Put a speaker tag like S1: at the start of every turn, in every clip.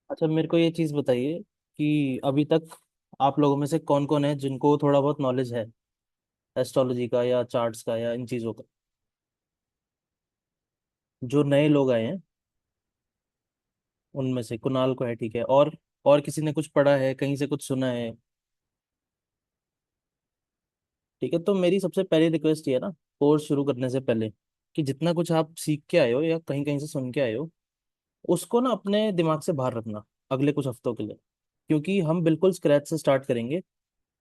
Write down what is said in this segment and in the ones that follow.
S1: अच्छा, मेरे को ये चीज बताइए कि अभी तक आप लोगों में से कौन कौन है जिनको थोड़ा बहुत नॉलेज है एस्ट्रोलॉजी का या चार्ट्स का या इन चीजों का। जो नए लोग आए हैं उनमें से कुणाल को है, ठीक है। और किसी ने कुछ पढ़ा है, कहीं से कुछ सुना है? ठीक है, तो मेरी सबसे पहली रिक्वेस्ट ये है ना, कोर्स शुरू करने से पहले, कि जितना कुछ आप सीख के आए हो या कहीं कहीं से सुन के आए हो, उसको ना अपने दिमाग से बाहर रखना अगले कुछ हफ्तों के लिए। क्योंकि हम बिल्कुल स्क्रैच से स्टार्ट करेंगे।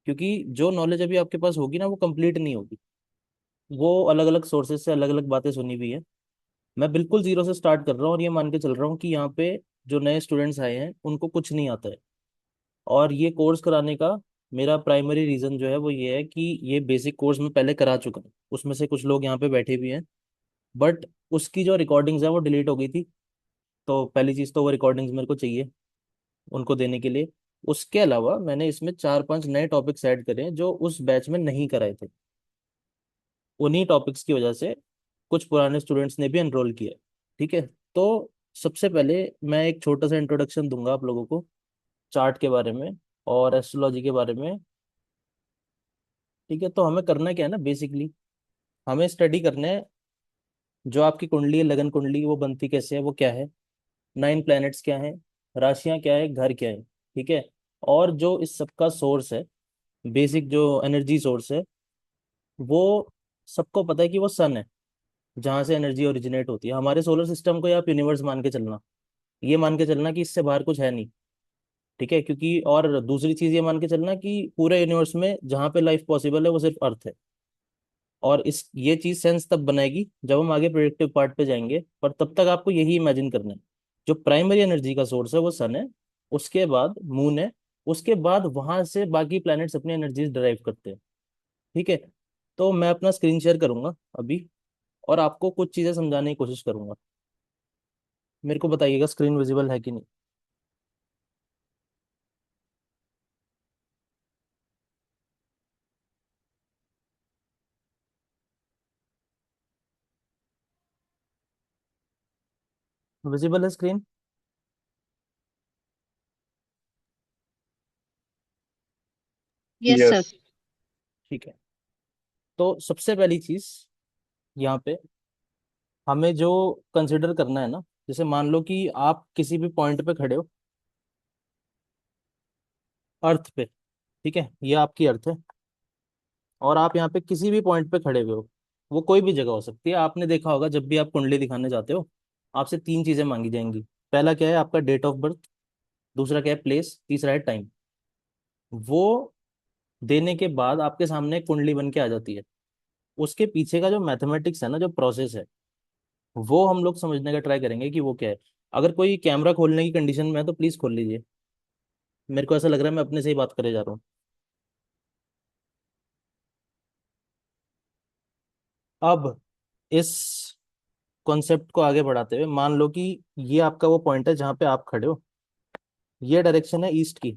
S1: क्योंकि जो नॉलेज अभी आपके पास होगी ना, वो कंप्लीट नहीं होगी। वो अलग अलग सोर्सेज से अलग अलग बातें सुनी हुई है। मैं बिल्कुल जीरो से स्टार्ट कर रहा हूँ और ये मान के चल रहा हूँ कि यहाँ पे जो नए स्टूडेंट्स आए हैं उनको कुछ नहीं आता है। और ये कोर्स कराने का मेरा प्राइमरी रीजन जो है वो ये है कि ये बेसिक कोर्स मैं पहले करा चुका हूँ। उसमें से कुछ लोग यहाँ पे बैठे भी हैं, बट उसकी जो रिकॉर्डिंग्स है वो डिलीट हो गई थी। तो पहली चीज़ तो वो रिकॉर्डिंग्स मेरे को चाहिए उनको देने के लिए। उसके अलावा मैंने इसमें 4-5 नए टॉपिक्स ऐड करे हैं जो उस बैच में नहीं कराए थे। उन्हीं टॉपिक्स की वजह से कुछ पुराने स्टूडेंट्स ने भी एनरोल किया। ठीक है। तो सबसे पहले मैं एक छोटा सा इंट्रोडक्शन दूंगा आप लोगों को चार्ट के बारे में और एस्ट्रोलॉजी के बारे में। ठीक है, तो हमें करना क्या है ना, बेसिकली हमें स्टडी करना है जो आपकी कुंडली है, लगन कुंडली, वो बनती कैसे है, वो क्या है, 9 प्लैनेट्स क्या है, राशियां क्या है, घर क्या है। ठीक है। और जो इस सबका सोर्स है, बेसिक जो एनर्जी सोर्स है, वो सबको पता है कि वो सन है, जहाँ से एनर्जी ओरिजिनेट होती है। हमारे सोलर सिस्टम को या आप यूनिवर्स मान के चलना, ये मान के चलना कि इससे बाहर कुछ है नहीं। ठीक है, क्योंकि और दूसरी चीज ये मान के चलना कि पूरे यूनिवर्स में जहाँ पे लाइफ पॉसिबल है वो सिर्फ अर्थ है। और इस ये चीज सेंस तब बनाएगी जब हम आगे प्रोडक्टिव पार्ट पे जाएंगे, पर तब तक आपको यही इमेजिन करना है। जो प्राइमरी एनर्जी का सोर्स है वो सन है, उसके बाद मून है, उसके बाद वहां से बाकी प्लैनेट्स अपनी एनर्जीज डराइव करते हैं। ठीक है। तो मैं अपना स्क्रीन शेयर करूंगा अभी और आपको कुछ चीजें समझाने की कोशिश करूंगा। मेरे को बताइएगा स्क्रीन विजिबल है कि नहीं। विजिबल है स्क्रीन?
S2: Yes sir.
S3: यस।
S1: ठीक है। तो सबसे पहली चीज यहाँ पे हमें जो कंसिडर करना है ना, जैसे मान लो कि आप किसी भी पॉइंट पे खड़े हो अर्थ पे। ठीक है, ये आपकी अर्थ है। और आप यहाँ पे किसी भी पॉइंट पे खड़े हुए हो, वो कोई भी जगह हो सकती है। आपने देखा होगा जब भी आप कुंडली दिखाने जाते हो, आपसे 3 चीजें मांगी जाएंगी। पहला क्या है, आपका डेट ऑफ बर्थ। दूसरा क्या है, प्लेस। तीसरा है टाइम। वो देने के बाद आपके सामने एक कुंडली बन के आ जाती है। उसके पीछे का जो मैथमेटिक्स है ना, जो प्रोसेस है, वो हम लोग समझने का ट्राई करेंगे कि वो क्या है। अगर कोई कैमरा खोलने की कंडीशन में है तो प्लीज खोल लीजिए। मेरे को ऐसा लग रहा है मैं अपने से ही बात करे जा रहा हूँ। अब इस कॉन्सेप्ट को आगे बढ़ाते हुए मान लो कि ये आपका वो पॉइंट है जहाँ पे आप खड़े हो। ये डायरेक्शन है ईस्ट की।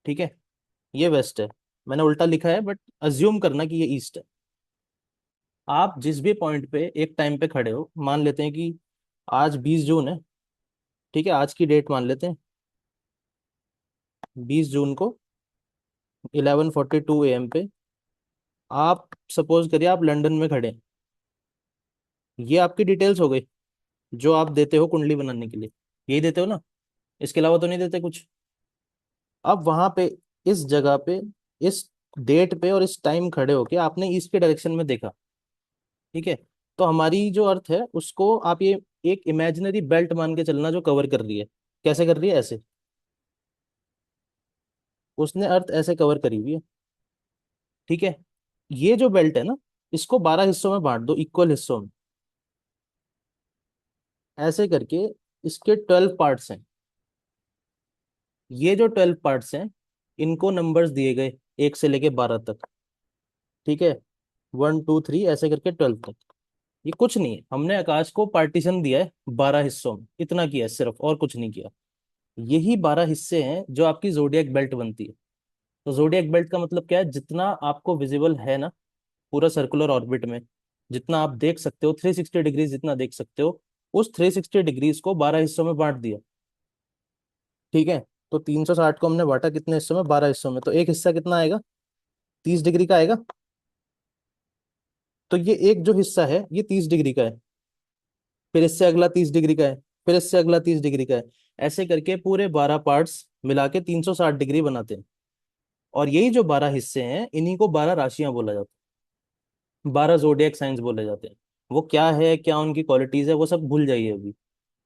S1: ठीक है। ये वेस्ट है। मैंने उल्टा लिखा है बट अज्यूम करना कि ये ईस्ट है। आप जिस भी पॉइंट पे एक टाइम पे खड़े हो, मान लेते हैं कि आज 20 जून है। ठीक है, आज की डेट मान लेते हैं 20 जून को 11:42 AM पे। आप सपोज करिए आप लंदन में खड़े हैं। ये आपकी डिटेल्स हो गई जो आप देते हो कुंडली बनाने के लिए। यही देते हो ना, इसके अलावा तो नहीं देते कुछ। अब वहां पे इस जगह पे इस डेट पे और इस टाइम खड़े होके आपने ईस्ट के डायरेक्शन में देखा। ठीक है। तो हमारी जो अर्थ है उसको आप ये एक इमेजिनरी बेल्ट मान के चलना जो कवर कर रही है। कैसे कर रही है, ऐसे। उसने अर्थ ऐसे कवर करी हुई है। ठीक है। ये जो बेल्ट है ना, इसको 12 हिस्सों में बांट दो, इक्वल हिस्सों में। ऐसे करके इसके 12 पार्ट्स हैं। ये जो 12 पार्ट्स हैं, इनको नंबर्स दिए गए 1 से लेके 12 तक। ठीक है। 1 2 3 ऐसे करके 12 तक। ये कुछ नहीं है, हमने आकाश को पार्टीशन दिया है 12 हिस्सों में, इतना किया है सिर्फ, और कुछ नहीं किया। यही 12 हिस्से हैं जो आपकी जोडियक बेल्ट बनती है। तो जोडियक बेल्ट का मतलब क्या है, जितना आपको विजिबल है ना पूरा सर्कुलर ऑर्बिट में, जितना आप देख सकते हो, 360 डिग्रीज जितना देख सकते हो, उस 360 डिग्रीज को 12 हिस्सों में बांट दिया। ठीक है, तो 360 को हमने बांटा कितने हिस्सों में, 12 हिस्सों में, तो एक हिस्सा कितना आएगा, 30 डिग्री का आएगा। तो ये एक जो हिस्सा है ये 30 डिग्री का है, फिर इससे अगला 30 डिग्री का है, फिर इससे अगला 30 डिग्री का है। ऐसे करके पूरे 12 पार्ट्स मिला के 360 डिग्री बनाते हैं। और यही जो 12 हिस्से हैं इन्हीं को 12 राशियां बोला जाता है, 12 जोडिएक साइंस बोले जाते हैं। वो क्या है, क्या उनकी क्वालिटीज है, वो सब भूल जाइए अभी।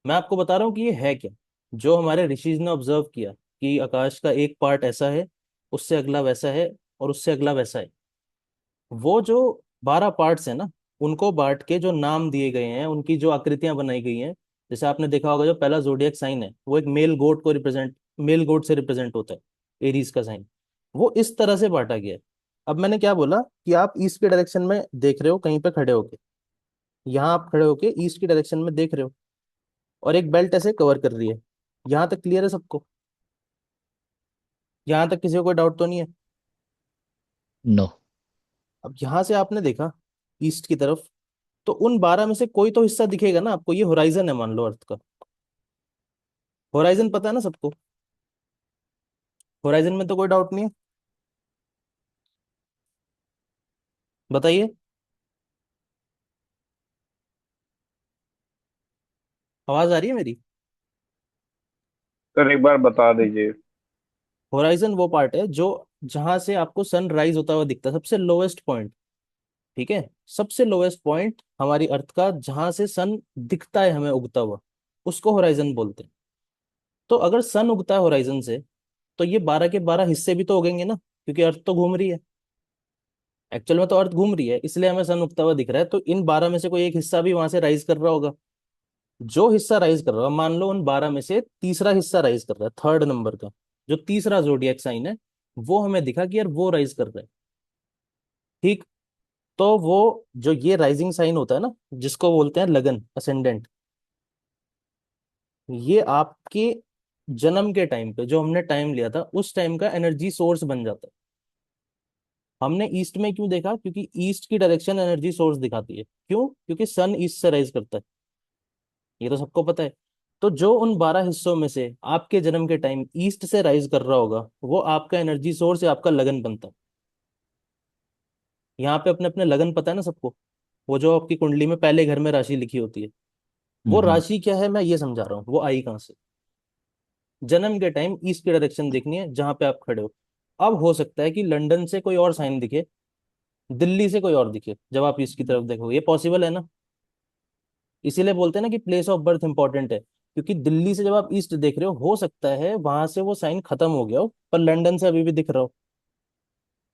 S1: मैं आपको बता रहा हूँ कि ये है क्या। जो हमारे ऋषिज ने ऑब्जर्व किया कि आकाश का एक पार्ट ऐसा है, उससे अगला वैसा है, और उससे अगला वैसा है। वो जो 12 पार्ट्स है ना, उनको बांट के जो नाम दिए गए हैं, उनकी जो आकृतियां बनाई गई हैं। जैसे आपने देखा होगा जो पहला जोडियक साइन है वो एक मेल गोट से रिप्रेजेंट होता है, एरीज का साइन। वो इस तरह से बांटा गया है। अब मैंने क्या बोला कि आप ईस्ट के डायरेक्शन में देख रहे हो कहीं पे खड़े होके, यहाँ आप खड़े होके ईस्ट की डायरेक्शन में देख रहे हो, और एक बेल्ट ऐसे कवर कर रही है। यहाँ तक क्लियर है सबको? यहाँ तक किसी को कोई डाउट तो नहीं है?
S2: नो।
S1: अब यहाँ से आपने देखा ईस्ट की तरफ, तो उन 12 में से कोई तो हिस्सा दिखेगा ना आपको। ये होराइजन है मान लो अर्थ का। होराइजन पता है ना सबको? होराइजन में तो कोई डाउट नहीं है, बताइए। आवाज आ रही है मेरी?
S3: सर एक बार बता दीजिए।
S1: होराइजन वो पार्ट है जो, जहां से आपको सन राइज होता हुआ दिखता है, सबसे लोवेस्ट पॉइंट। ठीक है, सबसे लोवेस्ट पॉइंट हमारी अर्थ का, जहां से सन दिखता है हमें उगता हुआ, उसको होराइजन बोलते हैं। तो अगर सन उगता है होराइजन से, तो ये 12 के 12 हिस्से भी तो उगेंगे ना, क्योंकि अर्थ तो घूम रही है। एक्चुअल में तो अर्थ घूम रही है, इसलिए हमें सन उगता हुआ दिख रहा है। तो इन 12 में से कोई एक हिस्सा भी वहां से राइज कर रहा होगा। जो हिस्सा राइज कर रहा है, मान लो उन 12 में से तीसरा हिस्सा राइज कर रहा है, थर्ड नंबर का, जो तीसरा जोडिएक साइन है, वो हमें दिखा कि यार वो राइज कर रहा है। ठीक। तो वो जो ये राइजिंग साइन होता है ना, जिसको बोलते हैं लगन, असेंडेंट, ये आपके जन्म के टाइम पे जो हमने टाइम लिया था उस टाइम का एनर्जी सोर्स बन जाता है। हमने ईस्ट में क्यों देखा, क्योंकि ईस्ट की डायरेक्शन एनर्जी सोर्स दिखाती है। क्यों? क्योंकि सन ईस्ट से राइज करता है, ये तो सबको पता है। तो जो उन 12 हिस्सों में से आपके जन्म के टाइम ईस्ट से राइज कर रहा होगा, वो आपका एनर्जी सोर्स या आपका लगन बनता है। यहाँ पे अपने अपने लगन पता है ना सबको? वो जो आपकी कुंडली में पहले घर में राशि लिखी होती है, वो
S2: हम्म।
S1: राशि क्या है मैं ये समझा रहा हूँ। वो आई कहाँ से? जन्म के टाइम ईस्ट की डायरेक्शन देखनी है जहां पे आप खड़े हो। अब हो सकता है कि लंदन से कोई और साइन दिखे, दिल्ली से कोई और दिखे, जब आप ईस्ट की तरफ देखोगे, ये पॉसिबल है ना। इसीलिए बोलते हैं ना कि प्लेस ऑफ बर्थ इंपॉर्टेंट है, क्योंकि दिल्ली से जब आप ईस्ट देख रहे हो सकता है वहां से वो साइन खत्म हो गया हो, पर लंदन से अभी भी दिख रहा हो।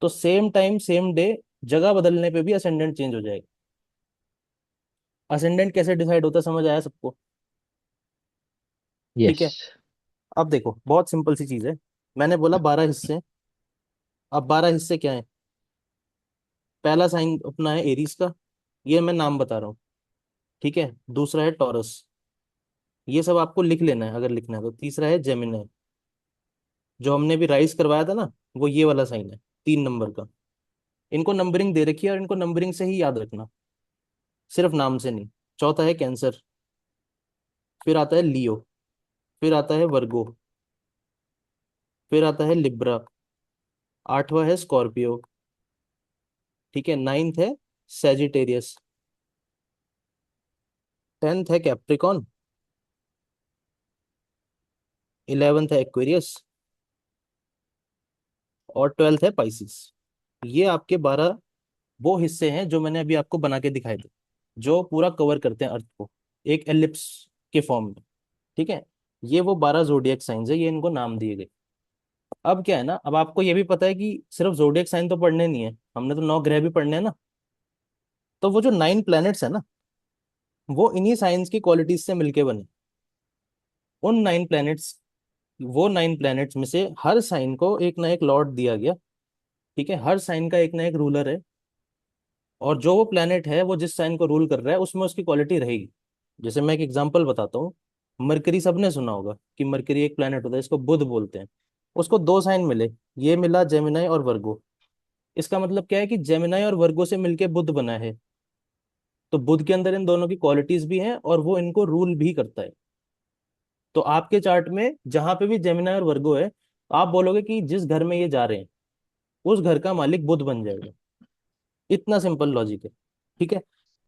S1: तो सेम टाइम सेम डे, जगह बदलने पे भी असेंडेंट चेंज हो जाएगा। असेंडेंट कैसे डिसाइड होता है, समझ आया सबको? ठीक
S2: यस।
S1: है। अब देखो बहुत सिंपल सी चीज है। मैंने बोला 12 हिस्से। अब 12 हिस्से क्या है? पहला साइन अपना है एरीज का, ये मैं नाम बता रहा हूँ। ठीक है, दूसरा है टॉरस, ये सब आपको लिख लेना है अगर लिखना है तो। तीसरा है जेमिनी, जो हमने भी राइज करवाया था ना, वो ये वाला साइन है, 3 नंबर का। इनको नंबरिंग दे रखी है और इनको नंबरिंग से ही याद रखना, सिर्फ नाम से नहीं। चौथा है कैंसर, फिर आता है लियो, फिर आता है वर्गो, फिर आता है लिब्रा, आठवां है स्कॉर्पियो, ठीक है, नाइन्थ है सेजिटेरियस, 10th है कैप्रिकॉन, 11th है एक्वेरियस, और 12th है पाइसिस। ये आपके 12 वो हिस्से हैं जो मैंने अभी आपको बना के दिखाए थे, जो पूरा कवर करते हैं अर्थ को एक एलिप्स के फॉर्म में। ठीक है, ये वो 12 जोडिएक साइंस है, ये इनको नाम दिए गए। अब क्या है ना, अब आपको ये भी पता है कि सिर्फ जोडिएक साइन तो पढ़ने नहीं है, हमने तो 9 ग्रह भी पढ़ने हैं ना। तो वो जो 9 प्लैनेट्स है ना, वो इन्हीं साइंस की क्वालिटीज से मिलके बने। उन 9 प्लैनेट्स, वो 9 प्लैनेट्स में से हर साइन को एक ना एक लॉर्ड दिया गया। ठीक है, हर साइन का एक ना एक रूलर है, और जो वो प्लैनेट है वो जिस साइन को रूल कर रहा है उसमें उसकी क्वालिटी रहेगी। जैसे मैं एक एग्जांपल बताता हूँ। मरकरी सबने सुना होगा कि मरकरी एक प्लैनेट होता है, इसको बुध बोलते हैं। उसको 2 साइन मिले, ये मिला जेमिनाई और वर्गो। इसका मतलब क्या है कि जेमिनाई और वर्गो से मिलके बुध बना है। तो बुध के अंदर इन दोनों की क्वालिटीज भी हैं और वो इनको रूल भी करता है। तो आपके चार्ट में जहां पे भी जेमिनाई और वर्गो है, तो आप बोलोगे कि जिस घर में ये जा रहे हैं उस घर का मालिक बुध बन जाएगा। इतना सिंपल लॉजिक है। ठीक है,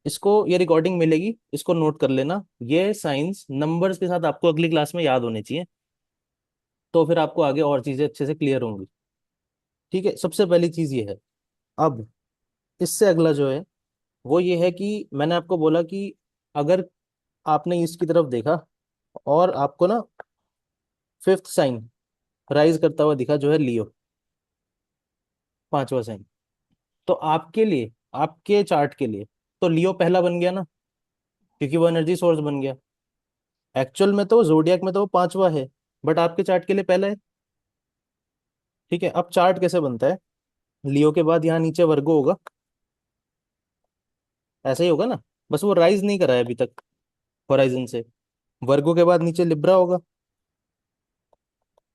S1: इसको, ये रिकॉर्डिंग मिलेगी, इसको नोट कर लेना। ये साइंस नंबर्स के साथ आपको अगली क्लास में याद होने चाहिए, तो फिर आपको आगे और चीजें अच्छे से क्लियर होंगी। ठीक है, सबसे पहली चीज ये है। अब इससे अगला जो है वो ये है कि मैंने आपको बोला कि अगर आपने ईस्ट की तरफ देखा और आपको ना फिफ्थ साइन राइज करता हुआ दिखा जो है लियो, पांचवा साइन, तो आपके लिए, आपके चार्ट के लिए तो लियो पहला बन गया ना, क्योंकि वो एनर्जी सोर्स बन गया। एक्चुअल में तो जोडियक में तो वो पांचवा है, बट आपके चार्ट के लिए पहला है। ठीक है, अब चार्ट कैसे बनता है? लियो के बाद यहाँ नीचे वर्गो होगा, ऐसा ही होगा ना, बस वो राइज नहीं करा है अभी तक होराइजन से। वर्गो के बाद नीचे लिब्रा होगा।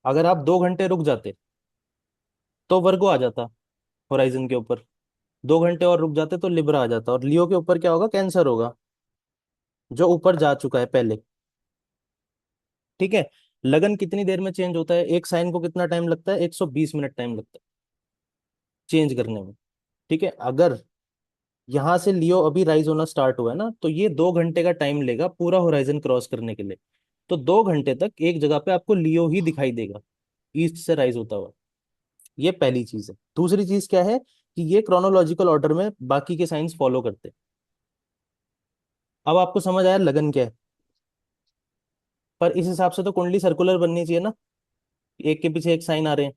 S1: अगर आप 2 घंटे रुक जाते तो वर्गो आ जाता होराइजन के ऊपर, 2 घंटे और रुक जाते तो लिब्रा आ जाता, और लियो के ऊपर क्या होगा? कैंसर होगा, जो ऊपर जा चुका है पहले। ठीक है, लगन कितनी देर में चेंज होता है? एक साइन को कितना टाइम लगता है? 120 मिनट टाइम लगता है चेंज करने में। ठीक है, अगर यहां से लियो अभी राइज होना स्टार्ट हुआ है ना, तो ये 2 घंटे का टाइम लेगा पूरा होराइजन क्रॉस करने के लिए। तो 2 घंटे तक एक जगह पे आपको लियो ही दिखाई देगा, ईस्ट से राइज होता हुआ। ये पहली चीज है। दूसरी चीज क्या है कि ये क्रोनोलॉजिकल ऑर्डर में बाकी के साइंस फॉलो करते हैं। अब आपको समझ आया लगन क्या है? पर इस हिसाब से तो कुंडली सर्कुलर बननी चाहिए ना, एक के पीछे एक साइन आ रहे हैं।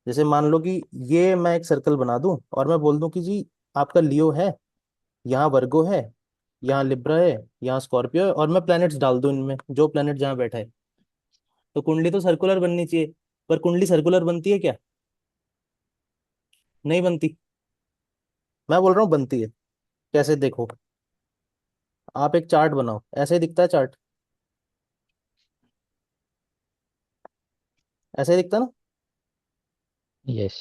S1: जैसे मान लो कि ये मैं एक सर्कल बना दूं और मैं बोल दूं कि जी आपका लियो है, यहाँ वर्गो है, यहाँ लिब्रा है, यहाँ स्कॉर्पियो है, और मैं प्लैनेट्स डाल दूं इनमें, जो प्लैनेट जहाँ बैठा है, तो कुंडली तो सर्कुलर बननी चाहिए। पर कुंडली सर्कुलर बनती है क्या? नहीं बनती। मैं बोल रहा हूँ बनती है। कैसे? देखो, आप एक चार्ट बनाओ, ऐसे ही दिखता है चार्ट, ऐसे ही दिखता है ना।
S2: यस।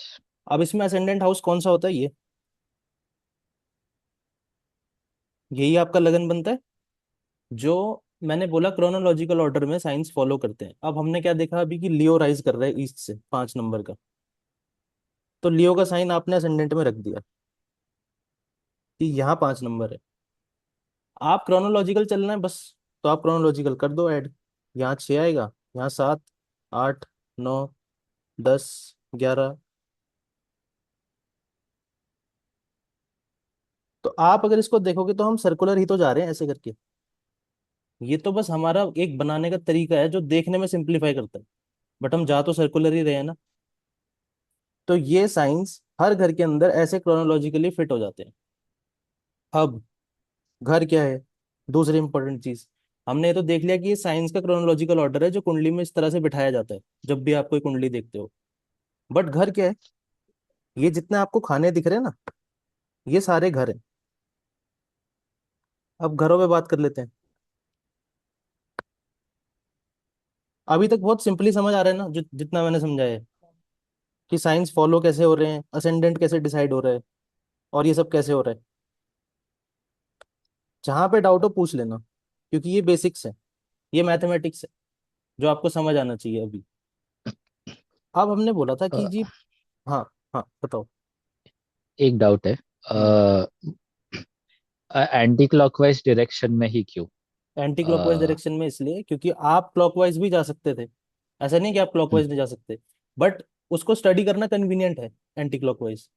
S1: अब इसमें असेंडेंट हाउस कौन सा होता है? ये, यही आपका लगन बनता है। जो मैंने बोला क्रोनोलॉजिकल ऑर्डर में साइंस फॉलो करते हैं। अब हमने क्या देखा अभी कि लियो राइज कर रहा है ईस्ट से 5 नंबर का, तो लियो का साइन आपने असेंडेंट में रख दिया कि यहाँ 5 नंबर है। आप क्रोनोलॉजिकल चलना है बस, तो आप क्रोनोलॉजिकल कर दो ऐड। यहाँ 6 आएगा, यहाँ 7, 8, 9, 10, 11। तो आप अगर इसको देखोगे तो हम सर्कुलर ही तो जा रहे हैं ऐसे करके। ये तो बस हमारा एक बनाने का तरीका है जो देखने में सिंप्लीफाई करता है, बट हम जा तो सर्कुलर ही रहे हैं ना। तो ये साइंस हर घर के अंदर ऐसे क्रोनोलॉजिकली फिट हो जाते हैं। अब घर क्या है? दूसरी इंपॉर्टेंट चीज, हमने ये तो देख लिया कि ये साइंस का क्रोनोलॉजिकल ऑर्डर है जो कुंडली में इस तरह से बिठाया जाता है जब भी आप कोई कुंडली देखते हो। बट घर क्या है? ये जितने आपको खाने दिख रहे हैं ना, ये सारे घर हैं। अब घरों पे बात कर लेते हैं। अभी तक बहुत सिंपली समझ आ रहा है ना, जितना मैंने समझाया है कि साइंस फॉलो कैसे हो रहे हैं, असेंडेंट कैसे डिसाइड हो रहा है, और ये सब कैसे हो रहा है। जहां पे डाउट हो पूछ लेना, क्योंकि ये बेसिक्स है, ये मैथमेटिक्स है जो आपको समझ आना चाहिए अभी। अब हमने बोला था कि जी, हाँ, हाँ बताओ।
S2: एक डाउट है।
S1: हम्म।
S2: एंटी क्लॉकवाइज डायरेक्शन में ही क्यों?
S1: एंटी क्लॉकवाइज
S2: अ,
S1: डायरेक्शन में इसलिए क्योंकि आप क्लॉकवाइज भी जा सकते थे, ऐसा नहीं कि आप
S2: हम्म,
S1: क्लॉकवाइज नहीं जा सकते, बट उसको स्टडी करना कन्वीनियंट है एंटी क्लॉकवाइज।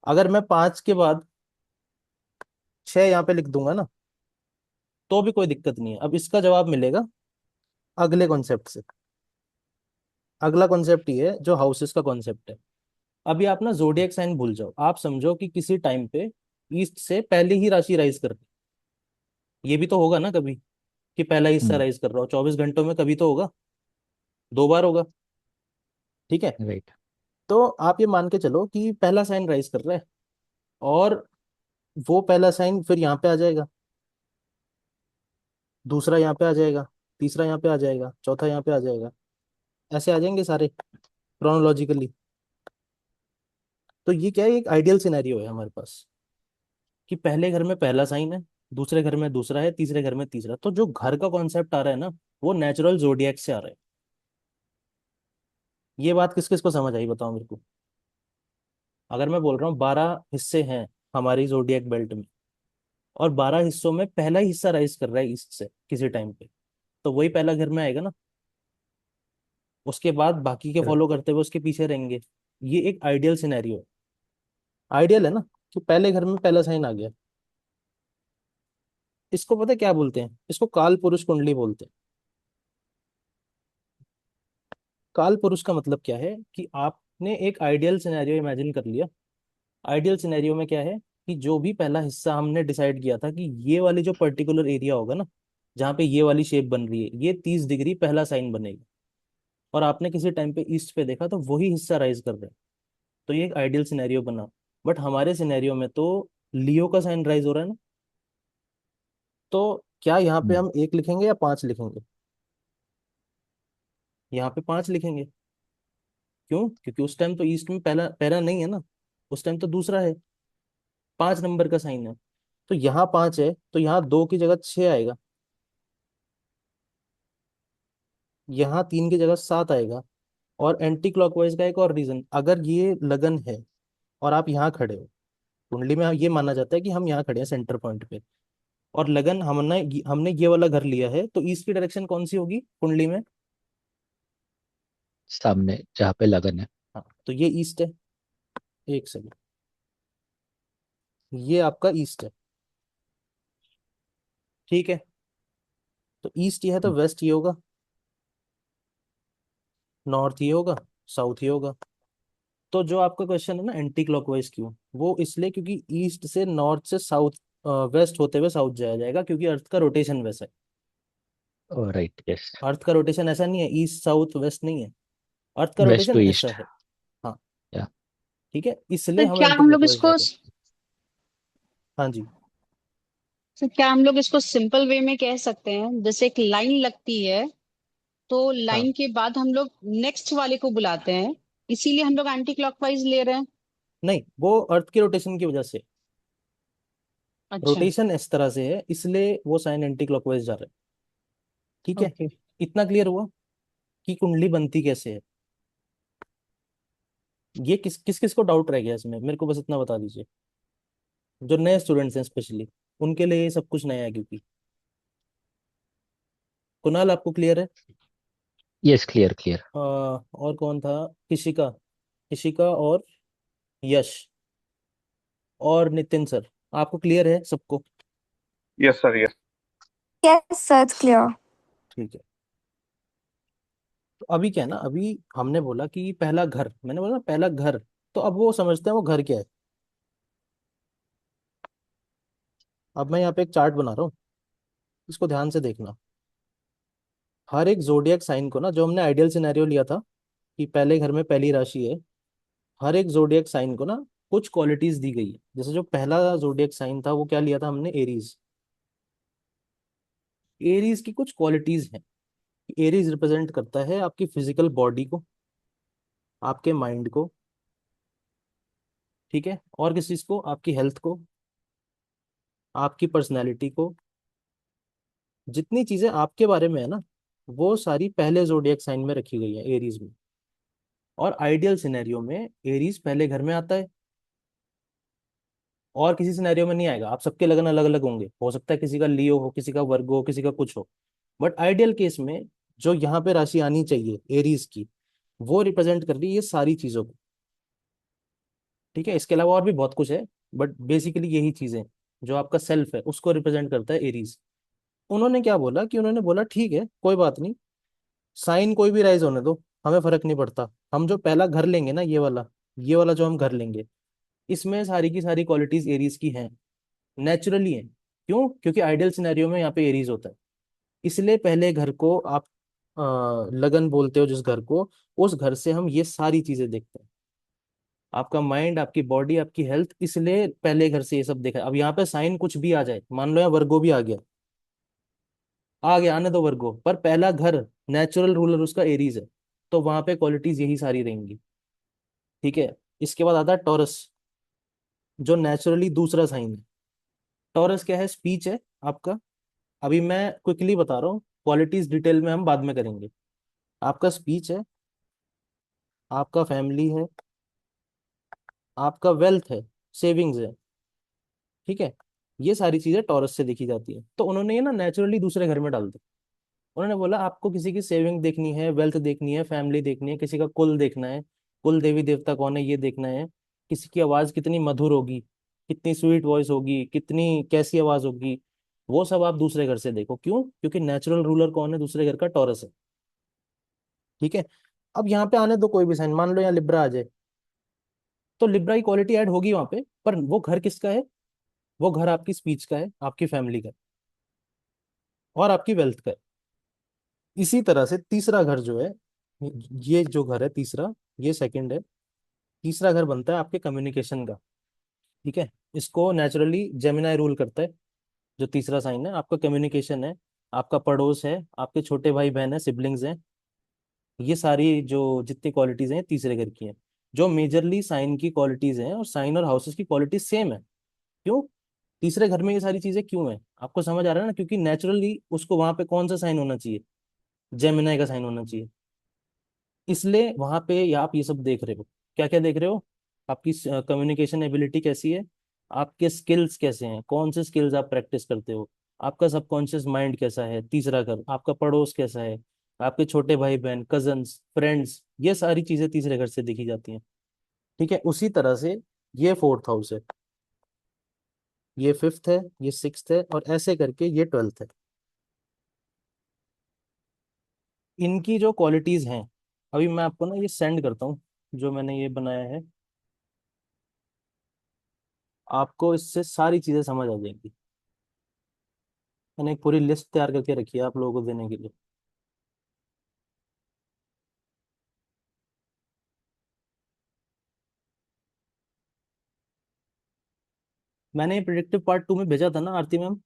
S1: अगर मैं 5 के बाद 6 यहाँ पे लिख दूंगा ना, तो भी कोई दिक्कत नहीं है। अब इसका जवाब मिलेगा अगले कॉन्सेप्ट से। अगला कॉन्सेप्ट ये है जो हाउसेस का कॉन्सेप्ट है। अभी आप ना जोडिएक साइन भूल जाओ, आप समझो कि किसी टाइम पे ईस्ट से पहले ही राशि राइज कर रही है। ये भी तो होगा ना कभी, कि पहला हिस्सा राइज कर रहा हो 24 घंटों में, कभी तो होगा, 2 बार होगा। ठीक है,
S2: राइट।
S1: तो आप ये मान के चलो कि पहला साइन राइज कर रहा है, और वो पहला साइन फिर यहाँ पे आ जाएगा, दूसरा यहाँ पे आ जाएगा, तीसरा यहाँ पे आ जाएगा, चौथा यहाँ पे आ जाएगा, ऐसे आ जाएंगे सारे क्रोनोलॉजिकली। तो ये क्या है? एक आइडियल सिनेरियो है हमारे पास कि पहले घर में पहला साइन है, दूसरे घर में दूसरा है, तीसरे घर में तीसरा। तो जो घर का कॉन्सेप्ट आ रहा है ना, वो नेचुरल जोडिएक से आ रहे हैं। ये बात किस किस को समझ आई बताओ मेरे को। अगर मैं बोल रहा हूँ 12 हिस्से हैं हमारी जोडिएक बेल्ट में, और 12 हिस्सों में पहला ही हिस्सा राइज कर रहा है ईस्ट से किसी टाइम पे, तो वही पहला घर में आएगा ना। उसके बाद बाकी के फॉलो करते हुए उसके पीछे रहेंगे। ये एक आइडियल सिनेरियो है। आइडियल है ना, कि पहले घर में पहला साइन आ गया। इसको पता है क्या बोलते हैं? इसको काल पुरुष कुंडली बोलते हैं। काल पुरुष का मतलब क्या है कि आपने एक आइडियल सिनेरियो इमेजिन कर लिया। आइडियल सिनेरियो में क्या है कि जो भी पहला हिस्सा हमने डिसाइड किया था कि ये वाली जो पर्टिकुलर एरिया होगा ना, जहाँ पे ये वाली शेप बन रही है, ये 30 डिग्री पहला साइन बनेगा। और आपने किसी टाइम पे ईस्ट पे देखा तो वही हिस्सा राइज कर रहा है। तो ये एक आइडियल सिनेरियो बना। बट हमारे सिनेरियो में तो लियो का साइन राइज हो रहा है ना। तो क्या यहाँ पे हम एक लिखेंगे या पांच लिखेंगे? यहाँ पे पांच लिखेंगे। क्यों? क्योंकि उस टाइम तो ईस्ट में पहला पहला नहीं है ना, उस टाइम तो दूसरा है। 5 नंबर का साइन है। तो यहाँ पांच है तो यहाँ दो की जगह 6 आएगा। यहाँ 3 की जगह 7 आएगा। और एंटी क्लॉकवाइज का एक और रीजन, अगर ये लगन है और आप यहाँ खड़े हो, कुंडली में ये माना जाता है कि हम यहाँ खड़े हैं सेंटर पॉइंट पे, और लगन हमने हमने ये वाला घर लिया है, तो ईस्ट की डायरेक्शन कौन सी होगी कुंडली में?
S2: सामने जहाँ पे लगन है।
S1: हाँ, तो ये ईस्ट है। एक सेकंड, ये आपका ईस्ट है। ठीक है, तो ईस्ट ये है तो वेस्ट ये होगा, नॉर्थ ये होगा, साउथ ये होगा। तो जो आपका क्वेश्चन है ना एंटी क्लॉकवाइज क्यों, वो इसलिए क्योंकि ईस्ट से नॉर्थ से साउथ, वेस्ट होते हुए साउथ जाया जाएगा, क्योंकि अर्थ का रोटेशन वैसा है।
S2: Right, yes.
S1: अर्थ का रोटेशन ऐसा नहीं है, ईस्ट साउथ वेस्ट नहीं है। अर्थ का
S2: वेस्ट टू
S1: रोटेशन ऐसा
S2: ईस्ट।
S1: है। हाँ,
S2: या।
S1: ठीक है, इसलिए
S3: तो
S1: हम
S3: क्या
S1: एंटी
S3: हम लोग
S1: क्लॉकवाइज जा
S3: इसको
S1: रहे हैं। हाँ जी।
S3: तो क्या हम लोग इसको सिंपल वे में कह सकते हैं, जैसे एक लाइन लगती है तो
S1: हाँ,
S3: लाइन के बाद हम लोग नेक्स्ट वाले को बुलाते हैं, इसीलिए हम लोग एंटी क्लॉकवाइज ले रहे हैं।
S1: नहीं, वो अर्थ के रोटेशन की वजह से,
S3: अच्छा।
S1: रोटेशन इस तरह से है इसलिए वो साइन एंटी क्लॉकवाइज जा रहे हैं। ठीक है,
S3: ओके।
S1: इतना क्लियर हुआ कि कुंडली बनती कैसे है। ये किस किस किस को डाउट रह गया इसमें, मेरे को बस इतना बता दीजिए। जो नए स्टूडेंट्स हैं स्पेशली, उनके लिए ये सब कुछ नया है, क्योंकि कुणाल आपको क्लियर है?
S2: Yes, clear clear.
S1: और कौन था? इशिका, इशिका और यश और नितिन सर, आपको क्लियर है सबको?
S4: Yes sir, yes.
S5: Yes, sir, it's clear.
S1: ठीक है। तो अभी क्या है ना, अभी हमने बोला कि पहला घर, मैंने बोला ना पहला घर, तो अब वो समझते हैं वो घर क्या है। अब मैं यहाँ पे एक चार्ट बना रहा हूँ, इसको ध्यान से देखना। हर एक जोडियक साइन को ना, जो हमने आइडियल सिनेरियो लिया था कि पहले घर में पहली राशि है, हर एक जोडियक साइन को ना कुछ क्वालिटीज दी गई है। जैसे जो पहला जोडियक साइन था वो क्या लिया था हमने? एरीज। एरीज की कुछ क्वालिटीज हैं। एरीज रिप्रेजेंट करता है आपकी फिजिकल बॉडी को, आपके माइंड को, ठीक है, और किस चीज को? आपकी हेल्थ को, आपकी पर्सनैलिटी को। जितनी चीजें आपके बारे में है ना, वो सारी पहले जोडियक साइन में रखी गई है, एरीज में। और आइडियल सिनेरियो में एरीज पहले घर में आता है, और किसी सिनेरियो में नहीं आएगा। आप सबके लगन अलग अलग होंगे, हो सकता है किसी का लियो हो, किसी का वर्गो हो, किसी का कुछ हो। बट आइडियल केस में जो यहाँ पे राशि आनी चाहिए एरीज की, वो रिप्रेजेंट कर रही है ये सारी चीजों को। ठीक है, इसके अलावा और भी बहुत कुछ है, बट बेसिकली यही चीजें जो आपका सेल्फ है उसको रिप्रेजेंट करता है एरीज। उन्होंने क्या बोला कि उन्होंने बोला ठीक है कोई बात नहीं, साइन कोई भी राइज होने दो, हमें फर्क नहीं पड़ता। हम जो पहला घर लेंगे ना, ये वाला जो हम घर लेंगे, इसमें सारी की सारी क्वालिटीज एरीज की हैं, नेचुरली हैं। क्यों? क्योंकि आइडियल सिनेरियो में यहाँ पे एरीज होता है। इसलिए पहले घर को आप लगन बोलते हो जिस घर को, उस घर से हम ये सारी चीजें देखते हैं। आपका माइंड, आपकी बॉडी, आपकी हेल्थ, इसलिए पहले घर से ये सब देखा है। अब यहाँ पे साइन कुछ भी आ जाए, मान लो यहाँ वर्गो भी आ गया, आ गया, आने दो वर्गो, पर पहला घर नेचुरल रूलर उसका एरीज है, तो वहां पे क्वालिटीज यही सारी रहेंगी। ठीक है, इसके बाद आता है टॉरस, जो नेचुरली दूसरा साइन है। टॉरस क्या है? स्पीच है आपका। अभी मैं क्विकली बता रहा हूँ, क्वालिटीज डिटेल में हम बाद में करेंगे। आपका स्पीच है, आपका फैमिली है, आपका वेल्थ है, सेविंग्स है, ठीक है। ये सारी चीजें टॉरस से देखी जाती है। तो उन्होंने ये ना नेचुरली दूसरे घर में डाल दी। उन्होंने बोला आपको किसी की सेविंग देखनी है, वेल्थ देखनी है, फैमिली देखनी है, किसी का कुल देखना है, कुल देवी देवता कौन है ये देखना है, किसी की आवाज कितनी मधुर होगी, कितनी स्वीट वॉइस होगी, कितनी कैसी आवाज होगी, वो सब आप दूसरे घर से देखो। क्यों? क्योंकि नेचुरल रूलर कौन है दूसरे घर का? टॉरस है, ठीक है। अब यहाँ पे आने दो कोई भी साइन, मान लो यहाँ लिब्रा आ जाए, तो लिब्रा की क्वालिटी ऐड होगी वहां पे, पर वो घर किसका है? वो घर आपकी स्पीच का है, आपकी फैमिली का है, और आपकी वेल्थ का है। इसी तरह से तीसरा घर जो है, ये जो घर है तीसरा, ये सेकंड है, तीसरा घर बनता है आपके कम्युनिकेशन का, ठीक है। इसको नेचुरली जेमिनाई रूल करता है। जो तीसरा साइन है आपका कम्युनिकेशन है, आपका पड़ोस है, आपके छोटे भाई बहन है, सिबलिंग्स हैं। ये सारी जो जितनी क्वालिटीज हैं ये तीसरे घर की हैं। जो मेजरली साइन की क्वालिटीज हैं, और साइन और हाउसेस की क्वालिटीज सेम है। क्यों? तीसरे घर में ये सारी चीजें क्यों है आपको समझ आ रहा है ना? क्योंकि नेचुरली उसको वहां पे कौन सा साइन होना चाहिए? जेमिनाई का साइन होना चाहिए। इसलिए वहां पे आप ये सब देख रहे हो। क्या क्या देख रहे हो? आपकी कम्युनिकेशन एबिलिटी कैसी है, आपके स्किल्स कैसे हैं, कौन से स्किल्स आप प्रैक्टिस करते हो, आपका सबकॉन्शियस माइंड कैसा है, तीसरा घर आपका पड़ोस कैसा है, आपके छोटे भाई बहन, कजन्स, फ्रेंड्स, ये सारी चीजें तीसरे घर से देखी जाती हैं, ठीक है। उसी तरह से ये फोर्थ हाउस है, ये फिफ्थ है, ये सिक्स्थ है, और ऐसे करके ये ट्वेल्थ है। इनकी जो क्वालिटीज हैं, अभी मैं आपको ना ये सेंड करता हूँ, जो मैंने ये बनाया है। आपको इससे सारी चीजें समझ आ जाएंगी। मैंने एक पूरी लिस्ट तैयार करके रखी है आप लोगों को देने के लिए। मैंने ये प्रिडिक्टिव पार्ट 2 में भेजा था ना आरती मैम,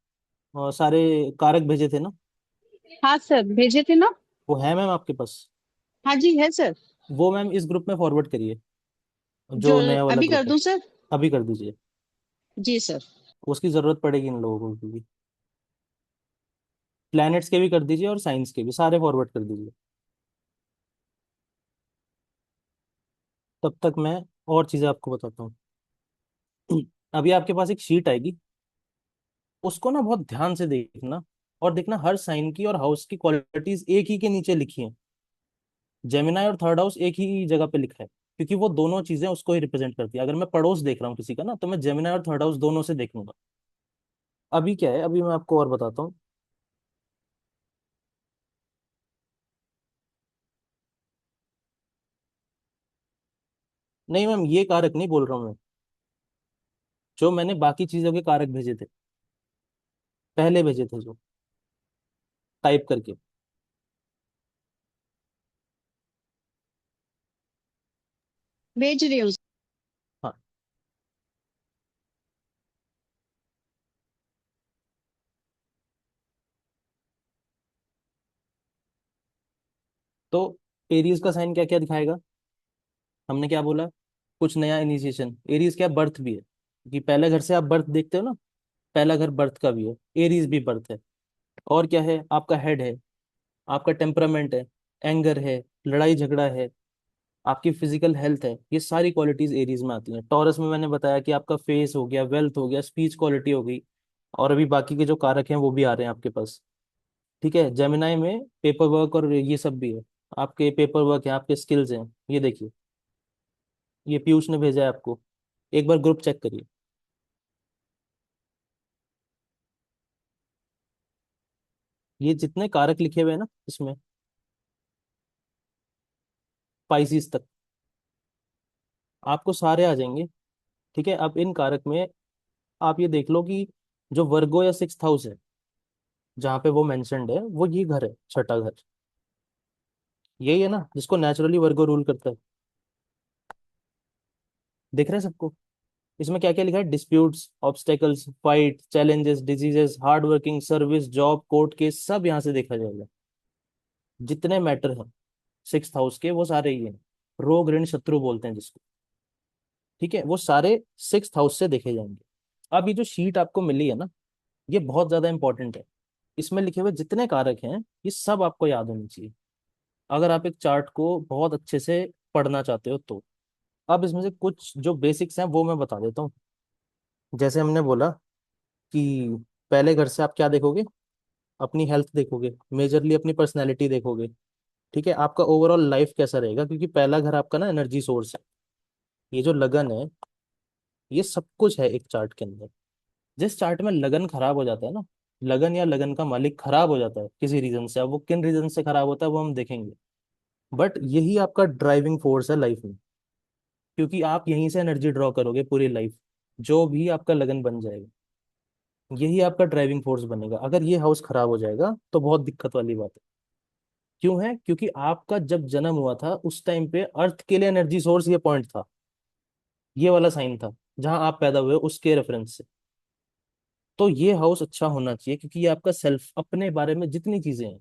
S1: और सारे कारक भेजे थे ना?
S3: हाँ सर, भेजे थे ना।
S1: वो है मैम आपके पास?
S3: हाँ जी, है सर।
S1: वो मैम इस ग्रुप में फॉरवर्ड करिए,
S3: जो
S1: जो नया वाला
S3: अभी कर
S1: ग्रुप है।
S3: दूं सर?
S1: अभी कर दीजिए,
S3: जी सर।
S1: उसकी जरूरत पड़ेगी इन लोगों को भी। प्लैनेट्स के भी कर दीजिए और साइंस के भी, सारे फॉरवर्ड कर दीजिए। तब तक मैं और चीजें आपको बताता हूँ। अभी आपके पास एक शीट आएगी, उसको ना बहुत ध्यान से देखना, और देखना हर साइन की और हाउस की क्वालिटीज एक ही के नीचे लिखी हैं। जेमिनाई और थर्ड हाउस एक ही जगह पे लिखा है, क्योंकि वो दोनों चीजें उसको ही रिप्रेजेंट करती है। अगर मैं पड़ोस देख रहा हूँ किसी का ना, तो मैं जेमिनाई और थर्ड हाउस दोनों से देखूंगा। अभी क्या है, अभी मैं आपको और बताता हूँ। नहीं मैम, ये कारक नहीं बोल रहा हूँ मैं, जो मैंने बाकी चीजों के कारक भेजे थे, पहले भेजे थे जो, टाइप करके।
S3: भेज रही हूँ।
S1: हाँ, तो एरीज का साइन क्या क्या दिखाएगा? हमने क्या बोला? कुछ नया इनिशिएशन। एरीज क्या, बर्थ भी है, क्योंकि पहले घर से आप बर्थ देखते हो ना, पहला घर बर्थ का भी है, एरीज भी बर्थ है। और क्या है? आपका हेड है, आपका टेम्परामेंट है, एंगर है, लड़ाई झगड़ा है, आपकी फिजिकल हेल्थ है। ये सारी क्वालिटीज एरीज में आती हैं। टॉरस में मैंने बताया कि आपका फेस हो गया, वेल्थ हो गया, स्पीच क्वालिटी हो गई, और अभी बाकी के जो कारक हैं वो भी आ रहे हैं आपके पास, ठीक है। जेमिनाई में पेपर वर्क और ये सब भी है, आपके पेपर वर्क है, आपके स्किल्स हैं। ये देखिए, ये पीयूष ने भेजा है आपको, एक बार ग्रुप चेक करिए। ये जितने कारक लिखे हुए हैं ना इसमें, स्पाइसीज तक, आपको सारे आ जाएंगे, ठीक है। अब इन कारक में आप ये देख लो कि जो वर्गो या सिक्स हाउस है, जहाँ पे वो मेंशन्ड है, वो ये घर है, छठा घर, यही है ना जिसको नेचुरली वर्गो रूल करता है। दिख रहा है सबको? इसमें क्या क्या लिखा है? Disputes, obstacles, fight, challenges, diseases, hard working, service, job, court case, सब यहाँ से देखा जाएगा। जितने मैटर हैं सिक्स हाउस के, वो सारे ही हैं। रोग ऋण शत्रु बोलते हैं जिसको, ठीक है, वो सारे सिक्स हाउस से देखे जाएंगे। अब ये जो शीट आपको मिली है ना, ये बहुत ज्यादा इंपॉर्टेंट है। इसमें लिखे हुए जितने कारक हैं ये सब आपको याद होने चाहिए, अगर आप एक चार्ट को बहुत अच्छे से पढ़ना चाहते हो तो। अब इसमें से कुछ जो बेसिक्स हैं वो मैं बता देता हूँ। जैसे हमने बोला कि पहले घर से आप क्या देखोगे, अपनी हेल्थ देखोगे, मेजरली अपनी पर्सनैलिटी देखोगे। ठीक है, आपका ओवरऑल लाइफ कैसा रहेगा, क्योंकि पहला घर आपका ना एनर्जी सोर्स है। ये जो लगन है, ये सब कुछ है एक चार्ट के अंदर। जिस चार्ट में लगन खराब हो जाता है ना, लगन या लगन का मालिक खराब हो जाता है किसी रीजन से, अब वो किन रीजन से खराब होता है वो हम देखेंगे। बट यही आपका ड्राइविंग फोर्स है लाइफ में, क्योंकि आप यहीं से एनर्जी ड्रॉ करोगे पूरी लाइफ। जो भी आपका लगन बन जाएगा, यही आपका ड्राइविंग फोर्स बनेगा। अगर ये हाउस खराब हो जाएगा तो बहुत दिक्कत वाली बात है। क्यों है? क्योंकि आपका जब जन्म हुआ था उस टाइम पे अर्थ के लिए एनर्जी सोर्स ये पॉइंट था, ये वाला साइन था जहां आप पैदा हुए उसके रेफरेंस से। तो ये हाउस अच्छा होना चाहिए, क्योंकि ये आपका सेल्फ, अपने बारे में जितनी चीजें हैं,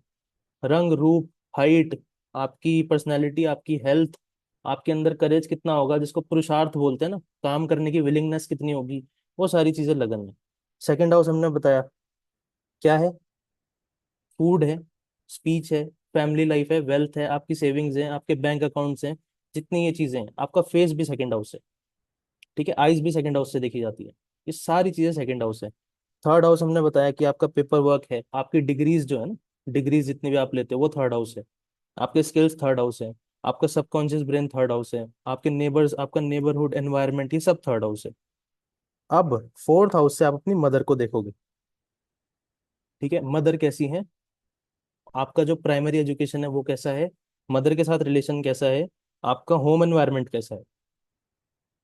S1: रंग रूप, हाइट, आपकी पर्सनैलिटी, आपकी हेल्थ, आपके अंदर करेज कितना होगा, जिसको पुरुषार्थ बोलते हैं ना, काम करने की विलिंगनेस कितनी होगी, वो सारी चीजें लगन है। सेकंड हाउस हमने बताया क्या है, फूड है, स्पीच है, फैमिली लाइफ है, वेल्थ है, आपकी सेविंग्स हैं, आपके बैंक अकाउंट्स हैं, जितनी ये चीजें हैं। आपका फेस भी सेकंड हाउस है। ठीक है, आइज भी सेकंड हाउस से देखी जाती है। ये सारी चीजें सेकंड हाउस है। थर्ड हाउस हमने बताया कि आपका पेपर वर्क है, आपकी डिग्रीज जो है ना, डिग्रीज जितनी भी आप लेते हो वो थर्ड हाउस है। आपके स्किल्स थर्ड हाउस है। आपका सबकॉन्शियस ब्रेन थर्ड हाउस है। आपके नेबर्स, आपका नेबरहुड एनवायरनमेंट, ये सब थर्ड हाउस है। अब फोर्थ हाउस से आप अपनी मदर को देखोगे। ठीक है, मदर कैसी है, आपका जो प्राइमरी एजुकेशन है वो कैसा है, मदर के साथ रिलेशन कैसा है, आपका होम एनवायरनमेंट कैसा है,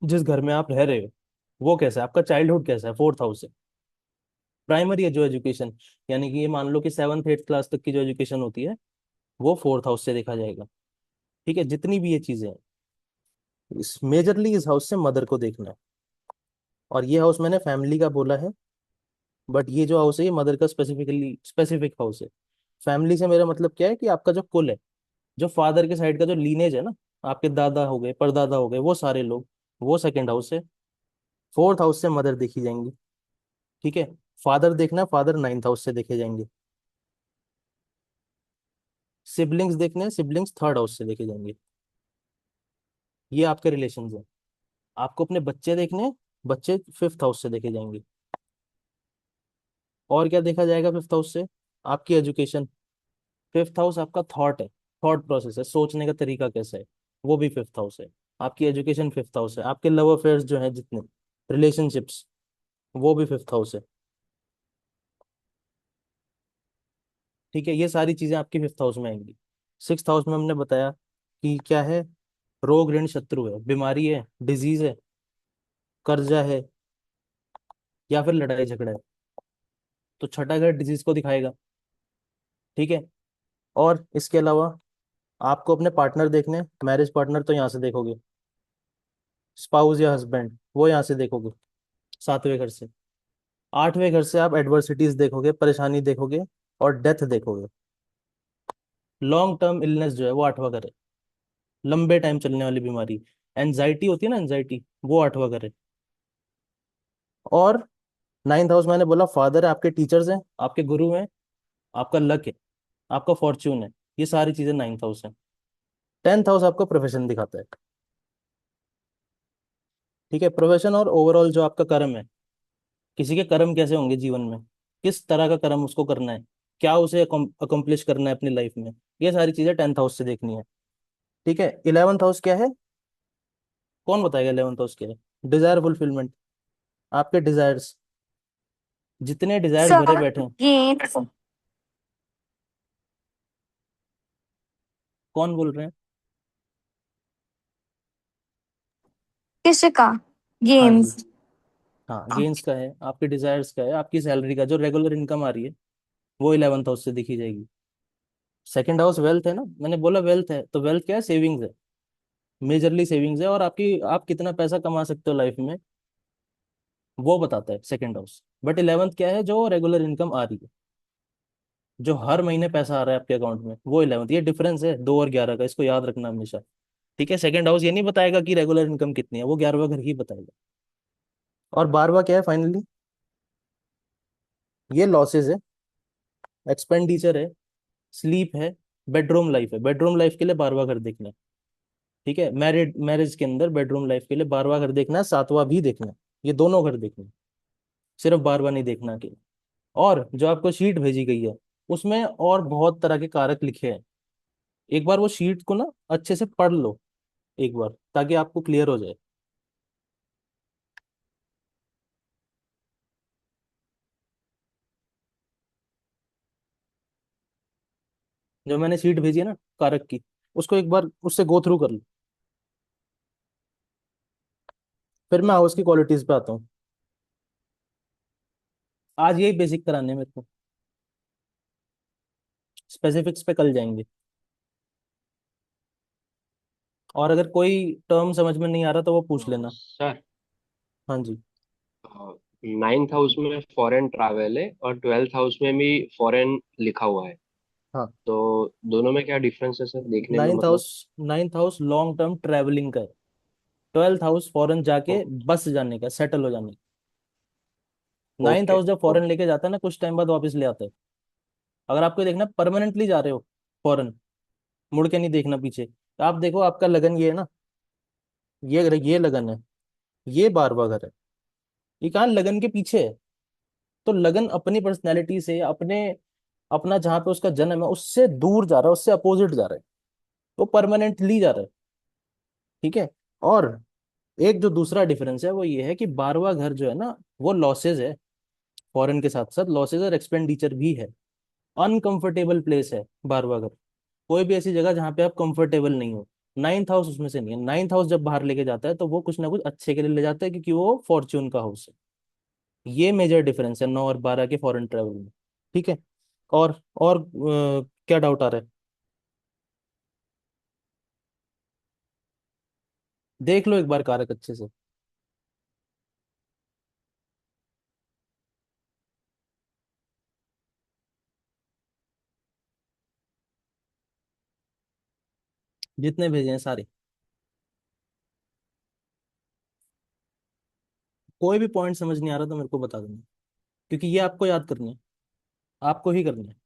S1: जिस घर में आप रह रहे हो वो कैसा है, आपका चाइल्डहुड कैसा है, फोर्थ हाउस है। प्राइमरी है जो एजुकेशन, यानी कि ये मान लो कि 7th 8th क्लास तक की जो एजुकेशन होती है वो फोर्थ हाउस से देखा जाएगा। ठीक है, जितनी भी ये चीजें हैं, इस मेजरली इस हाउस से मदर को देखना है। और ये हाउस मैंने फैमिली का बोला है, बट ये जो हाउस है ये मदर का स्पेसिफिकली स्पेसिफिक हाउस है। फैमिली से मेरा मतलब क्या है कि आपका जो कुल है, जो फादर के साइड का जो लीनेज है ना, आपके दादा हो गए, परदादा हो गए, वो सारे लोग, वो सेकंड हाउस है। फोर्थ हाउस से मदर देखी जाएंगी। ठीक है, फादर देखना, फादर 9th हाउस से देखे जाएंगे। सिबलिंग्स देखने, सिबलिंग्स थर्ड हाउस से देखे जाएंगे। ये आपके रिलेशन है। आपको अपने बच्चे देखने, बच्चे फिफ्थ हाउस से देखे जाएंगे। और क्या देखा जाएगा फिफ्थ हाउस से? आपकी एजुकेशन। फिफ्थ हाउस आपका थॉट है, थॉट प्रोसेस है, सोचने का तरीका कैसा है, वो भी फिफ्थ हाउस है। आपकी एजुकेशन फिफ्थ हाउस है। आपके लव अफेयर्स जो है जितने, रिलेशनशिप्स, वो भी फिफ्थ हाउस है। ठीक है, ये सारी चीजें आपकी फिफ्थ हाउस में आएंगी। सिक्स्थ हाउस में हमने बताया कि क्या है, रोग ऋण शत्रु है, बीमारी है, डिजीज है, कर्जा है, या फिर लड़ाई झगड़ा है। तो छठा घर डिजीज को दिखाएगा। ठीक है, और इसके अलावा आपको अपने पार्टनर देखने, मैरिज पार्टनर तो यहाँ से देखोगे, स्पाउस या हस्बैंड वो यहाँ से देखोगे 7वें घर से। 8वें घर से आप एडवर्सिटीज देखोगे, परेशानी देखोगे, और डेथ देखोगे। लॉन्ग टर्म इलनेस जो है वो 8वां घर है, लंबे टाइम चलने वाली बीमारी। एनजाइटी होती है ना, एनजाइटी, वो 8वां घर है। और 9th हाउस मैंने बोला फादर है, आपके टीचर्स हैं, आपके गुरु हैं, आपका लक है, आपका फॉर्च्यून है। ये सारी चीजें 9th हाउस है। 10th हाउस आपको प्रोफेशन दिखाता है। ठीक है, प्रोफेशन और ओवरऑल जो आपका कर्म है, किसी के कर्म कैसे होंगे जीवन में, किस तरह का कर्म उसको करना है, क्या उसे अकम्प्लिश करना है अपनी लाइफ में, ये सारी चीजें 10th हाउस से देखनी है। ठीक है, 11th हाउस क्या है? कौन बताएगा 11th हाउस क्या है? डिजायर फुलफिलमेंट, आपके डिजायर्स, जितने डिजायर्स भरे
S5: Sir,
S1: बैठे हैं।
S5: games.
S1: कौन बोल रहे हैं?
S5: Kishika.
S1: हाँ जी,
S5: Games.
S1: हाँ, गेन्स का है, आपके डिजायर्स का है, आपकी सैलरी का जो रेगुलर इनकम आ रही है वो 11th हाउस से देखी जाएगी। सेकंड हाउस वेल्थ है ना, मैंने बोला वेल्थ है, तो वेल्थ क्या है? सेविंग्स है, मेजरली सेविंग्स है, और आपकी, आप कितना पैसा कमा सकते हो लाइफ में वो बताता है सेकंड हाउस। बट 11th क्या है? जो रेगुलर इनकम आ रही है, जो हर महीने पैसा आ रहा है आपके अकाउंट में, वो 11th। ये डिफरेंस है 2 और 11 का, इसको याद रखना हमेशा। ठीक है, सेकंड हाउस ये नहीं बताएगा कि रेगुलर इनकम कितनी है, वो 11वां घर ही बताएगा। और 12वां क्या है फाइनली? ये लॉसेज है, एक्सपेंडिचर है, स्लीप है, बेडरूम लाइफ है। बेडरूम लाइफ के लिए 12वां घर देखना है। ठीक है, मैरिज के अंदर बेडरूम लाइफ के लिए 12वां घर देखना है, 7वां भी देखना है। ये दोनों घर देखने हैं, सिर्फ 12वां नहीं देखना कि। और जो आपको शीट भेजी गई है उसमें और बहुत तरह के कारक लिखे हैं। एक बार वो शीट को ना अच्छे से पढ़ लो एक बार, ताकि आपको क्लियर हो जाए। जो मैंने शीट भेजी है ना कारक की, उसको एक बार उससे गो थ्रू कर लो, फिर मैं हाउस की क्वालिटीज पे आता हूँ। आज यही बेसिक कराने हैं मेरे को, स्पेसिफिक्स पे कल जाएंगे। और अगर कोई टर्म समझ में नहीं आ रहा तो वो पूछ लेना।
S6: सर,
S1: हाँ जी।
S6: 9th हाउस में फॉरेन ट्रैवल है और 12th हाउस में भी फॉरेन लिखा हुआ है।
S1: हाँ,
S6: तो दोनों में क्या डिफरेंस है सर देखने में,
S1: नाइन्थ हाउस,
S6: मतलब?
S1: Ninth house long term travelling का है। 12th हाउस फॉरेन जाके बस जाने का, सेटल हो जाने का। नाइन्थ
S6: ओके
S1: हाउस जब फॉरेन
S6: ओके।
S1: लेके जाता है ना, कुछ टाइम बाद वापस ले आता है। अगर आपको देखना परमानेंटली जा रहे हो फॉरेन, मुड़ के नहीं देखना पीछे, तो आप देखो आपका लगन ये है ना, ये लगन है, ये 12वां घर है। ये कहाँ लगन के पीछे है। तो लगन अपनी पर्सनैलिटी से, अपने अपना जहाँ पे उसका जन्म है उससे दूर जा रहा है, उससे अपोजिट जा रहा है, वो परमानेंटली जा रहा है। ठीक है। और एक जो दूसरा डिफरेंस है वो ये है कि 12वां घर जो है ना, वो लॉसेज है। फॉरेन के साथ साथ लॉसेज और एक्सपेंडिचर भी है। अनकंफर्टेबल प्लेस है 12वां घर। कोई भी ऐसी जगह जहाँ पे आप कंफर्टेबल नहीं हो। नाइन्थ हाउस उसमें से नहीं है। नाइन्थ हाउस जब बाहर लेके जाता है तो वो कुछ ना कुछ अच्छे के लिए ले जाता है, क्योंकि वो फॉर्च्यून का हाउस है। ये मेजर डिफरेंस है 9 और 12 के फॉरेन ट्रेवल में। ठीक है। और क्या डाउट आ रहा है? देख लो एक बार कारक अच्छे से। जितने भेजे हैं सारे। कोई भी पॉइंट समझ नहीं आ रहा तो मेरे को बता देना, क्योंकि ये आपको याद करने हैं, आपको ही करने हैं।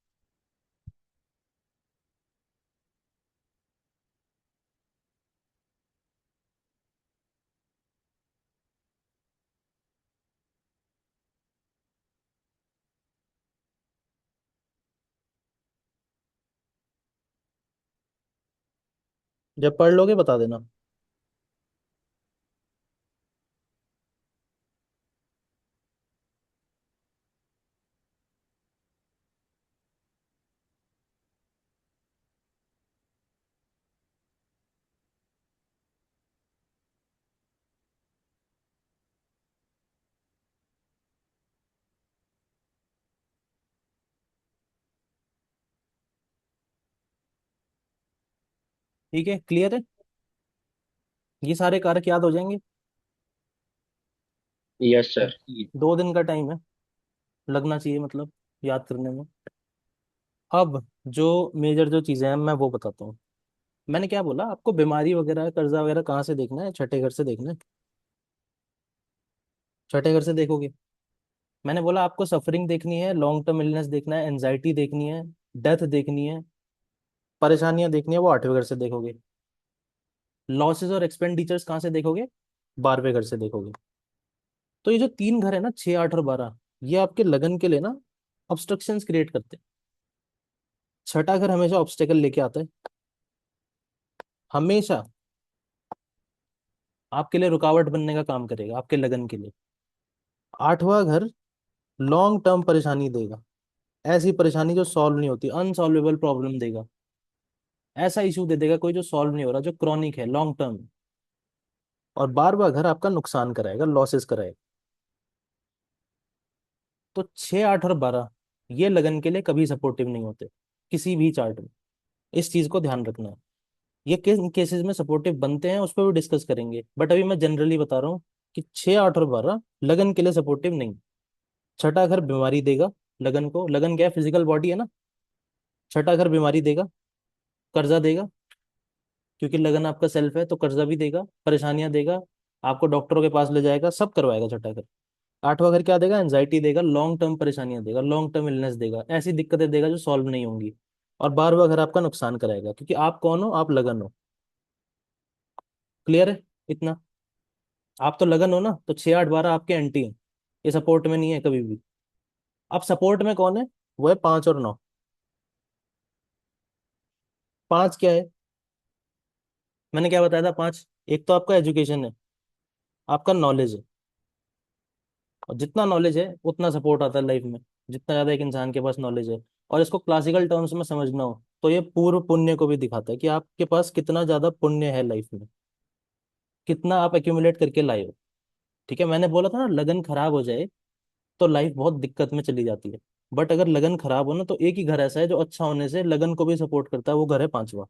S1: जब पढ़ लोगे बता देना। ठीक है, क्लियर है। ये सारे कारक याद हो जाएंगे।
S6: Yes sir.
S1: 2 दिन का टाइम है, लगना चाहिए मतलब याद करने में। अब जो मेजर जो चीजें हैं मैं वो बताता हूँ। मैंने क्या बोला आपको, बीमारी वगैरह कर्जा वगैरह कहाँ से देखना है? छठे घर से देखना है। छठे घर से देखोगे। मैंने बोला आपको सफरिंग देखनी है, लॉन्ग टर्म इलनेस देखना है, एंजाइटी देखनी है, डेथ देखनी है, परेशानियां देखनी है, वो 8वें घर से देखोगे। लॉसेस और एक्सपेंडिचर्स कहाँ से देखोगे? 12वें घर से देखोगे। तो ये जो 3 घर है ना, 6, 8 और 12, ये आपके लगन के लिए ना ऑब्स्ट्रक्शंस क्रिएट करते हैं। छठा घर हमेशा ऑब्स्टेकल लेके आता है, हमेशा आपके लिए रुकावट बनने का काम करेगा आपके लगन के लिए। 8वां घर लॉन्ग टर्म परेशानी देगा, ऐसी परेशानी जो सॉल्व नहीं होती, अनसॉल्वेबल प्रॉब्लम देगा। ऐसा इशू दे देगा कोई जो सॉल्व नहीं हो रहा, जो क्रॉनिक है, लॉन्ग टर्म। और 12वां घर आपका नुकसान कराएगा, लॉसेस कराएगा। तो 6, 8 और 12 ये लगन के लिए कभी सपोर्टिव नहीं होते किसी भी चार्ट में। इस चीज को ध्यान रखना है। ये किन केसेस में सपोर्टिव बनते हैं उस पर भी डिस्कस करेंगे, बट अभी मैं जनरली बता रहा हूँ कि 6, 8 और 12 लगन के लिए सपोर्टिव नहीं। छठा घर बीमारी देगा लगन को। लगन क्या है? फिजिकल बॉडी है ना। छठा घर बीमारी देगा, कर्जा देगा, क्योंकि लगन आपका सेल्फ है, तो कर्जा भी देगा, परेशानियां देगा, आपको डॉक्टरों के पास ले जाएगा, सब करवाएगा छठा घर। आठवां घर क्या देगा? एंजाइटी देगा, लॉन्ग टर्म परेशानियां देगा, लॉन्ग टर्म इलनेस देगा, ऐसी दिक्कतें देगा जो सॉल्व नहीं होंगी। और 12वां घर आपका नुकसान कराएगा, क्योंकि आप कौन हो? आप लगन हो। क्लियर है इतना? आप तो लगन हो ना, तो 6 8 12 आपके एंटी हैं, ये सपोर्ट में नहीं है कभी भी। अब सपोर्ट में कौन है? वो है 5 और 9। 5 क्या है? मैंने क्या बताया था? 5 एक तो आपका एजुकेशन है, आपका नॉलेज है, और जितना नॉलेज है उतना सपोर्ट आता है लाइफ में, जितना ज्यादा एक इंसान के पास नॉलेज है। और इसको क्लासिकल टर्म्स में समझना हो तो ये पूर्व पुण्य को भी दिखाता है, कि आपके पास कितना ज्यादा पुण्य है लाइफ में, कितना आप एक्यूमुलेट करके लाए हो। ठीक है, मैंने बोला था ना, लगन खराब हो जाए तो लाइफ बहुत दिक्कत में चली जाती है। बट अगर लगन खराब हो ना, तो एक ही घर ऐसा है जो अच्छा होने से लगन को भी सपोर्ट करता है, वो घर है 5वां।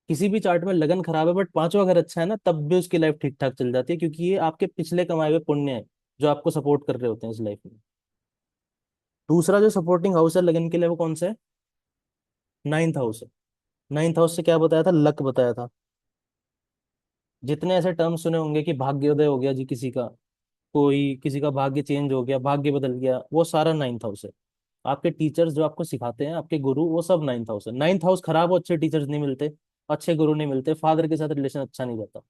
S1: किसी भी चार्ट में लगन खराब है बट 5वां घर अच्छा है ना, तब भी उसकी लाइफ ठीक ठाक चल जाती है, क्योंकि ये आपके पिछले कमाए हुए पुण्य है जो आपको सपोर्ट कर रहे होते हैं इस लाइफ में। दूसरा जो सपोर्टिंग हाउस है लगन के लिए, वो कौन सा है? 9th हाउस है। 9th हाउस से क्या बताया था? लक बताया था। जितने ऐसे टर्म सुने होंगे कि भाग्योदय हो गया जी किसी का, कोई किसी का भाग्य चेंज हो गया, भाग्य बदल गया, वो सारा 9th हाउस है। आपके टीचर्स जो आपको सिखाते हैं, आपके गुरु, वो सब 9th हाउस है। 9th हाउस खराब हो, अच्छे टीचर्स नहीं मिलते, अच्छे गुरु नहीं मिलते, फादर के साथ रिलेशन अच्छा नहीं जाता।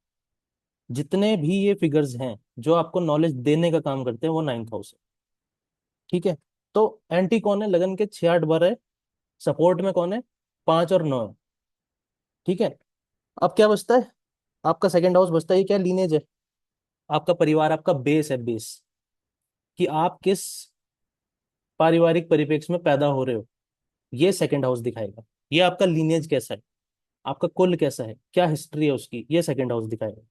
S1: जितने भी ये फिगर्स हैं जो आपको नॉलेज देने का काम करते हैं, वो 9th हाउस है। ठीक है, तो एंटी कौन है लगन के? 6 8 12 है। सपोर्ट में कौन है? 5 और 9 है। ठीक है, अब क्या बचता है? आपका सेकंड हाउस बचता है। ये क्या? लीनेज है, आपका परिवार, आपका बेस है, बेस, कि आप किस पारिवारिक परिप्रेक्ष्य में पैदा हो रहे हो, ये सेकंड हाउस दिखाएगा। ये आपका लीनेज कैसा है, आपका कुल कैसा है, क्या हिस्ट्री है उसकी, ये सेकंड हाउस दिखाएगा।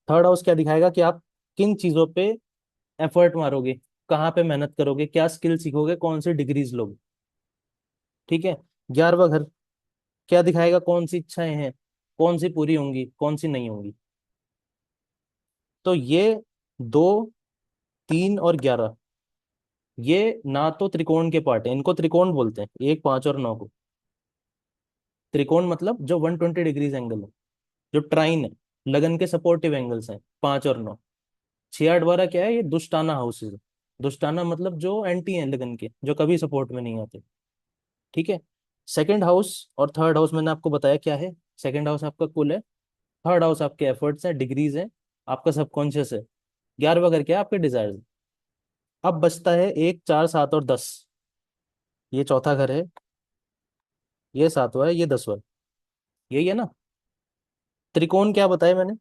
S1: थर्ड हाउस क्या दिखाएगा? कि आप किन चीजों पे एफर्ट मारोगे, कहाँ पे मेहनत करोगे, क्या स्किल सीखोगे, कौन सी डिग्रीज लोगे। ठीक है, 11वां घर क्या दिखाएगा? कौन सी इच्छाएं हैं, कौन सी पूरी होंगी, कौन सी नहीं होंगी। तो ये 2 3 और 11, ये ना तो त्रिकोण के पार्ट है, इनको त्रिकोण बोलते हैं, 1 5 और 9 को। त्रिकोण मतलब जो 120 डिग्रीज एंगल है, जो ट्राइन है, लगन के सपोर्टिव एंगल्स हैं 5 और 9। 6 8 12 क्या है? ये दुष्टाना हाउसेज है। दुष्टाना मतलब जो एंटी हैं लगन के, जो कभी सपोर्ट में नहीं आते। ठीक है, सेकंड हाउस और थर्ड हाउस मैंने आपको बताया क्या है। सेकंड हाउस आपका कुल है, थर्ड हाउस आपके एफर्ट्स हैं, डिग्रीज हैं, आपका सबकॉन्शियस है। 11वां घर क्या है? आपके डिजायर्स। अब बचता है 1 4 7 और 10। ये चौथा घर है, ये 7वां है, ये 10वां है। यही है ना? त्रिकोण क्या बताया मैंने?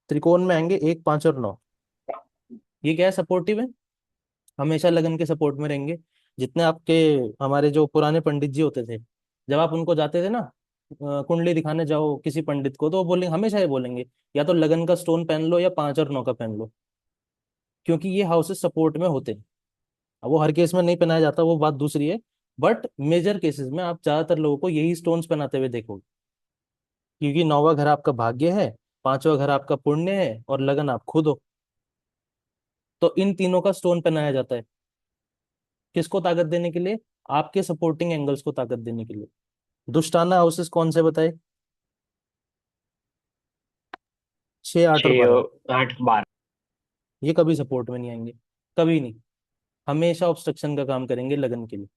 S1: त्रिकोण में आएंगे 1 5 और 9। ये क्या है? सपोर्टिव है, हमेशा लगन के सपोर्ट में रहेंगे। जितने आपके, हमारे जो पुराने पंडित जी होते थे, जब आप उनको जाते थे ना, कुंडली दिखाने जाओ किसी पंडित को, तो वो बोलेंगे, हमेशा ये बोलेंगे, या तो लगन का स्टोन पहन लो या 5 और 9 का पहन लो, क्योंकि ये हाउसेस सपोर्ट में होते हैं। अब वो हर केस में नहीं पहनाया जाता, वो बात दूसरी है। बट मेजर केसेस में आप ज्यादातर लोगों को यही स्टोन्स पहनाते हुए देखोगे, क्योंकि 9वां घर आपका भाग्य है, 5वां घर आपका पुण्य है, और लगन आप खुद हो। तो इन तीनों का स्टोन पहनाया जाता है, किसको ताकत देने के लिए? आपके सपोर्टिंग एंगल्स को ताकत देने के लिए। दुष्टाना हाउसेस कौन से बताए? 6 8 और 12।
S6: 6 8 12।
S1: ये कभी सपोर्ट में नहीं आएंगे, कभी नहीं, हमेशा ऑब्स्ट्रक्शन का काम करेंगे लगन के लिए।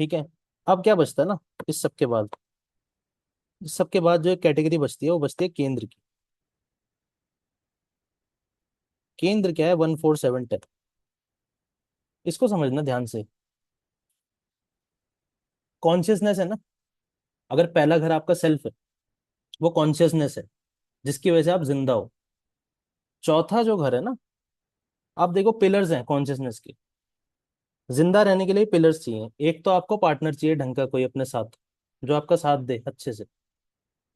S1: ठीक है, अब क्या बचता है ना, इस सब के बाद जो एक कैटेगरी बचती है, वो बचती है केंद्र की। केंद्र क्या है? 1 4 7 10। इसको समझना ध्यान से। कॉन्शियसनेस है ना, अगर पहला घर आपका सेल्फ है, वो कॉन्शियसनेस है, जिसकी वजह से आप जिंदा हो। चौथा जो घर है ना, आप देखो पिलर्स हैं कॉन्शियसनेस के। जिंदा रहने के लिए पिलर्स चाहिए। एक तो आपको पार्टनर चाहिए ढंग का, कोई अपने साथ, जो आपका साथ दे अच्छे से।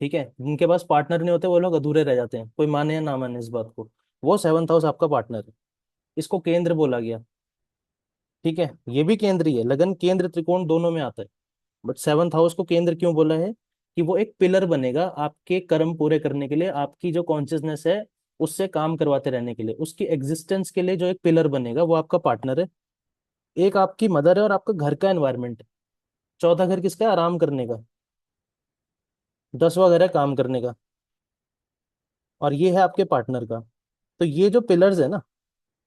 S1: ठीक है, जिनके पास पार्टनर नहीं होते वो लोग अधूरे रह जाते हैं, कोई माने या ना माने इस बात को। वो 7th हाउस आपका पार्टनर है, इसको केंद्र बोला गया। ठीक है, ये भी केंद्र ही है, लगन केंद्र त्रिकोण दोनों में आता है। बट 7th हाउस को केंद्र क्यों बोला है? कि वो एक पिलर बनेगा आपके कर्म पूरे करने के लिए, आपकी जो कॉन्शियसनेस है उससे काम करवाते रहने के लिए, उसकी एग्जिस्टेंस के लिए जो एक पिलर बनेगा वो आपका पार्टनर है। एक आपकी मदर है, और आपका घर का एनवायरनमेंट है। चौथा घर किसका है? आराम करने का। 10वां घर है काम करने का, और ये है आपके पार्टनर का। तो ये जो पिलर्स है ना,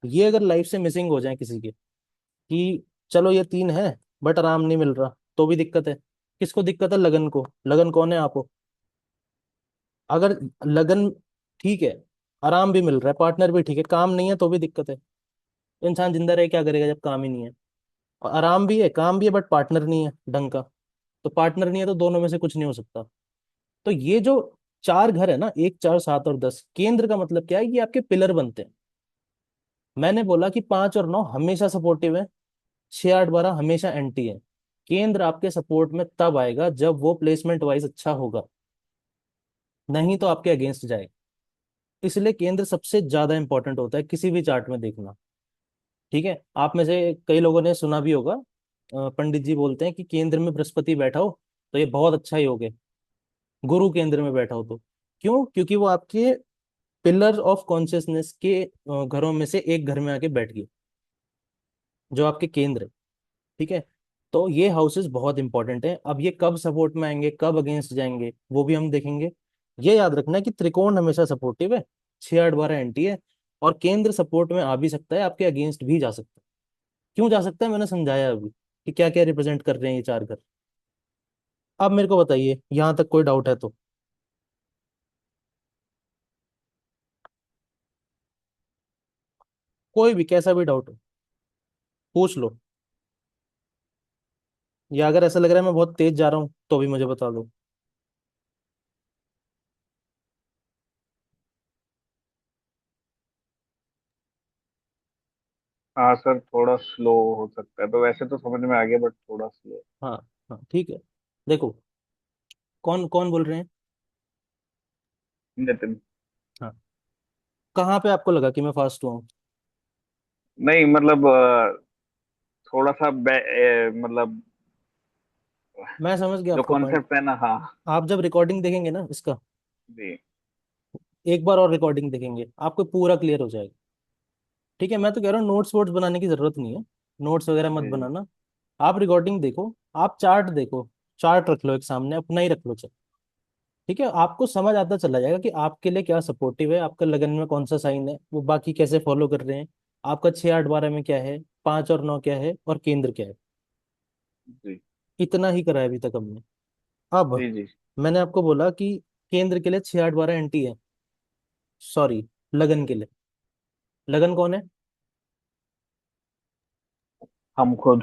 S1: ये अगर लाइफ से मिसिंग हो जाए किसी के, कि चलो ये तीन है बट आराम नहीं मिल रहा, तो भी दिक्कत है। किसको दिक्कत है? लगन को। लगन कौन है? आपको। अगर लगन ठीक है, आराम भी मिल रहा है, पार्टनर भी ठीक है, काम नहीं है, तो भी दिक्कत है। इंसान जिंदा रहे क्या करेगा जब काम ही नहीं है? और आराम भी है, काम भी है, बट पार्टनर नहीं है ढंग का। तो पार्टनर नहीं है तो दोनों में से कुछ नहीं हो सकता। तो ये जो चार घर है ना, 1 4 7 और 10, केंद्र का मतलब क्या है? ये आपके पिलर बनते हैं। मैंने बोला कि 5 और 9 हमेशा सपोर्टिव है, 6 8 12 हमेशा एंटी है। केंद्र आपके सपोर्ट में तब आएगा जब वो प्लेसमेंट वाइज अच्छा होगा, नहीं तो आपके अगेंस्ट जाएगा। इसलिए केंद्र सबसे ज्यादा इंपॉर्टेंट होता है किसी भी चार्ट में देखना। ठीक है, आप में से कई लोगों ने सुना भी होगा, पंडित जी बोलते हैं कि केंद्र में बृहस्पति बैठा हो तो ये बहुत अच्छा योग है। गुरु केंद्र में बैठा हो तो। क्यों? क्योंकि वो आपके पिलर ऑफ कॉन्शियसनेस के घरों में से एक घर में आके बैठ गए, जो आपके केंद्र है। ठीक है, तो ये हाउसेस बहुत इंपॉर्टेंट है। अब ये कब सपोर्ट में आएंगे, कब अगेंस्ट जाएंगे, वो भी हम देखेंगे। ये याद रखना है कि त्रिकोण हमेशा सपोर्टिव है, 6 8 12 एंटी है, और केंद्र सपोर्ट में आ भी सकता है, आपके अगेंस्ट भी जा सकता है। क्यों जा सकता है, मैंने समझाया अभी कि क्या क्या रिप्रेजेंट कर रहे हैं ये चार घर। अब मेरे को बताइए, यहां तक कोई डाउट है तो? कोई भी कैसा भी डाउट हो पूछ लो, या अगर ऐसा लग रहा है मैं बहुत तेज जा रहा हूँ तो भी मुझे बता दो।
S4: हाँ सर, थोड़ा स्लो हो सकता है, तो वैसे तो समझ में आ गया बट थोड़ा स्लो।
S1: हाँ हाँ ठीक है। देखो, कौन कौन बोल रहे हैं?
S4: नितिन।
S1: हाँ, कहाँ पे आपको लगा कि मैं फास्ट हुआ हूँ?
S4: नहीं मतलब थोड़ा सा मतलब
S1: मैं समझ गया
S4: जो
S1: आपका पॉइंट।
S4: कॉन्सेप्ट है ना, हाँ।
S1: आप जब रिकॉर्डिंग देखेंगे ना इसका,
S4: जी।
S1: एक बार और रिकॉर्डिंग देखेंगे, आपको पूरा क्लियर हो जाएगा। ठीक है, मैं तो कह रहा हूँ नोट्स वोट्स बनाने की जरूरत नहीं है, नोट्स वगैरह मत
S4: जी जी।
S1: बनाना। आप रिकॉर्डिंग देखो, आप चार्ट देखो, चार्ट रख लो एक सामने, अपना ही रख लो चार्ट। ठीक है, आपको समझ आता चला जाएगा कि आपके लिए क्या सपोर्टिव है, आपका लगन में कौन सा साइन है, वो बाकी कैसे फॉलो कर रहे हैं, आपका 6 8 12 में क्या है, 5 और 9 क्या है, और केंद्र क्या है।
S4: जी
S1: इतना ही करा है अभी तक हमने। अब
S4: जी। जी।
S1: मैंने आपको बोला कि केंद्र के लिए 6 8 12 एंटी है। सॉरी, लगन के लिए। लगन कौन है?
S4: हम खुद।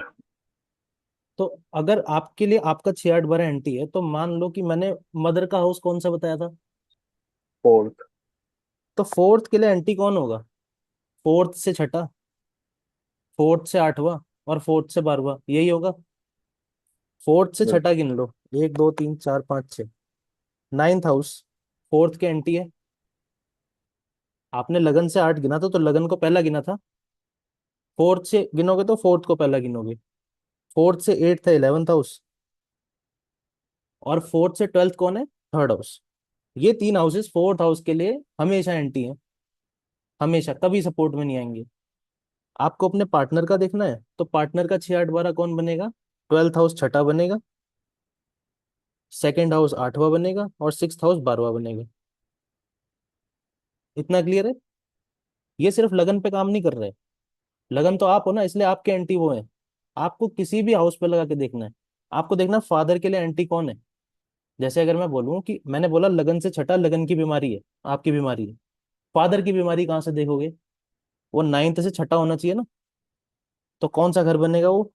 S1: तो अगर आपके लिए आपका 6 8 12 एंटी है, तो मान लो कि मैंने मदर का हाउस कौन सा बताया था?
S4: फोर्थ।
S1: तो फोर्थ के लिए एंटी कौन होगा? फोर्थ से छठा, फोर्थ से आठवां, और फोर्थ से 12वां, यही होगा। फोर्थ से छठा
S4: बिल्कुल।
S1: गिन लो, 1 2 3 4 5 6। नाइन्थ हाउस फोर्थ के एंटी है। आपने लगन से 8 गिना था, तो लगन को पहला गिना था। फोर्थ से गिनोगे तो फोर्थ को पहला गिनोगे। फोर्थ से 8 था 11th हाउस, और फोर्थ से 12th कौन है? Third house. ये तीन हाउसेस फोर्थ हाउस के लिए हमेशा एंटी हैं, हमेशा, कभी सपोर्ट में नहीं आएंगे। आपको अपने पार्टनर का देखना है, तो पार्टनर का 6 8 12 कौन बनेगा? 12th हाउस छठा बनेगा, सेकेंड हाउस आठवां बनेगा, और सिक्स हाउस 12वां बनेगा। इतना क्लियर है? ये सिर्फ लगन पे काम नहीं कर रहे। लगन तो आप हो ना, इसलिए आपके एंटी वो है। आपको किसी भी हाउस पे लगा के देखना है। आपको देखना फादर के लिए एंटी कौन है। जैसे अगर मैं बोलूं कि मैंने बोला लगन से छठा लगन की बीमारी है, आपकी बीमारी है, फादर की बीमारी कहाँ से देखोगे? वो नाइन्थ से छठा होना चाहिए ना। तो कौन सा घर बनेगा वो?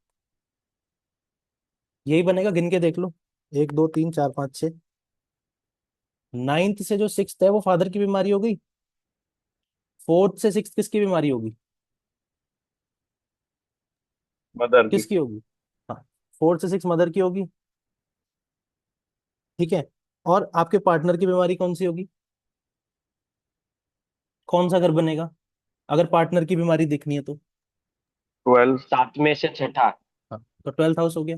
S1: यही बनेगा, गिन के देख लो, 1 2 3 4 5 6। नाइन्थ से जो सिक्स है वो फादर की बीमारी हो गई। फोर्थ से सिक्स किसकी बीमारी होगी?
S4: मदर की।
S1: किसकी होगी? हाँ, फोर्थ से सिक्स मदर की होगी। ठीक है, और आपके पार्टनर की बीमारी कौन सी होगी? कौन सा घर बनेगा अगर पार्टनर की बीमारी दिखनी है तो?
S4: 12।
S6: 7 में से 6ठा।
S1: हाँ, तो 12th हाउस हो गया।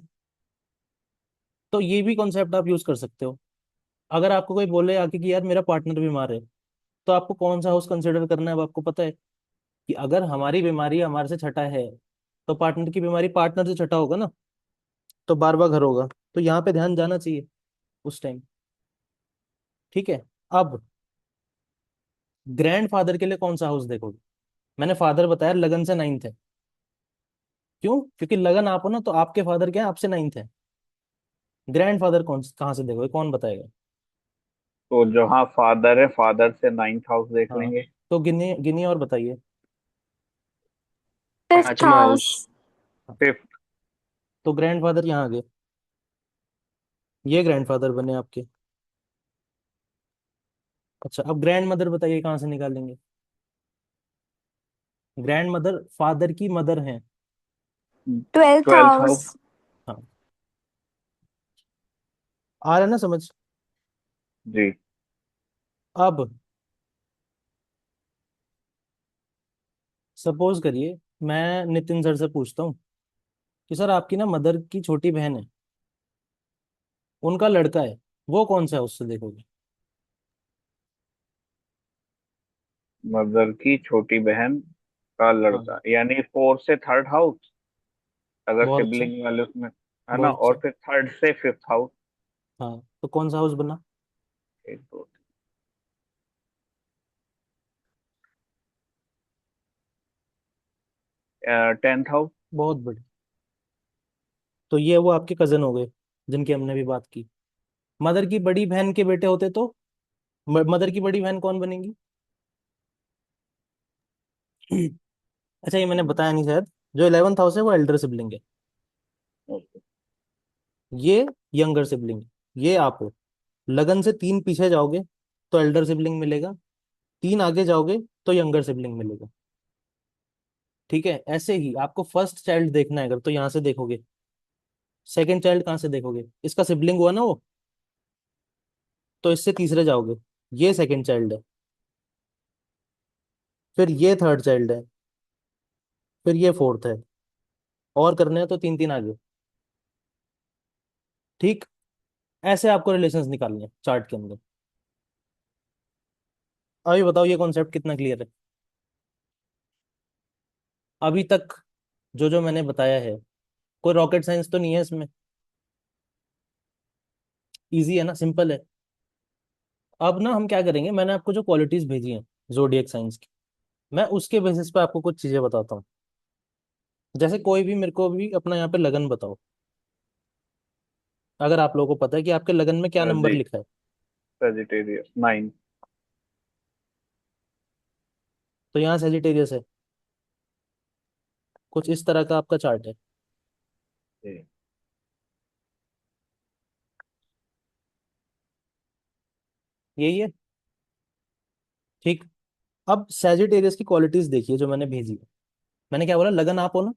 S1: तो ये भी कॉन्सेप्ट आप यूज कर सकते हो। अगर आपको कोई बोले आके कि यार मेरा पार्टनर बीमार है, तो आपको कौन सा हाउस कंसिडर करना है, वो आपको पता है कि अगर हमारी बीमारी हमारे से छठा है, तो पार्टनर की बीमारी पार्टनर से छठा होगा ना, तो 12वां घर होगा। तो यहाँ पे ध्यान जाना चाहिए उस टाइम। ठीक है, अब ग्रैंडफादर के लिए कौन सा हाउस देखोगे? मैंने फादर बताया, लगन से नाइन्थ है। क्यों? क्योंकि लगन आप हो ना, तो आपके फादर क्या है, आपसे नाइन्थ है। ग्रैंडफादर कौन, कहाँ से देखोगे, कौन बताएगा?
S4: तो जहाँ फादर है, फादर से नाइन्थ हाउस देख
S1: हाँ,
S4: लेंगे।
S1: तो गिनिए गिनिए और बताइए।
S5: Fifth
S6: पांचवा हाउस।
S5: house.
S1: हाँ,
S4: फिफ्थ।
S1: तो ग्रैंडफादर यहाँ आ गए, ये ग्रैंडफादर बने आपके। अच्छा, अब ग्रैंड मदर बताइए कहाँ से निकालेंगे? ग्रैंड मदर फादर की मदर हैं।
S5: 12th
S4: twelfth house.
S5: house.
S1: हाँ, आ रहा है ना समझ?
S4: जी।
S1: अब सपोज करिए मैं नितिन सर से पूछता हूँ कि सर आपकी ना मदर की छोटी बहन है, उनका लड़का है, वो कौन सा है, उससे देखोगे?
S4: मदर की छोटी बहन का
S1: हाँ,
S4: लड़का, यानी फोर्थ से थर्ड हाउस, अगर
S1: बहुत अच्छा,
S4: सिबलिंग वाले उसमें, है ना।
S1: बहुत अच्छा।
S4: और फिर थर्ड से फिफ्थ हाउस।
S1: हाँ, तो कौन सा हाउस बना?
S4: एक दो। Tenth house.
S1: बहुत बढ़िया। तो ये वो आपके कजन हो गए जिनकी हमने भी बात की। मदर की बड़ी बहन के बेटे होते तो मदर की बड़ी बहन कौन बनेगी? अच्छा, ये मैंने बताया नहीं शायद, जो 11th हाउस है वो एल्डर सिबलिंग है, ये यंगर सिबलिंग है, ये आप हो। लगन से 3 पीछे जाओगे तो एल्डर सिबलिंग मिलेगा, 3 आगे जाओगे तो यंगर सिबलिंग मिलेगा। ठीक है, ऐसे ही आपको फर्स्ट चाइल्ड देखना है अगर, तो यहाँ से देखोगे। सेकंड चाइल्ड कहाँ से देखोगे, इसका सिबलिंग हुआ ना वो, तो इससे तीसरे जाओगे, ये सेकंड चाइल्ड है, फिर ये थर्ड चाइल्ड है, फिर ये फोर्थ है, और करने हैं तो 3 3 आगे। ठीक, ऐसे आपको रिलेशंस निकालने हैं चार्ट के अंदर। अभी बताओ ये कॉन्सेप्ट कितना क्लियर है अभी तक? जो जो मैंने बताया है, कोई रॉकेट साइंस तो नहीं है इसमें, इजी है ना, सिंपल है। अब ना हम क्या करेंगे, मैंने आपको जो क्वालिटीज भेजी हैं जोडिएक साइंस की, मैं उसके बेसिस पे आपको कुछ चीजें बताता हूँ। जैसे कोई भी मेरे को भी अपना यहाँ पे लगन बताओ, अगर आप लोगों को पता है कि आपके लगन में क्या नंबर
S4: जी।
S1: लिखा है,
S4: सेजिटेरियस 9।
S1: तो यहाँ सेजिटेरियस है, कुछ इस तरह का आपका चार्ट है।
S4: जी।
S1: यही है। ठीक, अब सेजिटेरियस की क्वालिटीज देखिए जो मैंने भेजी है। मैंने क्या बोला, लगन आप हो ना,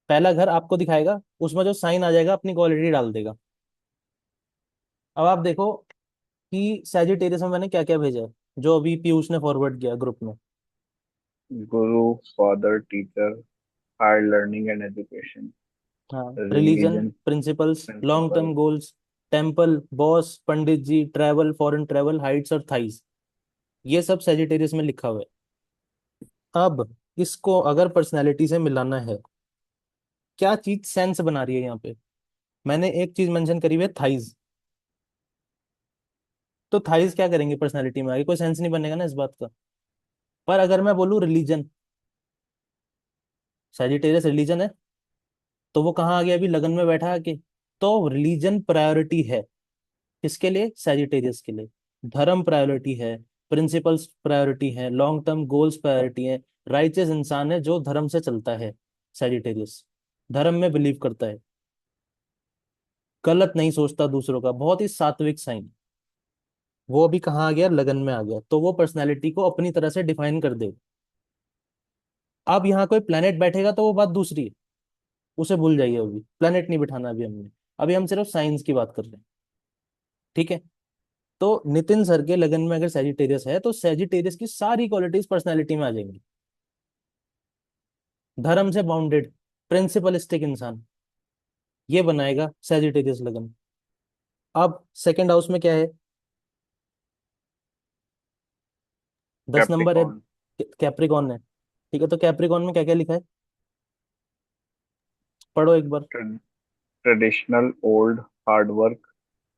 S1: पहला घर आपको दिखाएगा, उसमें जो साइन आ जाएगा अपनी क्वालिटी डाल देगा। अब आप देखो कि सेजिटेरियस में मैंने क्या क्या भेजा है, जो अभी पीयूष ने फॉरवर्ड किया ग्रुप में।
S4: Guru, father, teacher, higher learning and education,
S1: हाँ, religion,
S4: religion,
S1: principles, long
S4: principle.
S1: Term goals, temple, boss, pandit ji, travel, foreign travel, heights और थाइज, ये सब सेजिटेरियस में लिखा हुआ है। अब इसको अगर पर्सनैलिटी से मिलाना है, क्या चीज सेंस बना रही है यहाँ पे? मैंने एक चीज मेंशन करी हुई है, थाइज। तो थाइज क्या करेंगे पर्सनैलिटी में आगे, कोई सेंस नहीं बनेगा ना इस बात का। पर अगर मैं बोलूँ रिलीजन, सेजिटेरियस रिलीजन है, तो वो कहाँ आ गया, अभी लगन में बैठा आके। तो रिलीजन प्रायोरिटी है, किसके लिए, सेजिटेरियस के लिए। धर्म प्रायोरिटी है, प्रिंसिपल्स प्रायोरिटी है, लॉन्ग टर्म गोल्स प्रायोरिटी है। राइचियस इंसान है जो धर्म से चलता है, सेजिटेरियस धर्म में बिलीव करता है, गलत नहीं सोचता दूसरों का, बहुत ही सात्विक साइन। वो अभी कहाँ आ गया, लगन में आ गया, तो वो पर्सनैलिटी को अपनी तरह से डिफाइन कर दे। अब यहाँ कोई प्लेनेट बैठेगा तो वो बात दूसरी है, उसे भूल जाइए, अभी प्लेनेट नहीं बिठाना अभी हमने, अभी हम सिर्फ साइंस की बात कर रहे हैं। ठीक है, तो नितिन सर के लगन में अगर सेजिटेरियस है तो सेजिटेरियस की सारी क्वालिटीज पर्सनैलिटी में आ जाएंगी। धर्म से बाउंडेड, प्रिंसिपलिस्टिक इंसान, ये बनाएगा सेजिटेरियस लगन। अब सेकंड हाउस में क्या है, 10 नंबर है,
S4: कैप्रिकॉर्न।
S1: कैप्रिकॉन है। ठीक है, तो कैप्रिकॉन में क्या क्या लिखा है, पढ़ो एक बार।
S4: Traditional, old, hard work,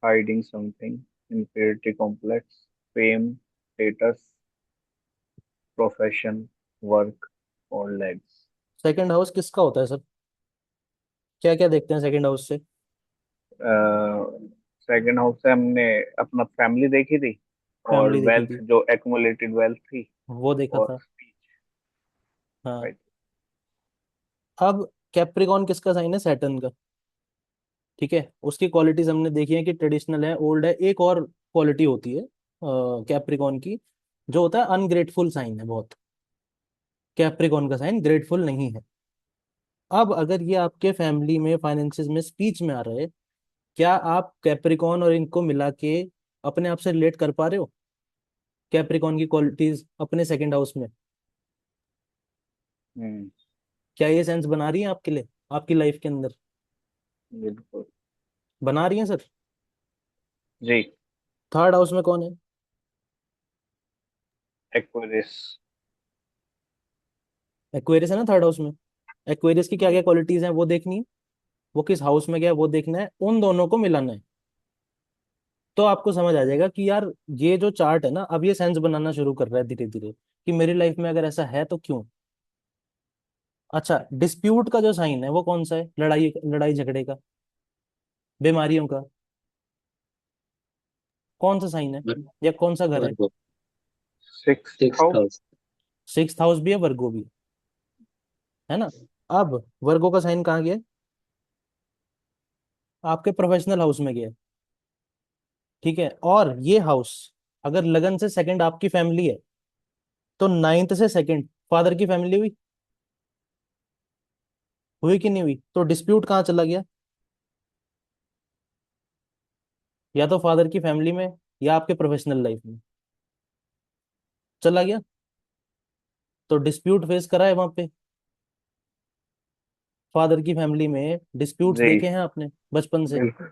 S4: hiding something, inferiority complex, fame, status, profession, work और लेग्स।
S1: सेकंड हाउस किसका होता है सर? क्या क्या देखते हैं सेकंड हाउस से?
S4: सेकंड हाउस से हमने अपना फैमिली देखी थी, और
S1: फैमिली देखी
S4: वेल्थ,
S1: थी,
S4: जो एक्युमुलेटेड वेल्थ थी,
S1: वो देखा
S4: और
S1: था।
S4: स्पीच।
S1: हाँ।
S4: राइट।
S1: अब कैप्रिकॉन किसका साइन है? सैटर्न का। ठीक है, उसकी क्वालिटीज हमने देखी है कि ट्रेडिशनल है, ओल्ड है। एक और क्वालिटी होती है कैप्रिकॉन की, जो होता है अनग्रेटफुल साइन है बहुत। कैप्रिकॉन का साइन ग्रेटफुल नहीं है। अब अगर ये आपके फैमिली में फाइनेंसिस में स्पीच में आ रहा है, क्या आप कैप्रिकॉन और इनको मिला के अपने आप से रिलेट कर पा रहे हो कैप्रिकॉन की क्वालिटीज अपने सेकंड हाउस में?
S4: हम्म।
S1: क्या ये सेंस बना रही है आपके लिए, आपकी लाइफ के अंदर?
S4: बिल्कुल।
S1: बना रही है सर?
S4: जी।
S1: थर्ड हाउस में कौन है?
S4: एक्वेरियस।
S1: एक्वेरियस है ना थर्ड हाउस में। एक्वेरियस की क्या
S4: जी।
S1: क्या क्वालिटीज हैं वो देखनी है, वो किस हाउस में गया है वो देखना है, उन दोनों को मिलाना है। तो आपको समझ आ जाएगा कि यार ये जो चार्ट है ना, अब ये सेंस बनाना शुरू कर रहा है धीरे धीरे, कि मेरी लाइफ में अगर ऐसा है तो क्यों। अच्छा, डिस्प्यूट का जो साइन है वो कौन सा है? लड़ाई लड़ाई झगड़े का, बीमारियों का, कौन सा साइन है या कौन सा घर है?
S6: Virgo.
S4: Six
S6: six
S4: house.
S6: House.
S1: Sixth house भी है, वर्गो भी है ना। अब वर्गो का साइन कहाँ गया? आपके प्रोफेशनल हाउस में गया। ठीक है, और ये हाउस अगर लगन से सेकंड आपकी फैमिली है, तो नाइन्थ से सेकंड फादर की फैमिली हुई, हुई कि नहीं हुई? तो डिस्प्यूट कहाँ चला गया? या तो फादर की फैमिली में या आपके प्रोफेशनल लाइफ में चला गया। तो डिस्प्यूट फेस करा है वहां पे, फादर की फैमिली में डिस्प्यूट्स
S4: जी।
S1: देखे हैं आपने बचपन से।
S4: बिल्कुल।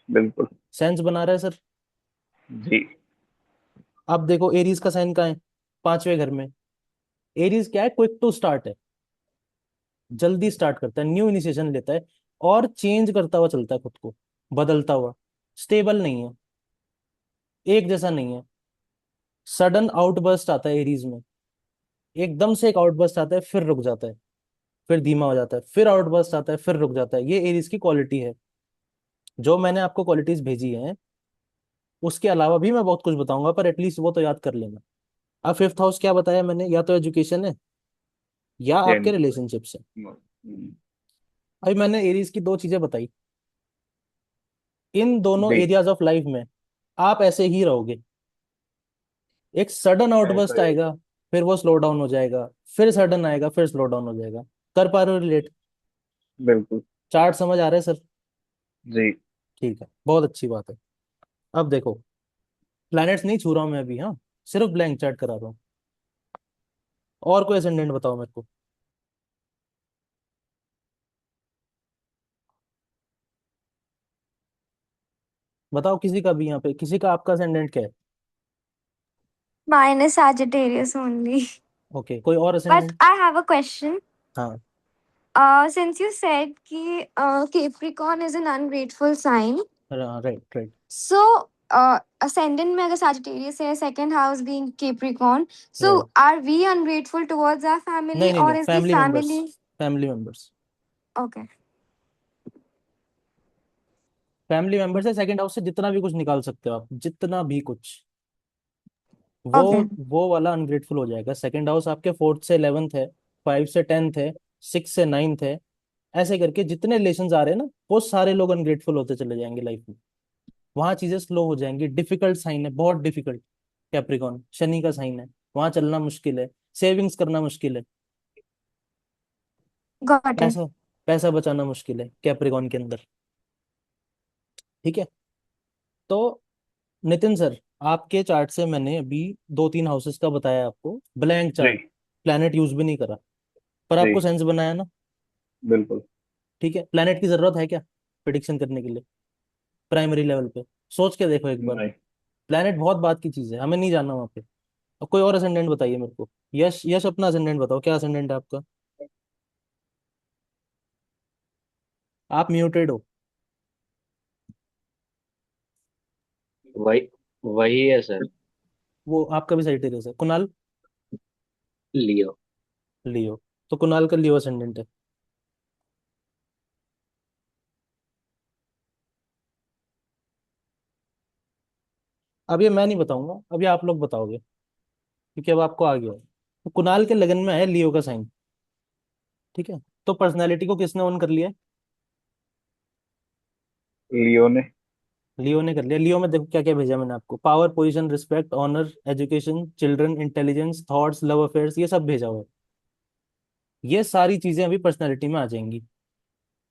S4: बिल्कुल।
S1: सेंस बना रहा है सर।
S4: जी।
S1: अब देखो एरीज का साइन कहाँ है? पांचवें घर में। एरीज क्या है? क्विक टू स्टार्ट है, जल्दी स्टार्ट करता है, न्यू इनिशिएशन लेता है, और चेंज करता हुआ चलता है खुद को, बदलता हुआ। स्टेबल नहीं है, एक जैसा नहीं है। सडन आउटबर्स्ट आता है एरीज में, एकदम से एक आउटबर्स्ट आता है फिर रुक जाता है, फिर धीमा हो जाता है, फिर आउटबर्स्ट आता है फिर रुक जाता है। ये एरीज की क्वालिटी है। जो मैंने आपको क्वालिटीज भेजी हैं, उसके अलावा भी मैं बहुत कुछ बताऊंगा, पर एटलीस्ट वो तो याद कर लेना। अब फिफ्थ हाउस क्या बताया मैंने? या तो एजुकेशन है या आपके
S4: जेन।
S1: रिलेशनशिप्स है। अभी मैंने एरीज की दो चीजें बताई, इन दोनों
S4: जी।
S1: एरियाज ऑफ लाइफ में आप ऐसे ही रहोगे। एक सडन
S4: ऐसा
S1: आउटबर्स्ट
S4: ही।
S1: आएगा, फिर वो स्लो डाउन हो जाएगा, फिर सडन आएगा, फिर स्लो डाउन हो जाएगा। कर पा रहे हो रिलेट?
S4: बिल्कुल।
S1: चार्ट समझ आ रहा है सर?
S4: जी।
S1: ठीक है, बहुत अच्छी बात है। अब देखो, प्लैनेट्स नहीं छू रहा हूं मैं अभी, हाँ, सिर्फ ब्लैंक चार्ट करा रहा हूँ। और कोई असेंडेंट बताओ मेरे को। बताओ किसी का भी, यहाँ पे किसी का, आपका असेंडेंट क्या है?
S5: Mine is Sagittarius only.
S1: Okay, कोई और
S5: But
S1: ascendant?
S5: I have a question.
S1: हाँ।
S5: Since you said कि Capricorn is an ungrateful sign,
S1: right right.
S5: so ascendant में अगर Sagittarius है, second house being Capricorn, so
S1: right.
S5: are we ungrateful towards our
S1: नहीं
S5: family
S1: नहीं
S5: or
S1: नहीं,
S5: is the
S1: family members,
S5: family
S1: family members.
S5: okay?
S1: Family members है, second house से जितना भी कुछ निकाल सकते हो आप, जितना भी कुछ, वो
S5: Okay,
S1: वो वाला अनग्रेटफुल हो जाएगा। सेकंड हाउस आपके फोर्थ से 11th है, फाइव से 10th है, सिक्स से 9th है। ऐसे करके जितने रिलेशंस आ रहे हैं ना, वो सारे लोग अनग्रेटफुल होते चले जाएंगे लाइफ में। वहां चीजें स्लो हो जाएंगी। डिफिकल्ट साइन है, बहुत डिफिकल्ट। कैप्रिकॉन शनि का साइन है, वहां चलना मुश्किल है, सेविंग्स करना मुश्किल है,
S5: got it.
S1: पैसा पैसा बचाना मुश्किल है कैप्रिकॉन के अंदर। ठीक है, तो नितिन सर, आपके चार्ट से मैंने अभी दो तीन हाउसेस का बताया आपको, ब्लैंक
S4: जी।
S1: चार्ट, प्लैनेट यूज भी नहीं करा, पर
S4: जी।
S1: आपको सेंस बनाया ना।
S4: बिल्कुल।
S1: ठीक है, प्लैनेट की जरूरत है क्या प्रिडिक्शन करने के लिए प्राइमरी लेवल पे? सोच के देखो एक बार।
S4: नहीं।
S1: प्लैनेट बहुत बात की चीज है, हमें नहीं जानना वहाँ पे। अब कोई और असेंडेंट बताइए मेरे को। यश, यश अपना असेंडेंट बताओ, क्या असेंडेंट है आपका? आप म्यूटेड हो।
S6: वही वही है सर।
S1: वो आपका भी साइटेरियस है। कुणाल?
S2: लियो।
S1: लियो। तो कुणाल का लियो असेंडेंट है। अब ये मैं नहीं बताऊंगा, अब ये आप लोग बताओगे, क्योंकि अब आपको आ गया है। तो कुणाल के लगन में है लियो का साइन। ठीक है, तो पर्सनैलिटी को किसने ऑन कर लिया है?
S4: लियो ने।
S1: लियो ने कर लिया। लियो में देखो क्या क्या भेजा मैंने आपको, power, position, respect, honour, education, children, intelligence, thoughts, love affairs, ये सब भेजा हुआ है। ये सारी चीजें अभी पर्सनैलिटी में आ जाएंगी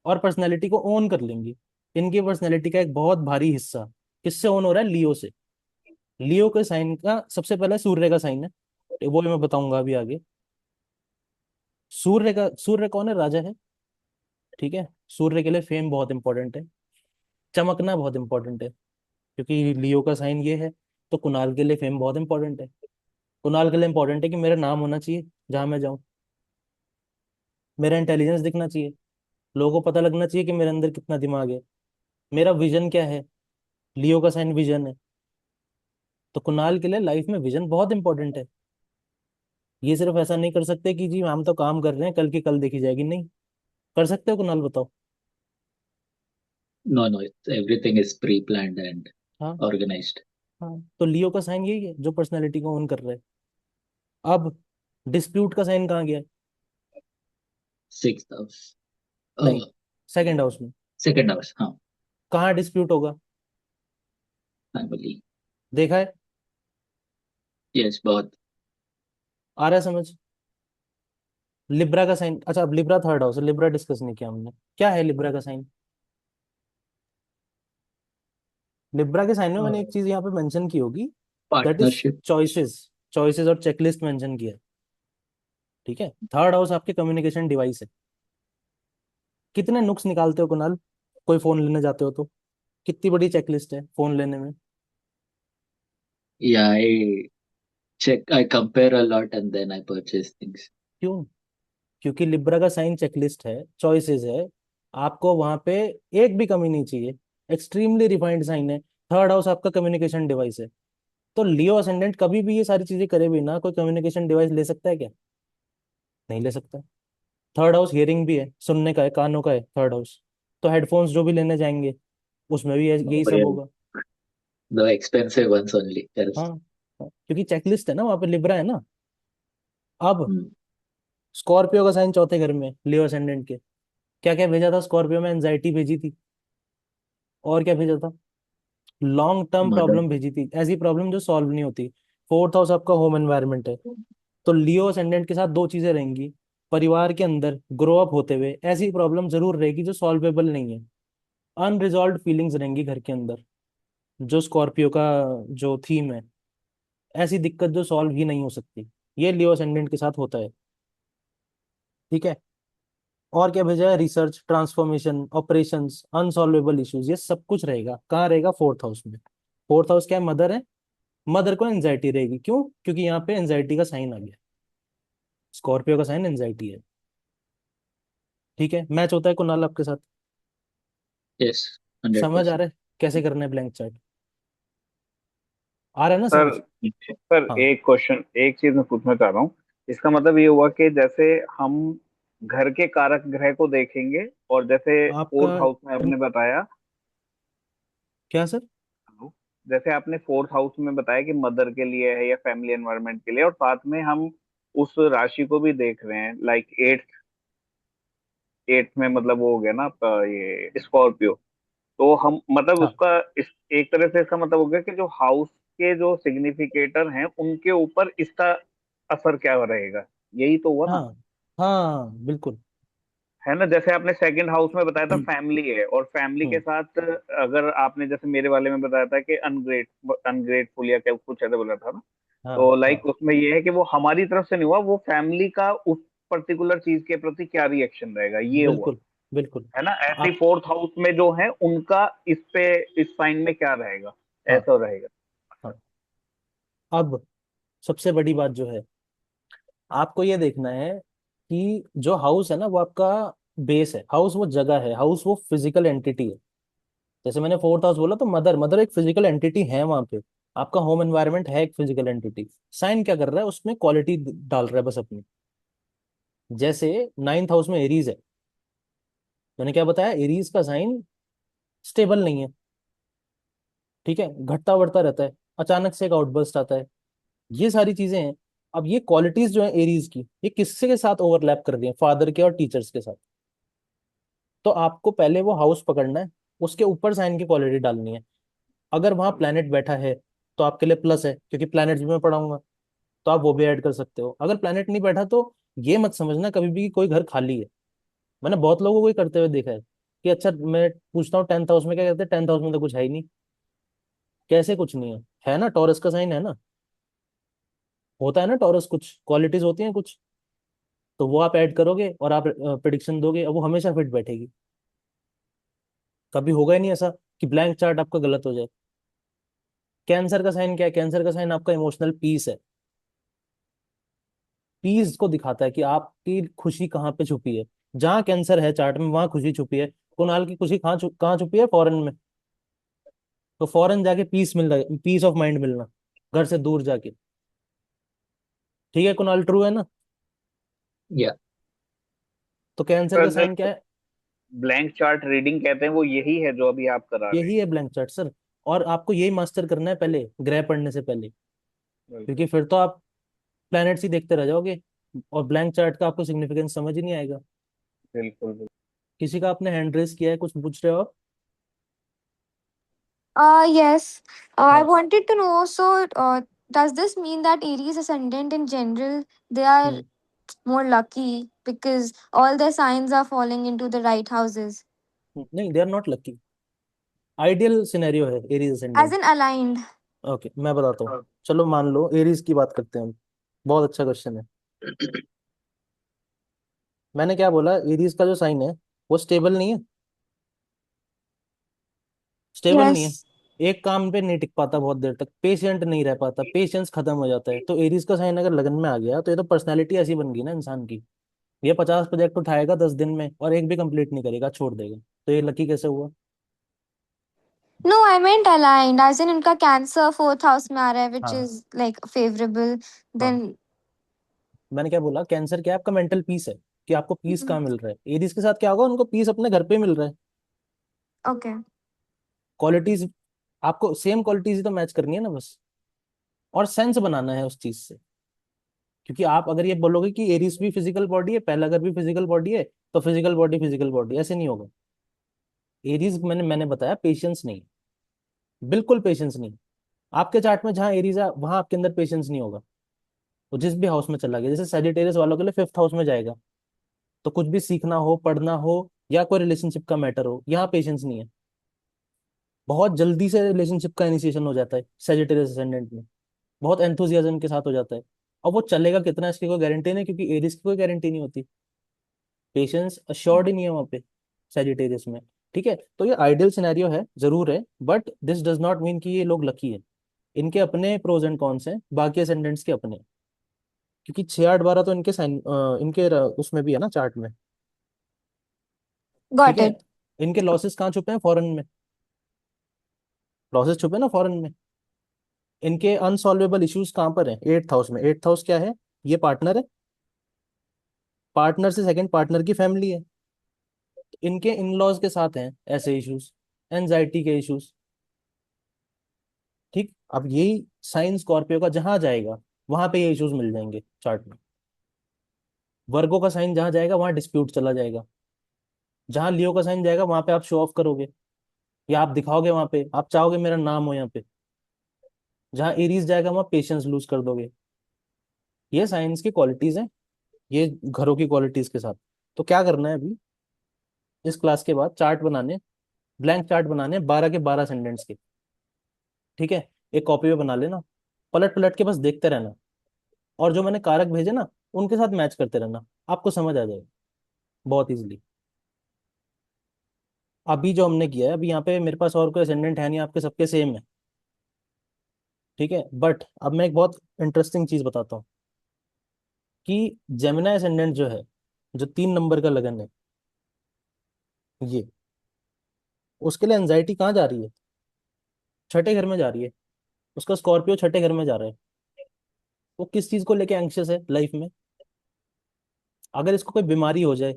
S1: और पर्सनैलिटी को ओन कर लेंगी। इनकी पर्सनैलिटी का एक बहुत भारी हिस्सा किससे ओन हो रहा है? लियो से। लियो के साइन का सबसे पहले सूर्य का साइन है, वो मैं बताऊंगा अभी आगे। सूर्य कौन है? राजा है। ठीक है, सूर्य के लिए फेम बहुत इंपॉर्टेंट है, चमकना बहुत इंपॉर्टेंट है, क्योंकि लियो का साइन ये है। तो कुणाल के लिए फेम बहुत इंपॉर्टेंट है। कुणाल के लिए इंपॉर्टेंट है कि मेरा नाम होना चाहिए जहां मैं जाऊं, मेरा इंटेलिजेंस दिखना चाहिए, लोगों को पता लगना चाहिए कि मेरे अंदर कितना दिमाग है, मेरा विजन क्या है। लियो का साइन विजन है। तो कुणाल के लिए लाइफ में विजन बहुत इंपॉर्टेंट है। ये सिर्फ ऐसा नहीं कर सकते कि जी हम तो काम कर रहे हैं, कल की कल देखी जाएगी, नहीं। कर सकते हो कुणाल? बताओ।
S2: No, no, everything is pre-planned and
S1: हाँ।
S2: organized.
S1: हाँ, तो लियो का साइन यही है जो पर्सनैलिटी को ओन कर रहा है। अब डिस्प्यूट का साइन कहाँ गया?
S2: Sixth house.
S1: नहीं,
S2: Oh,
S1: सेकंड हाउस में।
S2: second house. हाँ,
S1: कहाँ डिस्प्यूट होगा?
S2: family.
S1: देखा है?
S2: Yes, बहुत।
S1: आ रहा है समझ? लिब्रा का साइन, अच्छा अब लिब्रा थर्ड हाउस है, लिब्रा डिस्कस नहीं किया हमने। क्या है लिब्रा का साइन? लिब्रा के साइन में मैंने एक चीज यहाँ पे मेंशन की होगी, that is
S2: partnership.
S1: Choices. Choices और चेकलिस्ट मेंशन किया है। ठीक है, थर्ड हाउस आपके कम्युनिकेशन डिवाइस है। कितने नुक्स निकालते हो कुणाल, कोई फोन लेने जाते हो तो? कितनी बड़ी चेकलिस्ट है फोन लेने में?
S2: Yeah, I compare a lot and then I purchase things.
S1: क्यों? क्योंकि लिब्रा का साइन चेकलिस्ट है, चॉइसेस है, आपको वहां पे एक भी कमी नहीं चाहिए। एक्सट्रीमली रिफाइंड साइन है। थर्ड हाउस आपका कम्युनिकेशन डिवाइस है। तो लियो असेंडेंट कभी भी ये सारी चीजें करे भी ना, कोई कम्युनिकेशन डिवाइस ले सकता है क्या? नहीं ले सकता। थर्ड हाउस हियरिंग भी है, सुनने का है, कानों का है थर्ड हाउस। तो हेडफोन्स जो भी लेने जाएंगे उसमें भी
S2: No
S1: यही सब
S2: real,
S1: होगा।
S2: the expensive ones only.
S1: हाँ,
S2: Yes.
S1: हाँ, क्योंकि चेकलिस्ट है ना वहां पे, लिब्रा है ना। अब
S2: Hmm.
S1: स्कॉर्पियो का साइन चौथे घर में लियो असेंडेंट के। क्या क्या भेजा था स्कॉर्पियो में? एंजाइटी भेजी थी, और क्या भेजा था? Long term
S2: Mother.
S1: प्रॉब्लम भेजी थी, ऐसी प्रॉब्लम जो सॉल्व नहीं होती। फोर्थ हाउस आपका होम एनवायरनमेंट है। तो लियो असेंडेंट के साथ दो चीजें रहेंगी। परिवार के अंदर ग्रो अप होते हुए ऐसी प्रॉब्लम जरूर रहेगी जो सॉल्वेबल नहीं है। अनरिजॉल्व फीलिंग्स रहेंगी घर के अंदर, जो स्कॉर्पियो का जो थीम है। ऐसी दिक्कत जो सॉल्व ही नहीं हो सकती, ये लियो असेंडेंट के साथ होता है। ठीक है, और क्या भेजा है? Research, transformation, operations, unsolvable issues, ये सब कुछ रहेगा। कहाँ रहेगा? फोर्थ हाउस में। फोर्थ हाउस क्या है? मदर है। मदर को एंजाइटी रहेगी, क्यों? क्योंकि यहाँ पे एंजाइटी का साइन आ गया। स्कॉर्पियो का साइन एंजाइटी है। ठीक है, मैच होता है कुणाल आपके साथ?
S2: Yes,
S1: समझ आ
S2: 100%.
S1: रहा है कैसे करना है ब्लैंक चार्ट? आ रहा है ना
S4: सर
S1: समझ?
S4: सर
S1: हाँ।
S4: एक क्वेश्चन, एक चीज मैं पूछना चाह रहा हूँ। इसका मतलब ये हुआ कि जैसे हम घर के कारक ग्रह को देखेंगे, और जैसे
S1: आपका
S4: फोर्थ हाउस में आपने बताया।
S1: क्या सर?
S4: जैसे आपने फोर्थ हाउस में बताया कि मदर के लिए है या फैमिली एनवायरनमेंट के लिए, और साथ में हम उस राशि को भी देख रहे हैं, लाइक एट्थ एट्थ में, मतलब वो हो गया ना आपका ये स्कॉर्पियो। तो हम मतलब
S1: हाँ,
S4: उसका एक तरह से इसका मतलब हो गया कि जो हाउस के जो सिग्निफिकेटर हैं उनके ऊपर इसका असर क्या रहेगा, यही तो हुआ
S1: हाँ,
S4: ना।
S1: हाँ, बिल्कुल।
S4: है ना, जैसे आपने सेकंड हाउस में बताया था फैमिली है, और फैमिली के
S1: हम्म।
S4: साथ अगर आपने जैसे मेरे वाले में बताया था कि अनग्रेटफुल या क्या कुछ ऐसा बोला था ना।
S1: हाँ,
S4: तो
S1: हाँ,
S4: लाइक उसमें ये है कि वो हमारी तरफ से नहीं हुआ, वो फैमिली का उस पर्टिकुलर चीज के प्रति क्या रिएक्शन रहेगा, ये हुआ।
S1: बिल्कुल, बिल्कुल।
S4: है ना, ऐसे ही
S1: आप
S4: फोर्थ हाउस में जो है उनका इस पे, इस साइन में क्या रहेगा,
S1: हाँ,
S4: ऐसा रहेगा।
S1: हाँ। अब सबसे बड़ी बात जो है, आपको ये देखना है कि जो हाउस है ना वो आपका बेस है। हाउस वो जगह है, हाउस वो फिजिकल एंटिटी है। जैसे मैंने फोर्थ हाउस बोला, तो मदर मदर एक फिजिकल एंटिटी है वहां पे। आपका होम एनवायरनमेंट है एक फिजिकल एंटिटी, साइन क्या कर रहा है, उसमें क्वालिटी डाल रहा है बस अपनी। जैसे नाइन्थ हाउस में एरीज है, मैंने क्या बताया, एरीज का साइन स्टेबल नहीं है, ठीक है, घटता बढ़ता रहता है, अचानक से एक आउटबर्स्ट आता है, ये सारी चीजें हैं। अब ये क्वालिटीज जो है एरीज की, ये किससे के साथ ओवरलैप कर रही है, फादर के और टीचर्स के साथ। तो आपको पहले वो हाउस पकड़ना है, उसके ऊपर साइन की क्वालिटी डालनी है। अगर वहां प्लैनेट बैठा है तो आपके लिए प्लस है, क्योंकि प्लैनेट भी मैं पढ़ाऊंगा, तो आप वो भी ऐड कर सकते हो। अगर प्लैनेट नहीं बैठा तो ये मत समझना कभी भी कि कोई घर खाली है। मैंने बहुत लोगों को ही करते हुए देखा है कि अच्छा मैं पूछता हूँ टेंथ हाउस में क्या कहते हैं, टेंथ हाउस में तो कुछ है ही नहीं। कैसे कुछ नहीं है, है ना, टॉरस का साइन है ना, होता है ना टॉरस, कुछ क्वालिटीज होती हैं कुछ, तो वो आप ऐड करोगे और आप प्रिडिक्शन दोगे, और वो हमेशा फिट बैठेगी। कभी होगा ही नहीं ऐसा कि ब्लैंक चार्ट आपका गलत हो जाए। कैंसर का साइन क्या है, कैंसर का साइन आपका इमोशनल पीस है, पीस को दिखाता है कि आपकी खुशी कहाँ पे छुपी है। जहाँ कैंसर है चार्ट में वहां खुशी छुपी है। कुणाल की खुशी कहाँ छुपी है, फॉरेन में। तो फॉरेन जाके पीस मिल रहा है, पीस ऑफ माइंड मिलना, घर से दूर जाके। ठीक है कुणाल, ट्रू है ना।
S2: Yeah.
S1: तो कैंसर का
S4: अगर
S1: साइन क्या है,
S4: ब्लैंक चार्ट रीडिंग कहते हैं वो यही है जो अभी आप करा रहे
S1: यही है ब्लैंक चार्ट सर। और आपको यही मास्टर करना है पहले, ग्रह पढ़ने से पहले,
S4: हैं।
S1: क्योंकि फिर तो आप प्लैनेट्स ही देखते रह जाओगे और ब्लैंक चार्ट का आपको सिग्निफिकेंस समझ ही नहीं आएगा।
S4: बिल्कुल बिल्कुल।
S1: किसी का आपने हैंड रेस किया है, कुछ पूछ रहे हो आप?
S5: Yes. I
S1: हाँ।
S5: wanted to know, so does this mean that Aries ascendant in general, they are
S1: hmm,
S5: more lucky because all their signs are falling into the right houses,
S1: नहीं, they are not lucky. Ideal scenario है Aries
S5: as
S1: ascendant.
S5: in aligned?
S1: Okay मैं बताता हूँ, चलो मान लो Aries की बात करते हैं हम। बहुत अच्छा क्वेश्चन है। मैंने क्या बोला, एरीज का जो साइन है वो स्टेबल नहीं है, स्टेबल नहीं है,
S5: Yes.
S1: एक काम पे नहीं टिक पाता बहुत देर तक, पेशेंट नहीं रह पाता, पेशेंस खत्म हो जाता है। तो एरीज का साइन अगर लगन में आ गया तो ये तो पर्सनैलिटी ऐसी बन गई ना इंसान की। ये 50 प्रोजेक्ट उठाएगा 10 दिन में और एक भी कंप्लीट नहीं करेगा, छोड़ देगा। तो ये लकी कैसे हुआ?
S5: No, I meant aligned, as in उनका Cancer fourth house में आ रहा है, which
S1: हाँ।
S5: is like favorable.
S1: हाँ,
S5: Then
S1: मैंने क्या बोला, कैंसर क्या है, आपका मेंटल पीस है, कि आपको पीस कहाँ मिल रहा है। एरीज के साथ क्या होगा, उनको पीस अपने घर पे मिल रहा है।
S5: okay,
S1: क्वालिटीज, आपको सेम क्वालिटीज ही तो मैच करनी है ना बस, और सेंस बनाना है उस चीज से। क्योंकि आप अगर ये बोलोगे कि एरीज भी फिजिकल बॉडी है, पहला घर भी फिजिकल बॉडी है, तो फिजिकल बॉडी ऐसे नहीं होगा। एरीज मैंने बताया पेशेंस नहीं, बिल्कुल पेशेंस नहीं। आपके चार्ट में जहाँ एरीज है वहां आपके अंदर पेशेंस नहीं होगा। वो जिस भी हाउस में चला गया, जैसे सेजिटेरियस वालों के लिए फिफ्थ हाउस में जाएगा, तो कुछ भी सीखना हो, पढ़ना हो, या कोई रिलेशनशिप का मैटर हो, यहाँ पेशेंस नहीं है। बहुत जल्दी से रिलेशनशिप का इनिशिएशन हो जाता है सेजिटेरियस असेंडेंट में, बहुत एंथुजियाज्म के साथ हो जाता है। और वो चलेगा कितना इसकी कोई गारंटी नहीं, क्योंकि एरीज की कोई गारंटी नहीं होती, पेशेंस अश्योर्ड ही नहीं है वहां पे सेजिटेरियस में। ठीक है, तो ये आइडियल सिनेरियो है जरूर है, but this does not mean कि ये लोग लकी है। इनके अपने प्रोज एंड कॉन्स हैं, बाकी असेंडेंट्स के अपने। क्योंकि 6 8 12 तो इनके साइन उसमें भी है ना चार्ट में। ठीक
S5: got
S1: है,
S5: it.
S1: इनके लॉसेस कहाँ छुपे हैं, फॉरेन में। लॉसेस छुपे हैं ना फॉरेन में। इनके अनसॉल्वेबल इश्यूज कहाँ पर है, एट्थ हाउस में। एट्थ हाउस क्या है, ये पार्टनर है, पार्टनर से सेकंड पार्टनर की फैमिली है। तो इनके इन लॉज के साथ हैं ऐसे इश्यूज, एनजाइटी के इश्यूज। ठीक, अब यही साइन स्कॉर्पियो का जहां जाएगा वहां पे ये इश्यूज मिल जाएंगे चार्ट में। वर्गो का साइन जहां जाएगा वहां डिस्प्यूट चला जाएगा। जहां लियो का साइन जाएगा वहां पे आप शो ऑफ करोगे, या आप दिखाओगे, वहां पे आप चाहोगे मेरा नाम हो यहाँ पे। जहां एरीज जाएगा वहां पेशेंस लूज कर दोगे। ये साइंस की क्वालिटीज हैं, ये घरों की क्वालिटीज के साथ। तो क्या करना है अभी, इस क्लास के बाद चार्ट बनाने, ब्लैंक चार्ट बनाने 12 के 12 सेंटेंस के। ठीक है, एक कॉपी पे बना लेना, पलट पलट के बस देखते रहना, और जो मैंने कारक भेजे ना उनके साथ मैच करते रहना, आपको समझ आ जाएगा बहुत इजीली। अभी जो हमने किया है, अभी यहाँ पे मेरे पास और कोई असेंडेंट है नहीं, आपके सबके सेम है। ठीक है, बट अब मैं एक बहुत इंटरेस्टिंग चीज बताता हूँ कि जेमिनाई असेंडेंट जो है, जो 3 नंबर का लगन है, ये, उसके लिए एंजाइटी कहाँ जा रही है, छठे घर में जा रही है। उसका स्कॉर्पियो छठे घर में जा रहा है, वो किस चीज को लेके एंग्शियस है लाइफ में? अगर इसको कोई बीमारी हो जाए,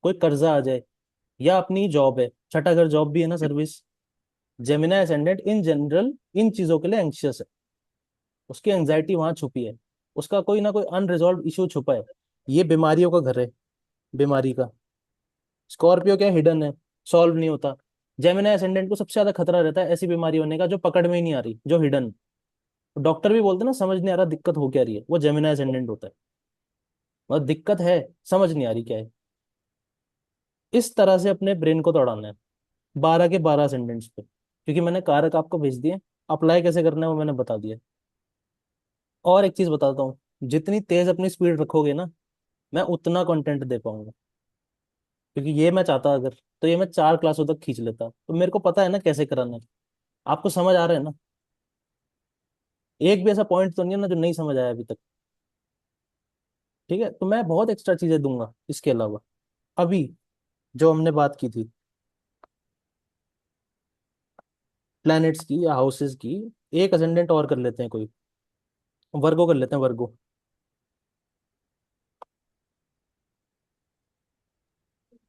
S1: कोई कर्जा आ जाए, या अपनी जॉब है, छठा घर जॉब भी है ना, service. जेमिना ascendant in general in चीजों के लिए एंग्शियस है, उसकी एंजाइटी वहां छुपी है, उसका कोई ना कोई अनरिजॉल्व इशू छुपा है। ये बीमारियों का घर है, बीमारी का। स्कॉर्पियो क्या, हिडन है, सॉल्व नहीं होता। जेमिना एसेंडेंट को सबसे ज्यादा खतरा रहता है ऐसी बीमारी होने का जो पकड़ में ही नहीं आ रही, जो हिडन। डॉक्टर भी बोलते हैं ना, समझ नहीं आ रहा दिक्कत हो क्या रही है, वो जेमिना एसेंडेंट होता है। मतलब दिक्कत है, समझ नहीं आ रही क्या है। इस तरह से अपने ब्रेन को दौड़ाना है 12 के 12 सेंटेंस पे, क्योंकि मैंने कारक आपको भेज दिए। अप्लाई कैसे करना है वो मैंने बता दिया। और एक चीज बताता हूँ, जितनी तेज अपनी स्पीड रखोगे ना, मैं उतना कंटेंट दे पाऊंगा। क्योंकि ये मैं चाहता अगर, तो ये मैं 4 क्लासों तक खींच लेता। तो मेरे को पता है ना कैसे कराना है। आपको समझ आ रहा है ना? एक भी ऐसा पॉइंट तो नहीं है ना जो नहीं समझ आया अभी तक। ठीक है, तो मैं बहुत एक्स्ट्रा चीजें दूंगा इसके अलावा। अभी जो हमने बात की थी प्लैनेट्स की या हाउसेस की, एक असेंडेंट और कर लेते हैं कोई, वर्गो कर लेते हैं, वर्गो।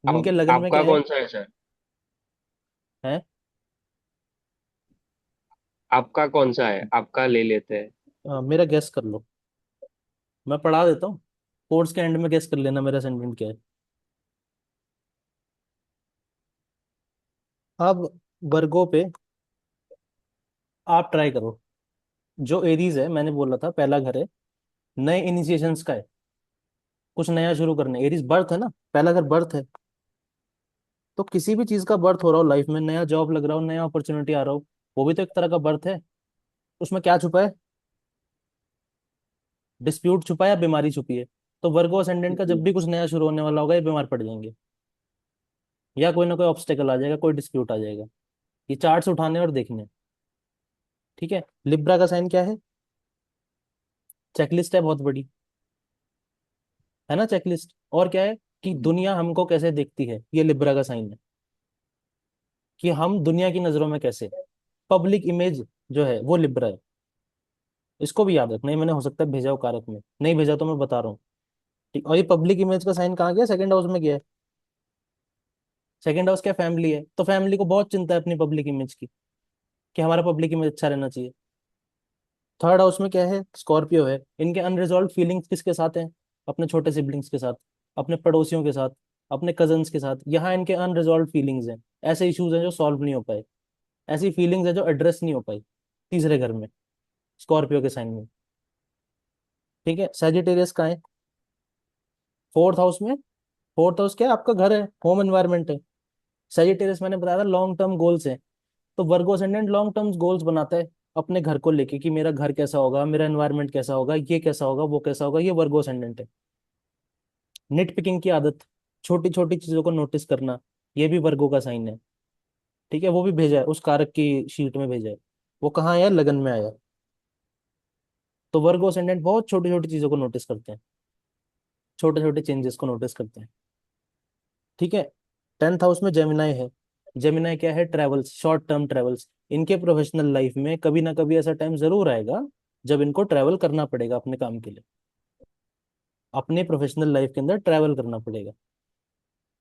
S1: जिनके लगन में
S6: आपका
S1: क्या है?
S6: कौन सा है सर?
S1: है
S6: आपका कौन सा है, आपका ले लेते हैं।
S1: मेरा गैस कर लो, मैं पढ़ा देता हूँ। कोर्स के एंड में गैस कर लेना मेरा असेंडेंट क्या है। अब वर्गो पे आप ट्राई करो। जो एरीज है, मैंने बोला था पहला घर है, नए इनिशिएशंस का है, कुछ नया शुरू करने। एरीज बर्थ है ना, पहला घर बर्थ है। तो किसी भी चीज का बर्थ हो रहा हो लाइफ में, नया जॉब लग रहा हो, नया अपॉर्चुनिटी आ रहा हो, वो भी तो एक तरह का बर्थ है। उसमें क्या छुपा है? डिस्प्यूट छुपा है या बीमारी छुपी है? तो वर्गो असेंडेंट का जब भी कुछ नया शुरू होने वाला होगा, ये बीमार पड़ जाएंगे, या कोई ना कोई ऑब्स्टेकल आ जाएगा, कोई डिस्प्यूट आ जाएगा। ये चार्ट्स उठाने और देखने। ठीक है, लिब्रा का साइन क्या है? चेकलिस्ट है बहुत बड़ी, है ना चेकलिस्ट। और क्या है कि दुनिया हमको कैसे देखती है, ये लिब्रा का साइन है। कि हम दुनिया की नजरों में कैसे, पब्लिक इमेज जो है वो लिब्रा है। इसको भी याद रखना, ये मैंने हो सकता है भेजा हो कारक में, नहीं भेजा तो मैं बता रहा हूँ। ठीक, और ये पब्लिक इमेज का साइन कहाँ गया? सेकंड हाउस में गया है। सेकंड हाउस क्या, फैमिली है। तो फैमिली को बहुत चिंता है अपनी पब्लिक इमेज की, कि हमारा पब्लिक इमेज अच्छा रहना चाहिए। थर्ड हाउस में क्या है? स्कॉर्पियो है। इनके अनरिजॉल्व फीलिंग्स किसके साथ हैं? अपने छोटे सिबलिंग्स के साथ, अपने पड़ोसियों के साथ, अपने कजन्स के साथ। यहाँ इनके अनरिजॉल्व फीलिंग्स हैं, ऐसे इश्यूज हैं जो सॉल्व नहीं हो पाए, ऐसी फीलिंग्स है जो एड्रेस नहीं हो पाई तीसरे घर में, स्कॉर्पियो के साइन में। ठीक है, सैजिटेरियस का है फोर्थ हाउस में। फोर्थ हाउस क्या है? आपका घर है, होम एनवायरनमेंट है। सैजिटेरियस मैंने बताया था लॉन्ग टर्म गोल्स है। तो वर्गो असेंडेंट लॉन्ग टर्म गोल्स बनाता है अपने घर को लेके, कि मेरा घर कैसा होगा, मेरा एनवायरनमेंट कैसा होगा, ये कैसा होगा, वो कैसा होगा। ये वर्गो असेंडेंट है। निट पिकिंग की आदत, छोटी छोटी चीजों को नोटिस करना, ये भी वर्गो का साइन है। ठीक है, वो भी भेजा है उस कारक की शीट में भेजा है। वो कहाँ आया? लगन में आया। तो वर्गो असेंडेंट बहुत छोटी छोटी चीजों को नोटिस करते हैं, छोटे छोटे चेंजेस को नोटिस करते हैं। ठीक है, 10th हाउस में जेमिनाई है। जेमिनाई क्या है? Travels, short term travels. इनके प्रोफेशनल लाइफ में कभी ना कभी ऐसा टाइम जरूर आएगा जब इनको ट्रैवल करना पड़ेगा अपने काम के लिए, अपने प्रोफेशनल लाइफ के अंदर ट्रैवल करना पड़ेगा।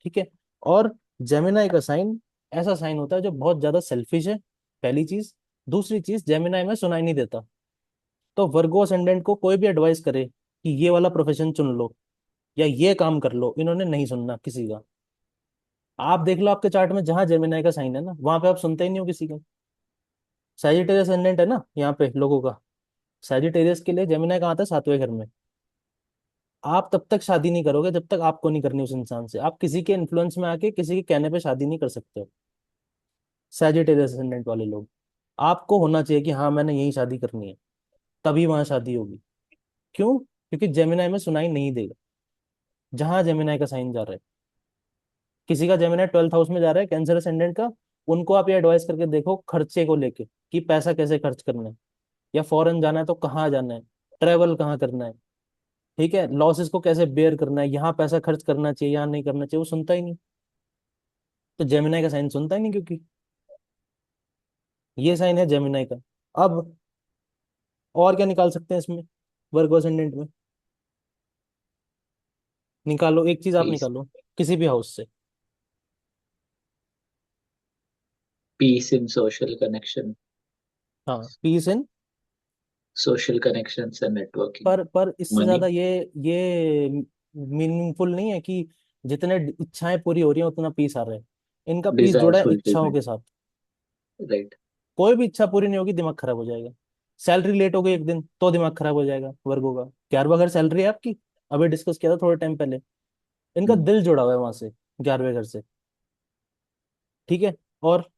S1: ठीक है, और जेमिनाई का साइन ऐसा साइन होता है जो बहुत ज्यादा सेल्फिश है, पहली चीज। दूसरी चीज, जेमिनाई में सुनाई नहीं देता। तो वर्गो असेंडेंट को कोई भी एडवाइस करे कि ये वाला प्रोफेशन चुन लो या ये काम कर लो, इन्होंने नहीं सुनना किसी का। आप देख लो आपके चार्ट में, जहां जेमिनाई का साइन है ना, वहां पे आप सुनते ही नहीं हो किसी का। सैजिटेरियस असेंडेंट है ना यहाँ पे लोगों का, सैजिटेरियस के लिए जेमिनाई कहाँ था? 7वें घर में। आप तब तक शादी नहीं करोगे जब तक आपको नहीं करनी उस इंसान से। आप किसी के इन्फ्लुएंस में आके किसी के कहने पे शादी नहीं कर सकते हो। सैजिटेरियस असेंडेंट वाले लोग, आपको होना चाहिए कि हाँ मैंने यही शादी करनी है, तभी वहां शादी होगी। क्यों? क्योंकि जेमिनाई में सुनाई नहीं देगा जहां जेमिनाई का साइन जा रहा है। किसी का जेमिनाई 12th हाउस में जा रहा है, कैंसर असेंडेंट का, उनको आप ये एडवाइस करके देखो खर्चे को लेके, कि पैसा कैसे खर्च करना है, या फॉरेन जाना है तो कहाँ जाना है, ट्रेवल कहाँ करना है। ठीक है, लॉसेस को कैसे बेयर करना है, यहाँ पैसा खर्च करना चाहिए यहाँ नहीं करना चाहिए, वो सुनता ही नहीं। तो जेमिनाई का साइन सुनता ही नहीं, क्योंकि ये साइन है जेमिनाई का। अब और क्या निकाल सकते हैं इसमें, वर्गो असेंडेंट में? निकालो, एक चीज आप
S2: पीस
S1: निकालो किसी भी हाउस से।
S2: पीस इन सोशल कनेक्शन,
S1: हाँ, peace in.
S2: Social connections and networking.
S1: पर इससे
S2: मनी।
S1: ज्यादा ये मीनिंगफुल नहीं है कि जितने इच्छाएं पूरी हो रही हैं उतना पीस आ रहा है। इनका पीस
S2: डिजायर
S1: जुड़ा है इच्छाओं
S2: फुलफिलमेंट।
S1: के साथ।
S2: राइट।
S1: कोई भी इच्छा पूरी नहीं होगी, दिमाग खराब हो जाएगा। सैलरी लेट हो गई एक दिन तो दिमाग खराब हो जाएगा वर्गो का। 11वां घर सैलरी है आपकी, अभी डिस्कस किया था थोड़े टाइम पहले। इनका दिल जुड़ा हुआ है वहां से, 11वें घर से। ठीक है। और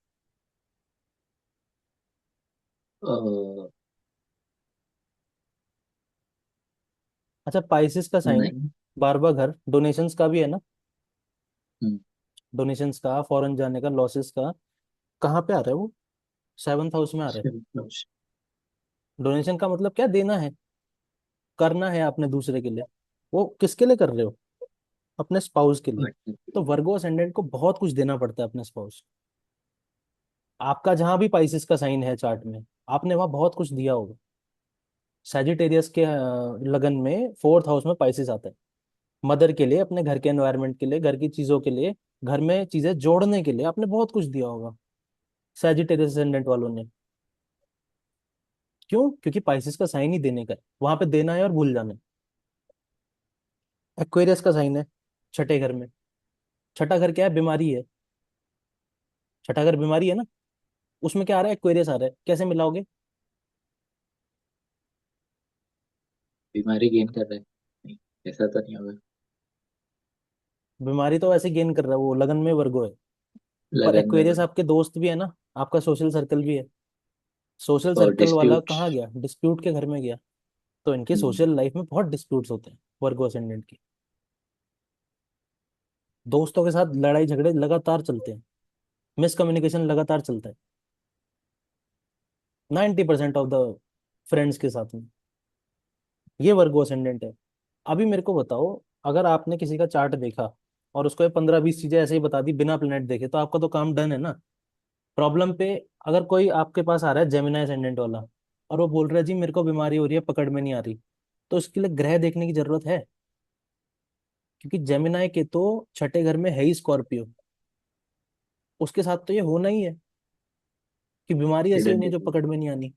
S1: अच्छा, पाइसिस का साइन,
S2: नहीं।
S1: 12वां घर डोनेशंस का भी है ना।
S2: हम्म,
S1: डोनेशंस का, फॉरेन जाने का, लॉसेस का, कहाँ पे आ रहा है वो? 7th हाउस में आ रहा है। डोनेशन का मतलब क्या, देना है, करना है आपने दूसरे के लिए। वो किसके लिए कर रहे हो? अपने स्पाउस के लिए। तो वर्गो असेंडेंट को बहुत कुछ देना पड़ता है अपने स्पाउस। आपका जहां भी पाइसिस का साइन है चार्ट में, आपने वहां बहुत कुछ दिया होगा। सैजिटेरियस के लगन में 4th हाउस में पाइसिस आता है। मदर के लिए, अपने घर के एनवायरनमेंट के लिए, घर की चीजों के लिए, घर में चीजें जोड़ने के लिए आपने बहुत कुछ दिया होगा सैजिटेरियस असेंडेंट वालों ने। क्यों? क्योंकि पाइसिस का साइन ही देने का है, वहां पे देना है और भूल जाना है। एक्वेरियस का साइन है 6ठे घर में। 6ठा घर क्या है? बीमारी है। 6ठा घर बीमारी है ना, उसमें क्या आ रहा है? एक्वेरियस आ रहा है। कैसे मिलाओगे?
S2: बीमारी गेन कर रहे हैं। नहीं, ऐसा तो नहीं होगा।
S1: बीमारी तो वैसे गेन कर रहा है, वो लगन में वर्गो है। पर
S2: लगन में
S1: एक्वेरियस आपके दोस्त भी है ना, आपका सोशल सर्कल भी है। सोशल
S2: और
S1: सर्कल वाला
S2: डिस्प्यूट।
S1: कहाँ गया? डिस्प्यूट के घर में गया। तो इनकी सोशल लाइफ में बहुत डिस्प्यूट्स होते हैं वर्गो असेंडेंट की। दोस्तों के साथ लड़ाई झगड़े लगातार चलते हैं, मिसकम्युनिकेशन लगातार चलता है 90% ऑफ द फ्रेंड्स के साथ में। ये वर्गो असेंडेंट है। अभी मेरे को बताओ, अगर आपने किसी का चार्ट देखा और उसको ये 15-20 चीजें ऐसे ही बता दी बिना प्लेनेट देखे, तो आपका तो काम डन है ना। प्रॉब्लम पे, अगर कोई आपके पास आ रहा है जेमिनी असेंडेंट वाला, और वो बोल रहा है जी मेरे को बीमारी हो रही है, पकड़ में नहीं आ रही, तो इसके लिए ग्रह देखने की जरूरत है। क्योंकि जेमिनी के तो 6ठे घर में है ही स्कॉर्पियो। उसके साथ तो ये होना ही है कि बीमारी ऐसी
S2: हिडन
S1: होनी है जो
S2: डिजीज।
S1: पकड़ में नहीं आनी।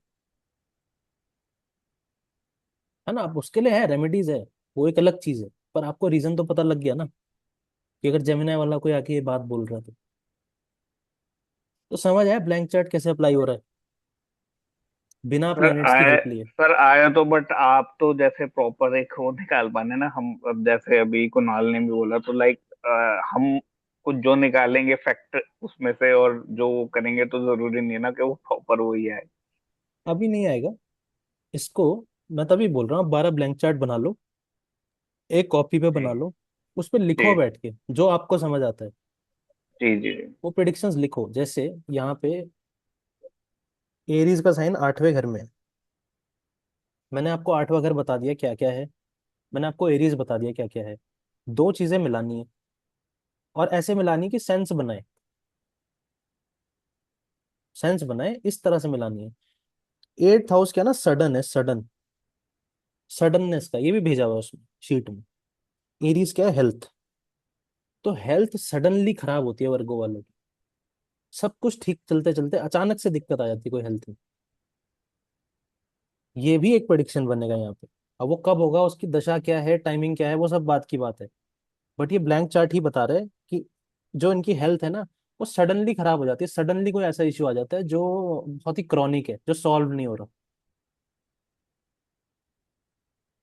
S1: है ना, आप उसके लिए है, रेमेडीज है, वो एक अलग चीज है। पर आपको रीजन तो पता लग गया ना, कि अगर जेमिनी वाला कोई आके ये बात बोल रहा था। तो समझ आया ब्लैंक चार्ट कैसे अप्लाई हो रहा है बिना
S4: सर
S1: प्लैनेट्स की
S4: आया,
S1: हेल्प लिए।
S4: सर आया तो, बट आप तो जैसे प्रॉपर एक वो निकाल पाने ना, हम अब जैसे अभी कुणाल ने भी बोला तो लाइक हम कुछ जो निकालेंगे फैक्ट उसमें से और जो वो करेंगे, तो जरूरी नहीं है ना कि वो प्रॉपर वही आए।
S1: अभी नहीं आएगा इसको। मैं तभी बोल रहा हूँ, 12 ब्लैंक चार्ट बना लो, एक कॉपी पे
S4: जी
S1: बना लो, उस पर
S4: जी
S1: लिखो बैठ के जो आपको समझ आता है।
S4: जी जी जी।
S1: वो प्रिडिक्शंस लिखो। जैसे यहाँ पे एरीज का साइन 8वें घर में है। मैंने आपको 8वां घर बता दिया क्या क्या है, मैंने आपको एरीज बता दिया क्या क्या है। दो चीजें मिलानी है, और ऐसे मिलानी है कि सेंस बनाए। सेंस बनाए इस तरह से मिलानी है। 8th हाउस क्या ना, सडन है, सडन, सडननेस का, ये भी भेजा हुआ है उसमें शीट में। एरीज क्या है? हेल्थ। तो हेल्थ सडनली खराब होती है वर्गो वालों की। सब कुछ ठीक चलते चलते अचानक से दिक्कत आ जाती है कोई हेल्थ में। ये भी एक प्रेडिक्शन बनेगा यहाँ पे। अब वो कब होगा, उसकी दशा क्या है, टाइमिंग क्या है, वो सब बात की बात है। बट ये ब्लैंक चार्ट ही बता रहे हैं कि जो इनकी हेल्थ है ना, वो सडनली खराब हो जाती है। सडनली कोई ऐसा इश्यू आ जाता है जो बहुत ही क्रॉनिक है, जो सॉल्व नहीं हो रहा।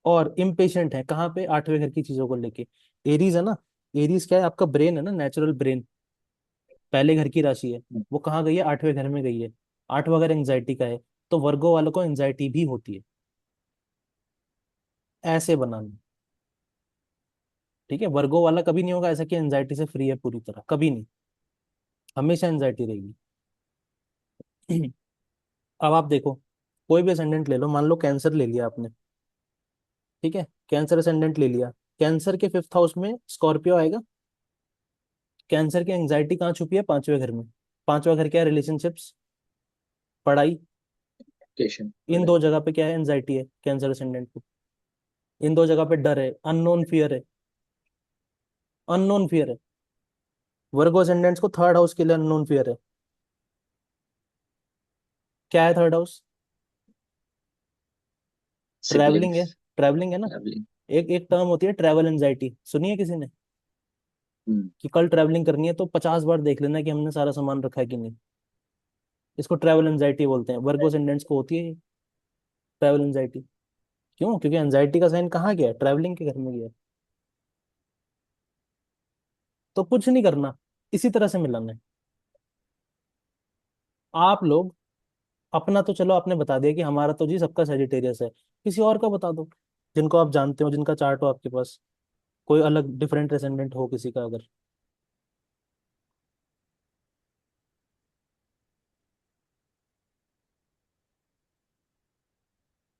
S1: और इम्पेशेंट है कहाँ पे? 8वें घर की चीजों को लेके। एरीज है ना, एरीज क्या है? आपका ब्रेन है ना, नेचुरल ब्रेन, पहले घर की राशि है। वो कहाँ गई है? 8वें घर में गई है। 8वां घर एंजाइटी का है। तो वर्गो वालों को एंजाइटी भी होती है। ऐसे बनाना। ठीक है, वर्गो वाला कभी नहीं होगा ऐसा कि एंजाइटी से फ्री है पूरी तरह, कभी नहीं। हमेशा एंजाइटी रहेगी। अब आप देखो, कोई भी असेंडेंट ले लो, मान लो कैंसर ले लिया आपने। ठीक है, कैंसर असेंडेंट ले लिया। कैंसर के 5th हाउस में स्कॉर्पियो आएगा। कैंसर की एंजाइटी कहाँ छुपी है? 5वें घर में। 5वां घर क्या है? रिलेशनशिप्स, पढ़ाई,
S2: Location.
S1: इन दो जगह पे क्या है, एंजाइटी है कैंसर असेंडेंट को। इन दो जगह पे डर है, अननोन फियर है, अननोन फियर है। वर्गो असेंडेंट्स को थर्ड हाउस के लिए अननोन फियर है। क्या है थर्ड हाउस? ट्रैवलिंग है,
S2: Siblings.
S1: ट्रैवलिंग है ना।
S2: Traveling.
S1: एक एक टर्म होती है ट्रैवल एंजाइटी, सुनी है किसी ने?
S2: Hmm.
S1: कि कल ट्रैवलिंग करनी है तो 50 बार देख लेना कि हमने सारा सामान रखा है कि नहीं। इसको ट्रैवल एंजाइटी बोलते हैं। वर्गो असेंडेंट्स को होती है ट्रैवल एंजाइटी। क्यों? क्योंकि एंजाइटी का साइन कहाँ गया? ट्रैवलिंग के घर में गया। तो कुछ नहीं करना, इसी तरह से मिलाना है। आप लोग अपना तो चलो आपने बता दिया कि हमारा तो जी सबका सेजिटेरियस है, किसी और का बता दो जिनको आप जानते हो, जिनका चार्ट हो आपके पास, कोई अलग डिफरेंट एसेंडेंट हो किसी का अगर।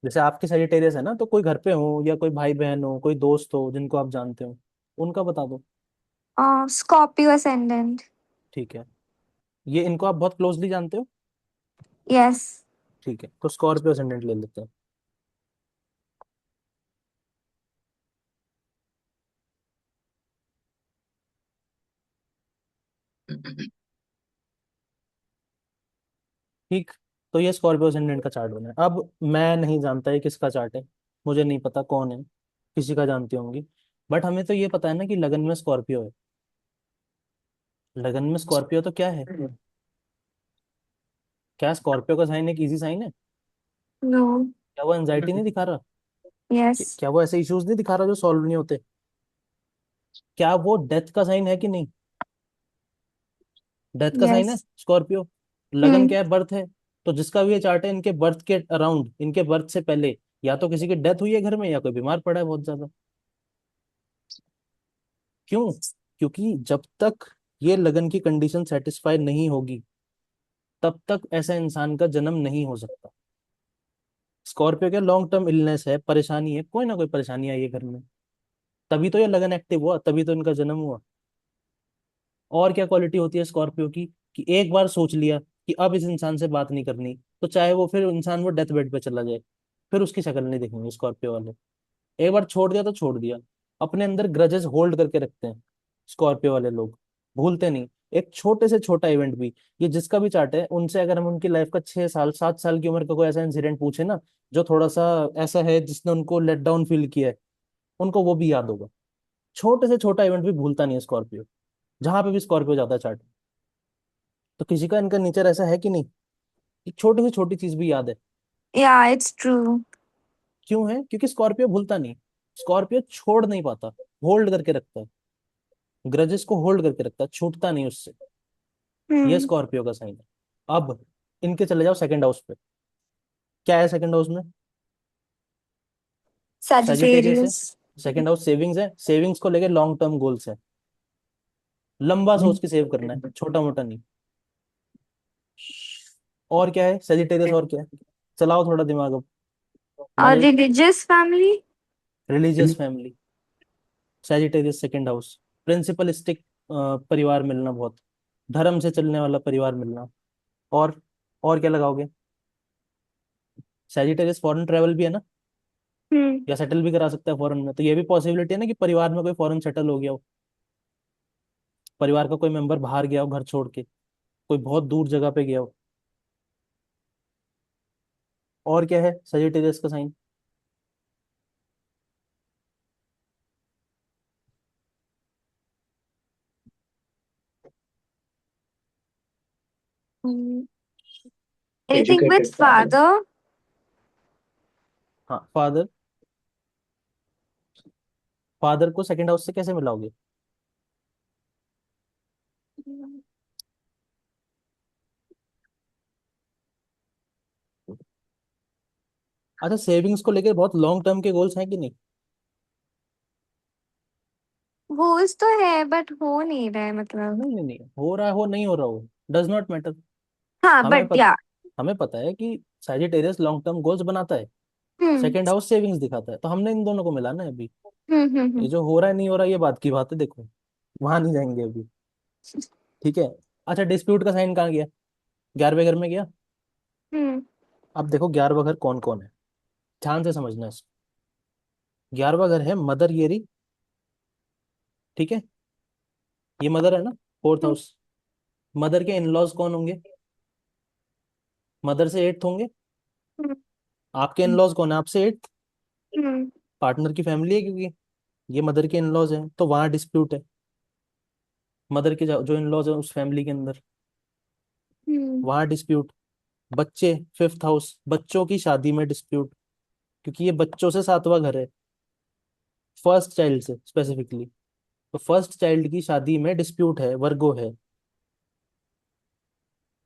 S1: जैसे आपके सेजिटेरियस है ना, तो कोई घर पे हो या कोई भाई बहन हो, कोई दोस्त हो जिनको आप जानते हो, उनका बता दो।
S5: Scorpio ascendant.
S1: ठीक है, ये इनको आप बहुत क्लोजली जानते हो।
S5: Yes.
S1: ठीक है, तो स्कॉर्पियो असेंडेंट ले लेते हैं। ठीक, तो ये स्कॉर्पियो असेंडेंट का चार्ट बना है। अब मैं नहीं जानता ये किसका चार्ट है, मुझे नहीं पता कौन है, किसी का जानती होंगी। बट हमें तो ये पता है ना कि लगन में स्कॉर्पियो है। लगन में स्कॉर्पियो तो क्या है? क्या स्कॉर्पियो का साइन एक इजी साइन है?
S5: No.
S1: क्या वो एंजाइटी नहीं दिखा रहा?
S5: Yes.
S1: क्या वो ऐसे इश्यूज नहीं दिखा रहा जो सॉल्व नहीं होते? क्या वो डेथ का साइन है कि नहीं? डेथ का साइन है
S5: Yes.
S1: स्कॉर्पियो। लगन
S5: Hmm.
S1: क्या है? बर्थ है। तो जिसका भी ये चार्ट है, इनके बर्थ के अराउंड, इनके बर्थ से पहले या तो किसी की डेथ हुई है घर में या कोई बीमार पड़ा है बहुत ज्यादा। क्यों? क्योंकि जब तक ये लगन की कंडीशन सेटिस्फाई नहीं होगी तब तक ऐसा इंसान का जन्म नहीं हो सकता। स्कॉर्पियो के लॉन्ग टर्म इलनेस है, परेशानी है, कोई ना कोई परेशानी आई है घर में, तभी तो ये लगन एक्टिव हुआ, तभी तो इनका जन्म हुआ। और क्या क्वालिटी होती है स्कॉर्पियो की? कि एक बार सोच लिया कि अब इस इंसान से बात नहीं करनी, तो चाहे वो फिर इंसान वो डेथ बेड पे चला जाए, फिर उसकी शक्ल नहीं दिखेंगे स्कॉर्पियो वाले। एक बार छोड़ दिया तो छोड़ दिया। अपने अंदर ग्रजेस होल्ड करके रखते हैं स्कॉर्पियो वाले लोग, भूलते नहीं। एक छोटे से छोटा इवेंट भी, ये जिसका भी चार्ट है, उनसे अगर हम उनकी लाइफ का 6 साल 7 साल की उम्र का कोई ऐसा इंसिडेंट पूछे ना, जो थोड़ा सा ऐसा है जिसने उनको लेट डाउन फील किया है, उनको वो भी याद होगा। छोटे से छोटा इवेंट भी भूलता नहीं है स्कॉर्पियो, जहां पे भी स्कॉर्पियो जाता है चार्ट। तो किसी का इनका नेचर ऐसा है कि नहीं, एक छोटी से छोटी चीज भी याद है।
S5: Yeah, it's true.
S1: क्यों है? क्योंकि स्कॉर्पियो भूलता नहीं, स्कॉर्पियो छोड़ नहीं पाता, होल्ड करके रखता है, ग्रजेस को होल्ड करके रखता है, छूटता नहीं उससे। ये
S5: Hmm.
S1: स्कॉर्पियो का साइन है। अब इनके चले जाओ सेकंड हाउस पे। क्या है सेकंड हाउस में? सेजिटेरियस है।
S5: Sagittarius.
S1: सेकंड हाउस सेविंग्स है, सेविंग्स को लेके लॉन्ग टर्म गोल्स है, लंबा सोच के सेव करना है, छोटा मोटा नहीं। और क्या है सेजिटेरियस? और क्या है? चलाओ थोड़ा दिमाग अब।
S5: A
S1: मैंने
S5: religious family.
S1: Religious family, Sagittarius second house, principlistic परिवार मिलना, बहुत धर्म से चलने वाला परिवार मिलना। और क्या लगाओगे? सैजिटेरियस फॉरेन ट्रेवल भी है ना,
S5: Hmm.
S1: या सेटल भी करा सकता है फॉरेन में, तो ये भी पॉसिबिलिटी है ना कि परिवार में कोई फॉरेन सेटल हो गया हो, परिवार का कोई मेंबर बाहर गया हो घर छोड़ के, कोई बहुत दूर जगह पे गया हो। और क्या है सैजिटेरियस का sign?
S5: Hmm. Anything with
S2: Educated father.
S5: father?
S1: हाँ, फादर। फादर को सेकंड हाउस से कैसे मिलाओगे? अच्छा, सेविंग्स को लेकर बहुत लॉन्ग टर्म के गोल्स हैं कि नहीं?
S5: गोल्स तो है बट हो नहीं रहा है मतलब।
S1: नहीं नहीं नहीं, हो रहा हो नहीं हो रहा हो, डज नॉट मैटर।
S5: हाँ
S1: हमें
S5: बट या।
S1: हमें पता है कि सैजिटेरियस लॉन्ग टर्म गोल्स बनाता है,
S5: हम्म
S1: सेकंड हाउस सेविंग्स दिखाता है, तो हमने इन दोनों को मिलाना है अभी। ये
S5: हम्म।
S1: जो हो रहा है नहीं हो रहा, ये बात की बात है, देखो वहां नहीं जाएंगे अभी। ठीक है। अच्छा, डिस्प्यूट का साइन कहाँ गया? 11वें घर में गया।
S5: हम्म
S1: अब देखो 11वां घर कौन कौन है, ध्यान से समझना इसको। 11वां घर है मदर येरी, ठीक है, ये मदर है ना, फोर्थ
S5: हम्म,
S1: हाउस। मदर के इनलॉज कौन होंगे? मदर से एट्थ होंगे।
S5: हम्म,
S1: आपके इनलॉज कौन है आपसे एट्थ?
S5: हम्म,
S1: पार्टनर की फैमिली है, क्योंकि ये मदर के इनलॉज हैं, तो वहां डिस्प्यूट है। मदर के जो इनलॉज है उस फैमिली के अंदर,
S5: हम्म,
S1: वहां डिस्प्यूट। बच्चे, फिफ्थ हाउस, बच्चों की शादी में डिस्प्यूट, क्योंकि ये बच्चों से 7वां घर है, फर्स्ट चाइल्ड से स्पेसिफिकली। तो फर्स्ट चाइल्ड की शादी में डिस्प्यूट है, वर्गो है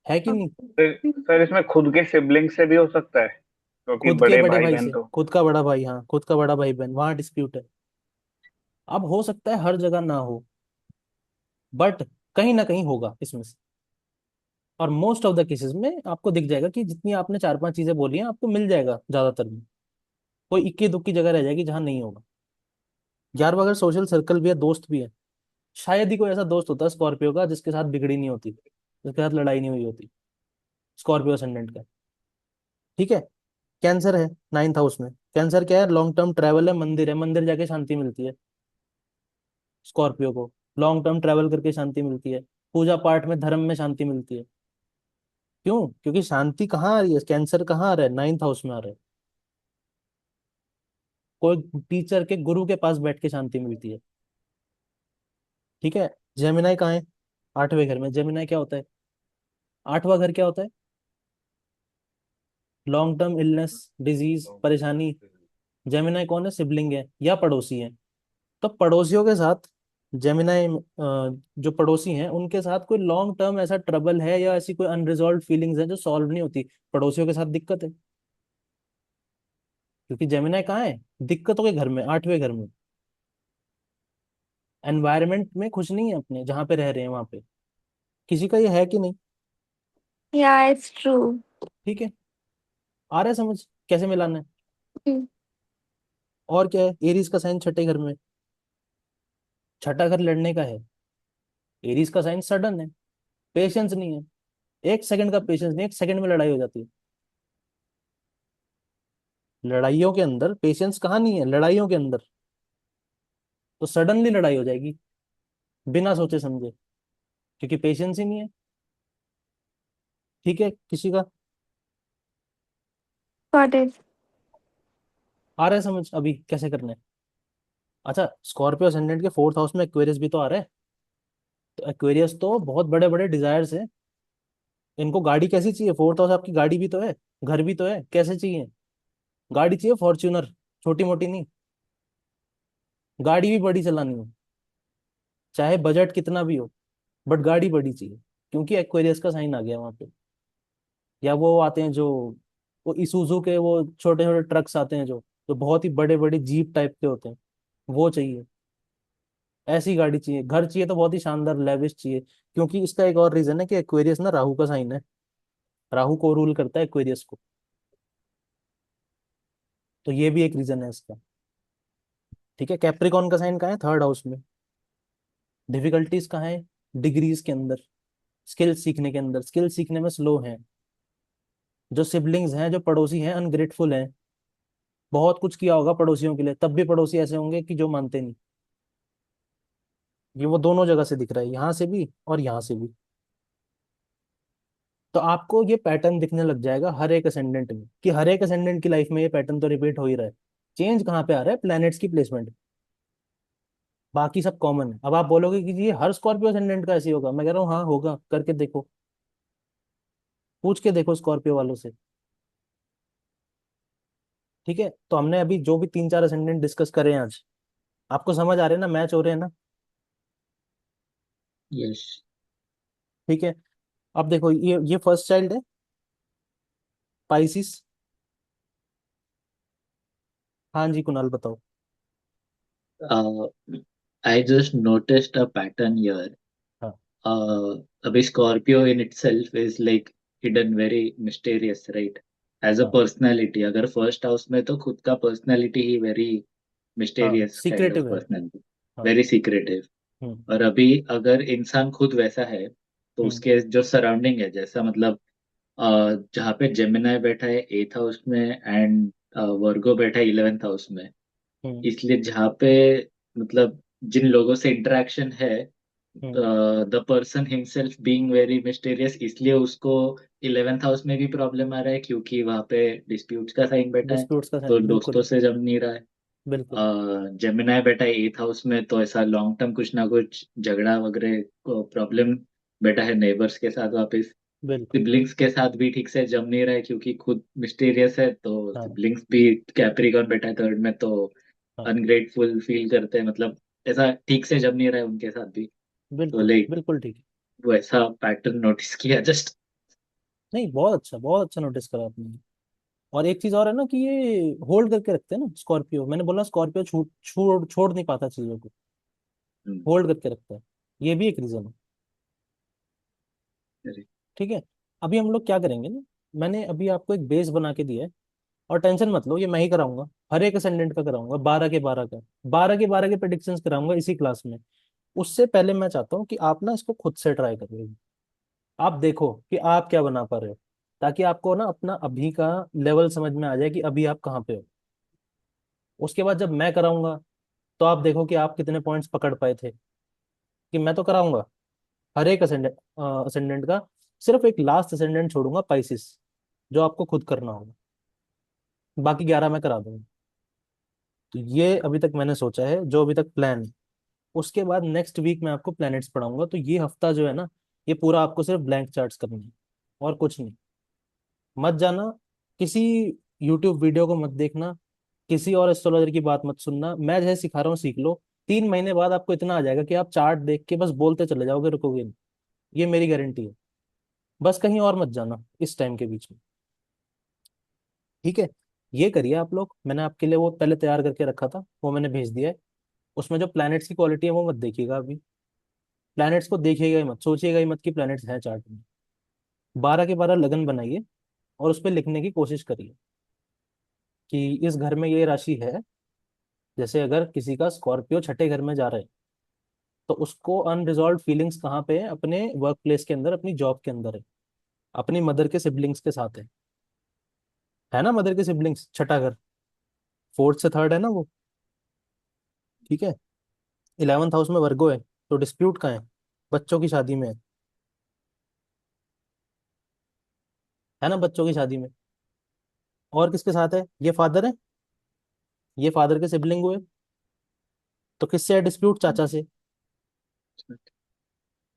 S1: कि नहीं?
S4: फिर सर इसमें खुद के सिबलिंग से भी हो सकता है, क्योंकि
S1: खुद के
S4: बड़े
S1: बड़े
S4: भाई
S1: भाई
S4: बहन
S1: से,
S4: तो।
S1: खुद का बड़ा भाई, हाँ खुद का बड़ा भाई बहन, वहां डिस्प्यूट है। अब हो सकता है हर जगह ना हो, बट कहीं ना कहीं होगा इसमें से। और मोस्ट ऑफ द केसेस में आपको दिख जाएगा कि जितनी आपने 4-5 चीजें बोली हैं आपको मिल जाएगा ज्यादातर में। कोई इक्की दुक्की जगह रह जाएगी जहां नहीं होगा। 11वां अगर सोशल सर्कल भी है, दोस्त भी है, शायद ही कोई ऐसा दोस्त होता है स्कॉर्पियो का जिसके साथ बिगड़ी नहीं होती, जिसके साथ लड़ाई नहीं हुई होती, स्कॉर्पियो असेंडेंट का। ठीक है। कैंसर है 9th हाउस में। कैंसर क्या है? लॉन्ग टर्म ट्रैवल है, मंदिर है, मंदिर जाके शांति मिलती है स्कॉर्पियो को। लॉन्ग टर्म ट्रैवल करके शांति मिलती है, पूजा पाठ में, धर्म में शांति मिलती है। क्यों? क्योंकि शांति कहाँ आ रही है? कैंसर कहाँ आ रहा है? 9th हाउस में आ रहा है। कोई टीचर के, गुरु के पास बैठ के शांति मिलती है। ठीक है। जेमिनाई कहाँ है? 8वें घर में। जेमिनाई क्या होता है? 8वां घर क्या होता है? लॉन्ग टर्म इलनेस, डिजीज, परेशानी। जेमिनाई कौन है? सिबलिंग है या पड़ोसी है। तो पड़ोसियों के साथ, जेमिनाई जो पड़ोसी हैं उनके साथ कोई लॉन्ग टर्म ऐसा ट्रबल है या ऐसी कोई अनरिजॉल्व फीलिंग्स है जो सॉल्व नहीं होती, पड़ोसियों के साथ दिक्कत है। क्योंकि जेमिनाई कहाँ है? दिक्कतों के घर में, 8वें घर में। एनवायरमेंट में खुश नहीं है अपने जहां पे रह रहे हैं वहां पे। किसी का ये है कि नहीं?
S5: yeah, it's true.
S1: ठीक है। आ रहा है समझ कैसे मिलाना है?
S5: हम्म,
S1: और क्या है? एरीज का साइन 6ठे घर में। छठा घर लड़ने का है। एरीज का साइन सडन है, पेशेंस नहीं है, 1 सेकंड का पेशेंस नहीं, 1 सेकंड में लड़ाई हो जाती है। लड़ाइयों के अंदर पेशेंस कहाँ नहीं है? लड़ाइयों के अंदर तो सडनली लड़ाई हो जाएगी बिना सोचे समझे, क्योंकि पेशेंस ही नहीं है। ठीक है। किसी का
S5: got it.
S1: आ रहा है समझ अभी कैसे करना है? अच्छा, स्कॉर्पियो असेंडेंट के फोर्थ हाउस में एक्वेरियस भी तो आ रहा है। तो एक्वेरियस तो बहुत बड़े बड़े डिजायर्स हैं। इनको गाड़ी कैसी चाहिए? फोर्थ हाउस आपकी गाड़ी भी तो है, घर भी तो है, कैसे चाहिए? गाड़ी चाहिए फॉर्च्यूनर, छोटी मोटी नहीं। गाड़ी भी बड़ी चलानी है, चाहे बजट कितना भी हो, बट गाड़ी बड़ी चाहिए, क्योंकि एक्वेरियस का साइन आ गया वहां पे। या वो आते हैं जो, वो इसूजू के वो छोटे छोटे ट्रक्स आते हैं जो बहुत ही बड़े बड़े जीप टाइप के होते हैं, वो चाहिए। ऐसी गाड़ी चाहिए। घर चाहिए तो बहुत ही शानदार लेविश चाहिए, क्योंकि इसका एक और रीजन है कि एक्वेरियस ना राहु का साइन है। राहु को रूल करता है एक्वेरियस को। तो ये भी एक रीजन है इसका। ठीक है। कैप्रिकॉन का साइन कहाँ है? 3rd हाउस में। डिफिकल्टीज कहाँ है? डिग्रीज के अंदर, स्किल सीखने के अंदर, स्किल सीखने में स्लो हैं। जो सिबलिंग्स हैं, जो पड़ोसी हैं, अनग्रेटफुल हैं। बहुत कुछ किया होगा पड़ोसियों के लिए, तब भी पड़ोसी ऐसे होंगे कि जो मानते नहीं। ये वो दोनों जगह से दिख रहा है, यहाँ से भी और यहाँ से भी। तो आपको ये पैटर्न दिखने लग जाएगा हर एक असेंडेंट में, कि हर एक असेंडेंट की लाइफ में ये पैटर्न तो रिपीट हो ही रहा है। चेंज कहाँ पे आ रहा है? प्लैनेट्स की प्लेसमेंट। बाकी सब कॉमन है। अब आप बोलोगे कि ये हर स्कॉर्पियो असेंडेंट का ऐसे ही होगा, मैं कह रहा हूँ हाँ होगा, करके देखो, पूछ के देखो स्कॉर्पियो वालों से। ठीक है। तो हमने अभी जो भी 3-4 असेंडेंट डिस्कस करे हैं आज, आपको समझ आ रहे हैं ना? मैच हो रहे हैं ना?
S2: Yes.
S1: ठीक है। अब देखो, ये फर्स्ट चाइल्ड है, पाइसिस। हाँ जी कुणाल बताओ।
S2: Uh, I just noticed a pattern here.
S1: हाँ
S2: Abhi Scorpio in itself is like hidden, very mysterious, right? As a
S1: हाँ
S2: personality, अगर first house में तो खुद का personality ही very
S1: हाँ,
S2: mysterious kind of
S1: सीक्रेटिव है।
S2: personality,
S1: हाँ।
S2: very secretive.
S1: हम्म
S2: और अभी अगर इंसान खुद वैसा है तो
S1: हम्म
S2: उसके जो सराउंडिंग है, जैसा मतलब जहाँ पे जेमिनाई बैठा है 8th हाउस में एंड वर्गो बैठा है 11th हाउस में।
S1: हम्म।
S2: इसलिए जहाँ पे मतलब जिन लोगों से इंटरेक्शन है,
S1: hmm.
S2: The person himself being very mysterious, इसलिए उसको 11th हाउस में भी प्रॉब्लम आ रहा है क्योंकि वहाँ पे डिस्प्यूट्स का साइन बैठा है,
S1: डिस्प्यूट्स का
S2: तो
S1: साइन,
S2: दोस्तों
S1: बिल्कुल।
S2: से जम नहीं रहा है।
S1: बिल्कुल।
S2: जेमिनाई बैठा है 8th हाउस में, तो ऐसा लॉन्ग टर्म कुछ ना कुछ झगड़ा वगैरह प्रॉब्लम बैठा है नेबर्स के साथ वापस।
S1: बिल्कुल।
S2: सिबलिंग्स के साथ भी ठीक से जम नहीं रहा है क्योंकि खुद मिस्टीरियस है, तो
S1: हाँ।
S2: सिबलिंग्स भी, कैप्रिकॉर्न बैठा है 3rd में, तो
S1: हाँ।
S2: अनग्रेटफुल फील करते हैं, मतलब ऐसा ठीक से जम नहीं रहा है उनके साथ भी। तो
S1: बिल्कुल
S2: लाइक
S1: बिल्कुल ठीक है।
S2: वो ऐसा पैटर्न नोटिस किया जस्ट।
S1: नहीं, बहुत अच्छा नोटिस करा आपने। और एक चीज और है ना कि ये होल्ड करके रखते हैं ना स्कॉर्पियो, मैंने बोला स्कॉर्पियो छूट छोड़ छोड़ नहीं पाता चीजों को, होल्ड करके रखता है। ये भी एक रीजन है। ठीक है। अभी हम लोग क्या करेंगे ना, मैंने अभी आपको एक बेस बना के दिया है, और टेंशन मत लो, ये मैं ही कराऊंगा। हर एक असेंडेंट का कराऊंगा, 12 के 12 का, 12 के 12 के प्रेडिक्शंस कराऊंगा इसी क्लास में। उससे पहले मैं चाहता हूँ कि आप ना इसको खुद से ट्राई करिए। आप देखो कि आप क्या बना पा रहे हो, ताकि आपको ना अपना अभी का लेवल समझ में आ जाए कि अभी आप कहाँ पे हो। उसके बाद जब मैं कराऊंगा, तो आप देखो कि आप कितने पॉइंट्स पकड़ पाए थे। कि मैं तो कराऊंगा हर एक असेंडेंट असेंडेंट का, सिर्फ एक लास्ट असेंडेंट छोड़ूंगा, पाइसिस, जो आपको खुद करना होगा। बाकी 11 मैं करा दूंगा। तो ये अभी तक मैंने सोचा है, जो अभी तक प्लान है। उसके बाद नेक्स्ट वीक मैं आपको प्लैनेट्स पढ़ाऊंगा। तो ये हफ्ता जो है ना, ये पूरा आपको सिर्फ ब्लैंक चार्ट्स करनी है, और कुछ नहीं। मत जाना किसी यूट्यूब वीडियो को, मत देखना किसी और एस्ट्रोलॉजर की बात, मत सुनना। मैं जैसे सिखा रहा हूँ सीख लो। 3 महीने बाद आपको इतना आ जाएगा कि आप चार्ट देख के बस बोलते चले जाओगे, रुकोगे नहीं। ये मेरी गारंटी है। बस कहीं और मत जाना इस टाइम के बीच में। ठीक है। ये करिए आप लोग। मैंने आपके लिए वो पहले तैयार करके रखा था, वो मैंने भेज दिया है। उसमें जो प्लैनेट्स की क्वालिटी है वो मत देखिएगा अभी। प्लैनेट्स को देखिएगा ही मत, सोचिएगा ही मत कि प्लैनेट्स हैं चार्ट में। 12 के 12 लगन बनाइए, और उस पर लिखने की कोशिश करिए कि इस घर में ये राशि है। जैसे अगर किसी का स्कॉर्पियो छठे घर में जा रहा है, तो उसको अनरिजॉल्व फीलिंग्स कहाँ पे है? अपने वर्क प्लेस के अंदर, अपनी जॉब के अंदर है, अपनी मदर के सिबलिंग्स के साथ है ना? मदर के सिबलिंग्स, छठा घर, 4th से 3rd है ना वो। ठीक है। 11th हाउस में वर्गो है, तो डिस्प्यूट कहाँ है? बच्चों की शादी में है ना? बच्चों की शादी में। और किसके साथ है? ये फादर है, ये फादर के सिबलिंग हुए। तो किससे है डिस्प्यूट? चाचा से।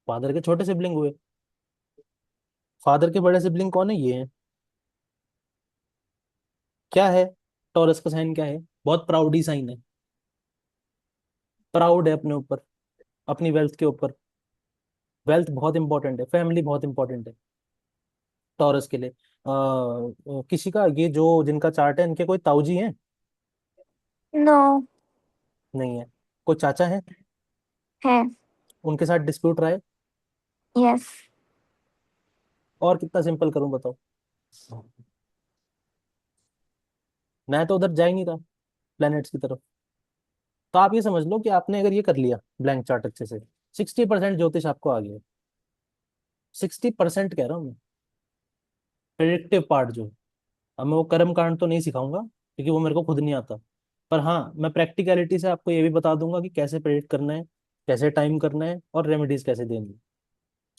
S1: फादर के छोटे सिबलिंग हुए। फादर के बड़े सिबलिंग कौन है? ये है। क्या है? टॉरस का साइन क्या है? बहुत प्राउडी साइन है। प्राउड है अपने ऊपर, अपनी वेल्थ के ऊपर। वेल्थ बहुत इंपॉर्टेंट है, फैमिली बहुत इंपॉर्टेंट है टॉरस के लिए। किसी का ये जो जिनका चार्ट है, इनके कोई ताऊजी हैं?
S5: नो।
S1: नहीं है। कोई चाचा है?
S5: है।
S1: उनके साथ डिस्प्यूट रहा है?
S5: यस।
S1: और कितना सिंपल करूं बताओ? मैं तो उधर जा ही नहीं रहा, प्लैनेट्स की तरफ। तो आप ये समझ लो कि आपने अगर ये कर लिया ब्लैंक चार्ट अच्छे से, 60% ज्योतिष आपको आ गया। 60% कह रहा हूँ मैं, प्रेडिक्टिव पार्ट जो है। अब मैं वो कर्म कांड तो नहीं सिखाऊंगा, क्योंकि वो मेरे को खुद नहीं आता। पर हाँ, मैं प्रैक्टिकलिटी से आपको ये भी बता दूंगा कि कैसे प्रेडिक्ट करना है, कैसे टाइम करना है, और रेमेडीज कैसे देनी है,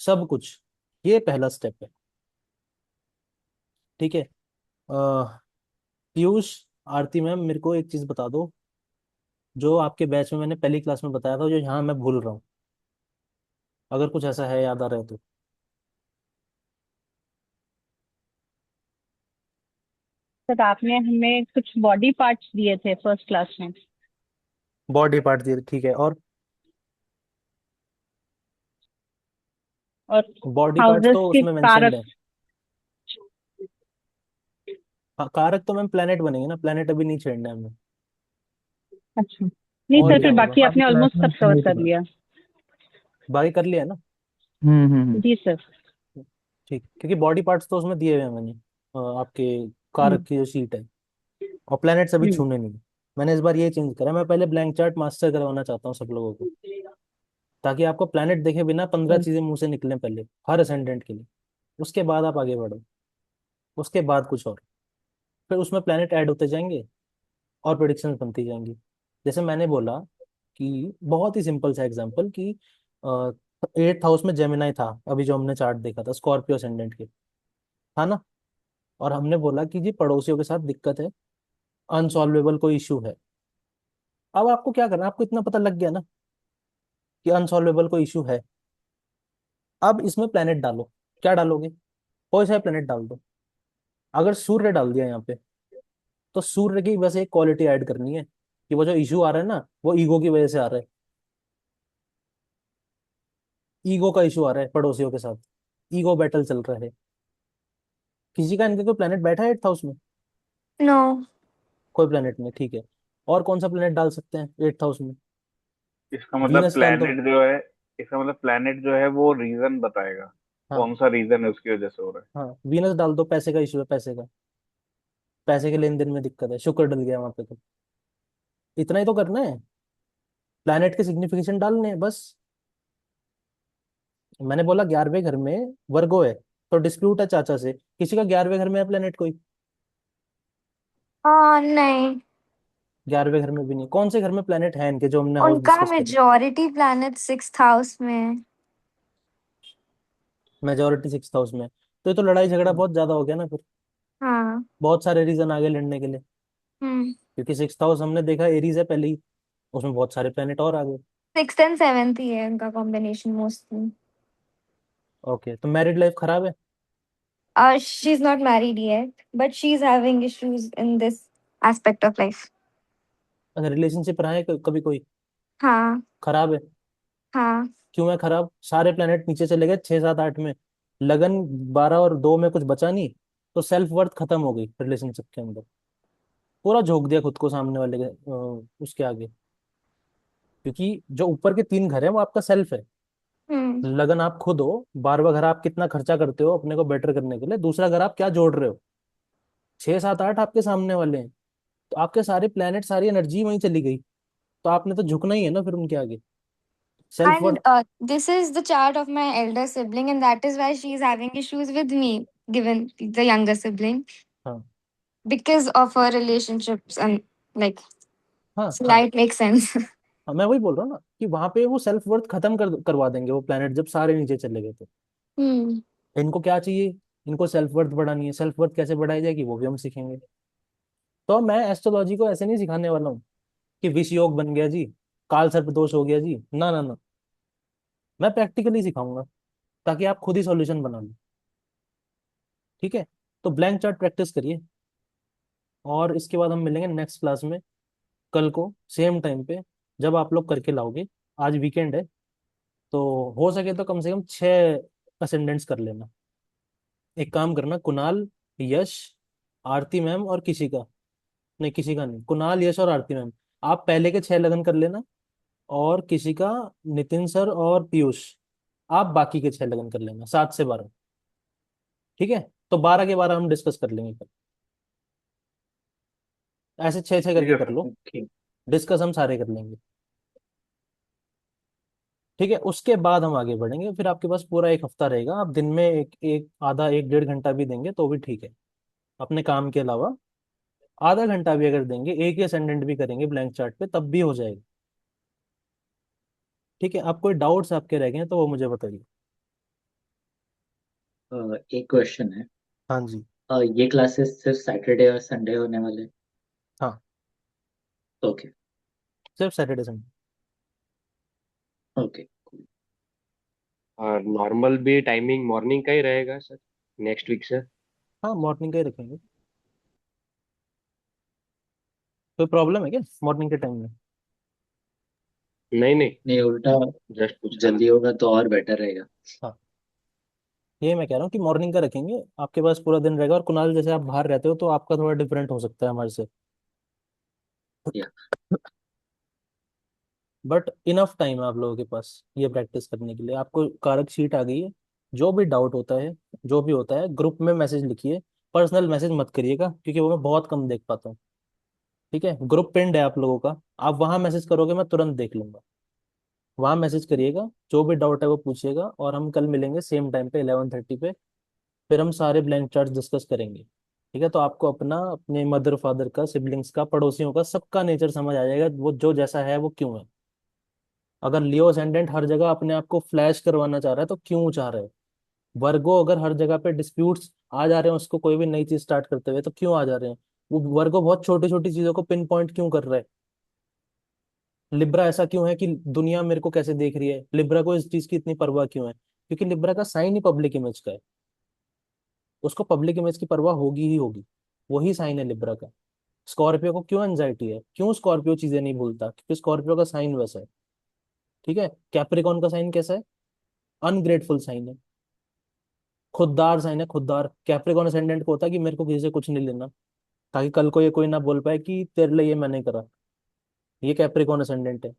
S1: सब कुछ। ये पहला स्टेप है। ठीक है। पीयूष, आरती मैम, मेरे को एक चीज बता दो, जो आपके बैच में मैंने पहली क्लास में बताया था, जो यहाँ मैं भूल रहा हूँ, अगर कुछ ऐसा है याद आ रहा है तो।
S3: सर आपने हमें कुछ बॉडी पार्ट्स दिए थे फर्स्ट क्लास में।
S1: बॉडी पार्ट दिए, ठीक है। और
S3: और
S1: बॉडी पार्ट्स
S3: हाउसेस
S1: तो
S3: के
S1: उसमें मेंशन्ड
S3: कारक।
S1: है। हाँ, कारक तो मैम प्लेनेट बनेंगे ना, प्लेनेट अभी नहीं छेड़ना है हमें।
S3: अच्छा, नहीं
S1: और
S3: सर,
S1: क्या
S3: फिर
S1: होगा?
S3: बाकी आपने ऑलमोस्ट सब कवर कर लिया।
S1: बाकी कर लिया है ना?
S3: जी सर।
S1: ठीक, क्योंकि बॉडी पार्ट्स तो उसमें दिए हुए हैं मैंने, आपके कारक
S3: हम्म।
S1: की जो शीट है। और प्लैनेट्स अभी
S3: हम्म।
S1: छूने नहीं है। मैंने इस बार ये चेंज करा, मैं पहले ब्लैंक चार्ट मास्टर करवाना चाहता हूँ सब लोगों को, ताकि आपको प्लैनेट देखे बिना 15 चीजें मुंह से निकलें पहले, हर असेंडेंट के लिए। उसके बाद आप आगे बढ़ो। उसके बाद कुछ और, फिर उसमें प्लेनेट ऐड होते जाएंगे और प्रिडिक्शंस बनती जाएंगी। जैसे मैंने बोला कि बहुत ही सिंपल सा एग्जांपल कि 8th हाउस में जेमिनाई था, अभी जो हमने चार्ट देखा था स्कॉर्पियो असेंडेंट के, था ना। और हमने बोला कि जी पड़ोसियों के साथ दिक्कत है, अनसॉल्वेबल कोई इशू है। अब आपको क्या करना है, आपको इतना पता लग गया ना कि अनसॉल्वेबल कोई इशू है। अब इसमें प्लेनेट डालो। क्या डालोगे? कोई सा प्लेनेट डाल दो। अगर सूर्य डाल दिया यहाँ पे, तो सूर्य की बस एक क्वालिटी ऐड करनी है कि वो जो इशू आ रहा है ना, वो ईगो की वजह से आ रहा है। ईगो का इशू आ रहा है पड़ोसियों के साथ, ईगो बैटल चल रहा है। किसी का इनके कोई प्लेनेट बैठा है 8th हाउस में?
S5: नो।
S1: कोई प्लेनेट नहीं, ठीक है। और कौन सा प्लेनेट डाल सकते हैं 8th हाउस में?
S4: इसका मतलब
S1: वीनस डाल दो।
S4: प्लेनेट जो है, इसका मतलब प्लेनेट जो है वो रीजन बताएगा,
S1: हाँ।
S4: कौन सा रीजन है उसकी वजह से हो रहा
S1: हाँ, वीनस डाल दो, पैसे का इशू है, पैसे का, पैसे के लेन देन में दिक्कत है, शुक्र डल गया वहां पे तो। इतना ही तो करना है, प्लैनेट के सिग्निफिकेशन डालने हैं बस। मैंने बोला 11वें घर में वर्गो है, तो डिस्प्यूट है चाचा से, किसी का 11वें घर में है प्लेनेट कोई?
S5: नहीं।
S1: 11वें घर में भी नहीं। कौन से घर में प्लेनेट है इनके जो हमने हाउस
S5: उनका
S1: डिस्कस करे?
S5: मेजॉरिटी प्लैनेट 6th हाउस में है।
S1: मेजोरिटी 6th हाउस में। तो ये तो लड़ाई झगड़ा
S2: है।
S1: बहुत ज्यादा हो गया ना फिर।
S5: हाँ।
S1: बहुत सारे रीजन आगे लड़ने के लिए,
S5: हम्म।
S1: क्योंकि 6th हाउस हमने देखा एरीज है पहले ही, उसमें बहुत सारे प्लेनेट और आ गए।
S5: 6th and 7th ही है उनका कॉम्बिनेशन मोस्टली।
S1: ओके, तो मैरिड लाइफ खराब है?
S5: She's not married yet, but she's having issues in this aspect of life.
S1: अगर रिलेशनशिप रहा है कभी कोई?
S5: हाँ।
S1: खराब है?
S5: हाँ।
S1: क्यों है खराब? सारे प्लेनेट नीचे चले गए, 6 7 8 में, लगन 12 और 2 में कुछ बचा नहीं, तो सेल्फ वर्थ खत्म हो गई रिलेशनशिप के अंदर। पूरा झोंक दिया खुद को सामने वाले के उसके आगे। क्योंकि जो ऊपर के 3 घर है वो आपका सेल्फ है।
S5: हम्म।
S1: लगन आप खुद हो, 12वां घर आप कितना खर्चा करते हो अपने को बेटर करने के लिए, दूसरा घर आप क्या जोड़ रहे हो, 6 7 8 आपके सामने वाले हैं। तो आपके सारे प्लेनेट, सारी एनर्जी वहीं चली गई, तो आपने तो झुकना ही है ना फिर उनके आगे। Self
S5: And
S1: worth.
S5: this is the chart of my elder sibling, and that is why she's having issues with me, given the younger sibling,
S1: हाँ
S5: because of her relationships and like,
S1: हाँ
S5: so
S1: हाँ
S5: that makes sense.
S1: हाँ, मैं वही बोल रहा हूँ ना कि वहां पे वो सेल्फ वर्थ खत्म करवा देंगे वो प्लेनेट, जब सारे नीचे चले गए तो।
S5: हम्म।
S1: इनको क्या चाहिए? इनको सेल्फ वर्थ बढ़ानी है। सेल्फ वर्थ कैसे बढ़ाई जाएगी वो भी हम सीखेंगे। तो मैं एस्ट्रोलॉजी को ऐसे नहीं सिखाने वाला हूँ कि विष योग बन गया जी, काल सर्प दोष हो गया जी, ना ना ना। मैं प्रैक्टिकली सिखाऊंगा ताकि आप खुद ही सॉल्यूशन बना लो। ठीक है, तो ब्लैंक चार्ट प्रैक्टिस करिए, और इसके बाद हम मिलेंगे नेक्स्ट क्लास में कल को सेम टाइम पे, जब आप लोग करके लाओगे। आज वीकेंड है, तो हो सके तो कम से कम 6 असेंडेंट्स कर लेना। एक काम करना, कुणाल, यश, आरती मैम और किसी का, नहीं किसी का नहीं, कुणाल, यश और आरती मैम, आप पहले के 6 लगन कर लेना। और किसी का, नितिन सर और पीयूष, आप बाकी के 6 लगन कर लेना, 7 से 12। ठीक है, तो 12 के 12 हम डिस्कस कर लेंगे कल। ऐसे 6 6
S4: ठीक
S1: करके
S4: है
S1: कर
S4: सर।
S1: लो,
S2: ओके।
S1: डिस्कस हम सारे कर लेंगे। ठीक है, उसके बाद हम आगे बढ़ेंगे, फिर आपके पास पूरा एक हफ्ता रहेगा, आप दिन में एक एक आधा 1 1.5 घंटा भी देंगे तो भी ठीक है, अपने काम के अलावा। आधा घंटा भी अगर देंगे, एक ही असेंडेंट भी करेंगे ब्लैंक चार्ट पे, तब भी हो जाएगा। ठीक है, आप कोई डाउट्स आपके रह गए हैं तो वो मुझे बताइए।
S2: एक क्वेश्चन है।
S1: हाँ जी।
S2: ये क्लासेस सिर्फ सैटरडे और संडे होने वाले?
S1: हाँ,
S2: ओके।
S1: सिर्फ सैटरडे संडे।
S2: ओके।
S6: और नॉर्मल भी टाइमिंग मॉर्निंग का ही रहेगा सर, नेक्स्ट वीक से?
S1: हाँ, मॉर्निंग का ही रखेंगे। कोई प्रॉब्लम है क्या मॉर्निंग के टाइम में?
S6: नहीं नहीं,
S2: नहीं, उल्टा
S6: जस्ट पूछा था।
S2: जल्दी होगा तो और बेटर रहेगा।
S1: हाँ, ये मैं कह रहा हूँ कि मॉर्निंग का रखेंगे, आपके पास पूरा दिन रहेगा। और कुणाल, जैसे आप बाहर रहते हो तो आपका थोड़ा डिफरेंट हो सकता है हमारे से,
S2: या
S1: बट इनफ टाइम है आप लोगों के पास ये प्रैक्टिस करने के लिए। आपको कारक शीट आ गई है, जो भी डाउट होता है, जो भी होता है, ग्रुप में मैसेज लिखिए। पर्सनल मैसेज मत करिएगा, क्योंकि वो मैं बहुत कम देख पाता हूँ। ठीक है, ग्रुप पिंड है आप लोगों का, आप वहां मैसेज करोगे मैं तुरंत देख लूंगा। वहां मैसेज करिएगा, जो भी डाउट है वो पूछिएगा, और हम कल मिलेंगे सेम टाइम पे 11:30 पे। फिर हम सारे ब्लैंक चार्ट डिस्कस करेंगे। ठीक है, तो आपको अपना, अपने मदर फादर का, सिबलिंग्स का, पड़ोसियों का, सबका नेचर समझ आ जाएगा, वो जो जैसा है वो क्यों है। अगर लियो असेंडेंट हर जगह अपने आप को फ्लैश करवाना चाह रहा है तो क्यों चाह रहा है। वर्गो अगर हर जगह पे डिस्प्यूट्स आ जा रहे हैं उसको कोई भी नई चीज स्टार्ट करते हुए तो क्यों आ जा रहे हैं। वो वर्गो बहुत छोटी छोटी चीजों को पिन पॉइंट क्यों कर रहा है। लिब्रा ऐसा क्यों है कि दुनिया मेरे को कैसे देख रही है, लिब्रा को इस चीज की इतनी परवाह क्यों है, क्योंकि लिब्रा का साइन ही पब्लिक इमेज का है। उसको पब्लिक इमेज की परवाह होगी ही होगी, वही साइन है लिब्रा का। स्कॉर्पियो को क्यों एंजाइटी है, क्यों स्कॉर्पियो चीजें नहीं भूलता, क्योंकि स्कॉर्पियो का साइन वैसा है। ठीक है, कैप्रिकॉन का साइन कैसा है, अनग्रेटफुल साइन है, खुददार साइन है, खुददार। कैप्रिकॉन असेंडेंट को होता है कि मेरे को किसी से कुछ नहीं लेना, ताकि कल को ये कोई ना बोल पाए कि तेरे लिए ये मैंने करा। ये कैप्रिकॉन असेंडेंट है।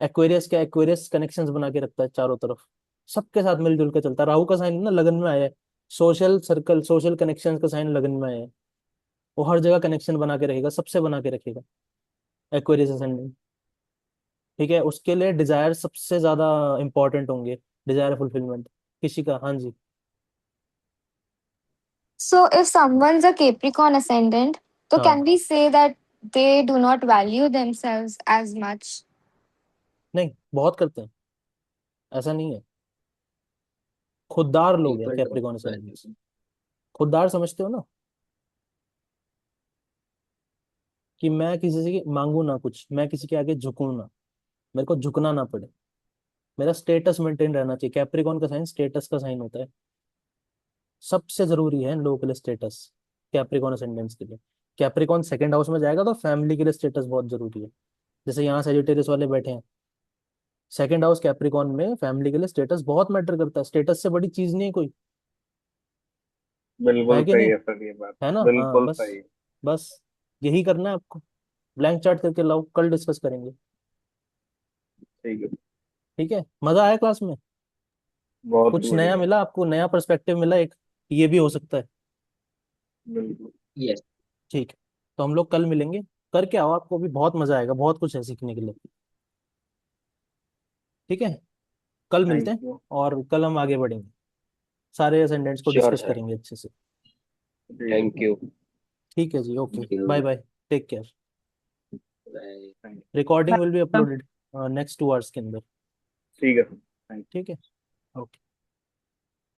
S1: एक्वेरियस क्या, एक्वेरियस कनेक्शंस बना के रखता है चारों तरफ, सबके साथ मिलजुल के चलता है। राहु का साइन ना लगन में आया है, सोशल सर्कल, सोशल कनेक्शंस का साइन लगन में आया है। वो हर जगह कनेक्शन बना के रखेगा, सबसे बना के रखेगा, एक्वेरियस असेंडेंट। ठीक है, उसके लिए डिजायर सबसे ज्यादा इंपॉर्टेंट होंगे, डिजायर फुलफिलमेंट किसी का। हाँ जी।
S5: So if someone's a Capricorn ascendant, so
S1: हाँ,
S5: can we say that they do not value themselves as much?
S1: नहीं बहुत करते हैं, ऐसा नहीं है। खुददार लोग हैं
S2: people don't
S1: Capricorn ascendants.
S2: Value.
S1: खुददार समझते हो ना, कि मैं किसी से मांगू ना कुछ, मैं किसी के आगे झुकूं ना, मेरे को झुकना ना पड़े, मेरा स्टेटस मेंटेन रहना चाहिए। कैप्रिकॉन का साइन स्टेटस का साइन होता है, सबसे जरूरी है इन लोगों के लिए स्टेटस, कैप्रिकॉन असेंडेंट्स के लिए। कैप्रिकॉन सेकंड हाउस में जाएगा तो फैमिली के लिए स्टेटस बहुत जरूरी है। जैसे यहाँ सेजिटेरियस वाले बैठे हैं, सेकंड हाउस कैप्रिकॉन में फैमिली के लिए स्टेटस बहुत मैटर करता है, स्टेटस से बड़ी चीज नहीं है कोई,
S4: बिल्कुल
S1: है कि
S4: सही
S1: नहीं।
S4: है सर, ये बात
S1: है ना, हाँ
S4: बिल्कुल
S1: बस,
S4: सही।
S1: बस यही करना है आपको। ब्लैंक चार्ट करके लाओ, कल डिस्कस करेंगे।
S4: ठीक है,
S1: ठीक है, मजा आया क्लास में,
S4: बहुत
S1: कुछ नया
S4: बढ़िया।
S1: मिला आपको, नया पर्सपेक्टिव मिला एक, ये भी हो सकता है।
S4: बिल्कुल।
S2: यस।
S1: ठीक है, तो हम लोग कल मिलेंगे, करके आओ, आपको भी बहुत मजा आएगा, बहुत कुछ है सीखने के लिए। ठीक है, कल मिलते
S4: थैंक
S1: हैं,
S4: यू।
S1: और कल हम आगे बढ़ेंगे, सारे असेंडेंट्स को
S6: श्योर
S1: डिस्कस
S6: सर।
S1: करेंगे अच्छे से।
S6: Thank you.
S1: ठीक है जी, okay,
S2: thank you.
S1: Bye bye, take care.
S2: Bye.
S1: Recording will be uploaded next 2 hours के अंदर।
S4: ठीक है सर, थैंक
S1: ठीक है, ओके।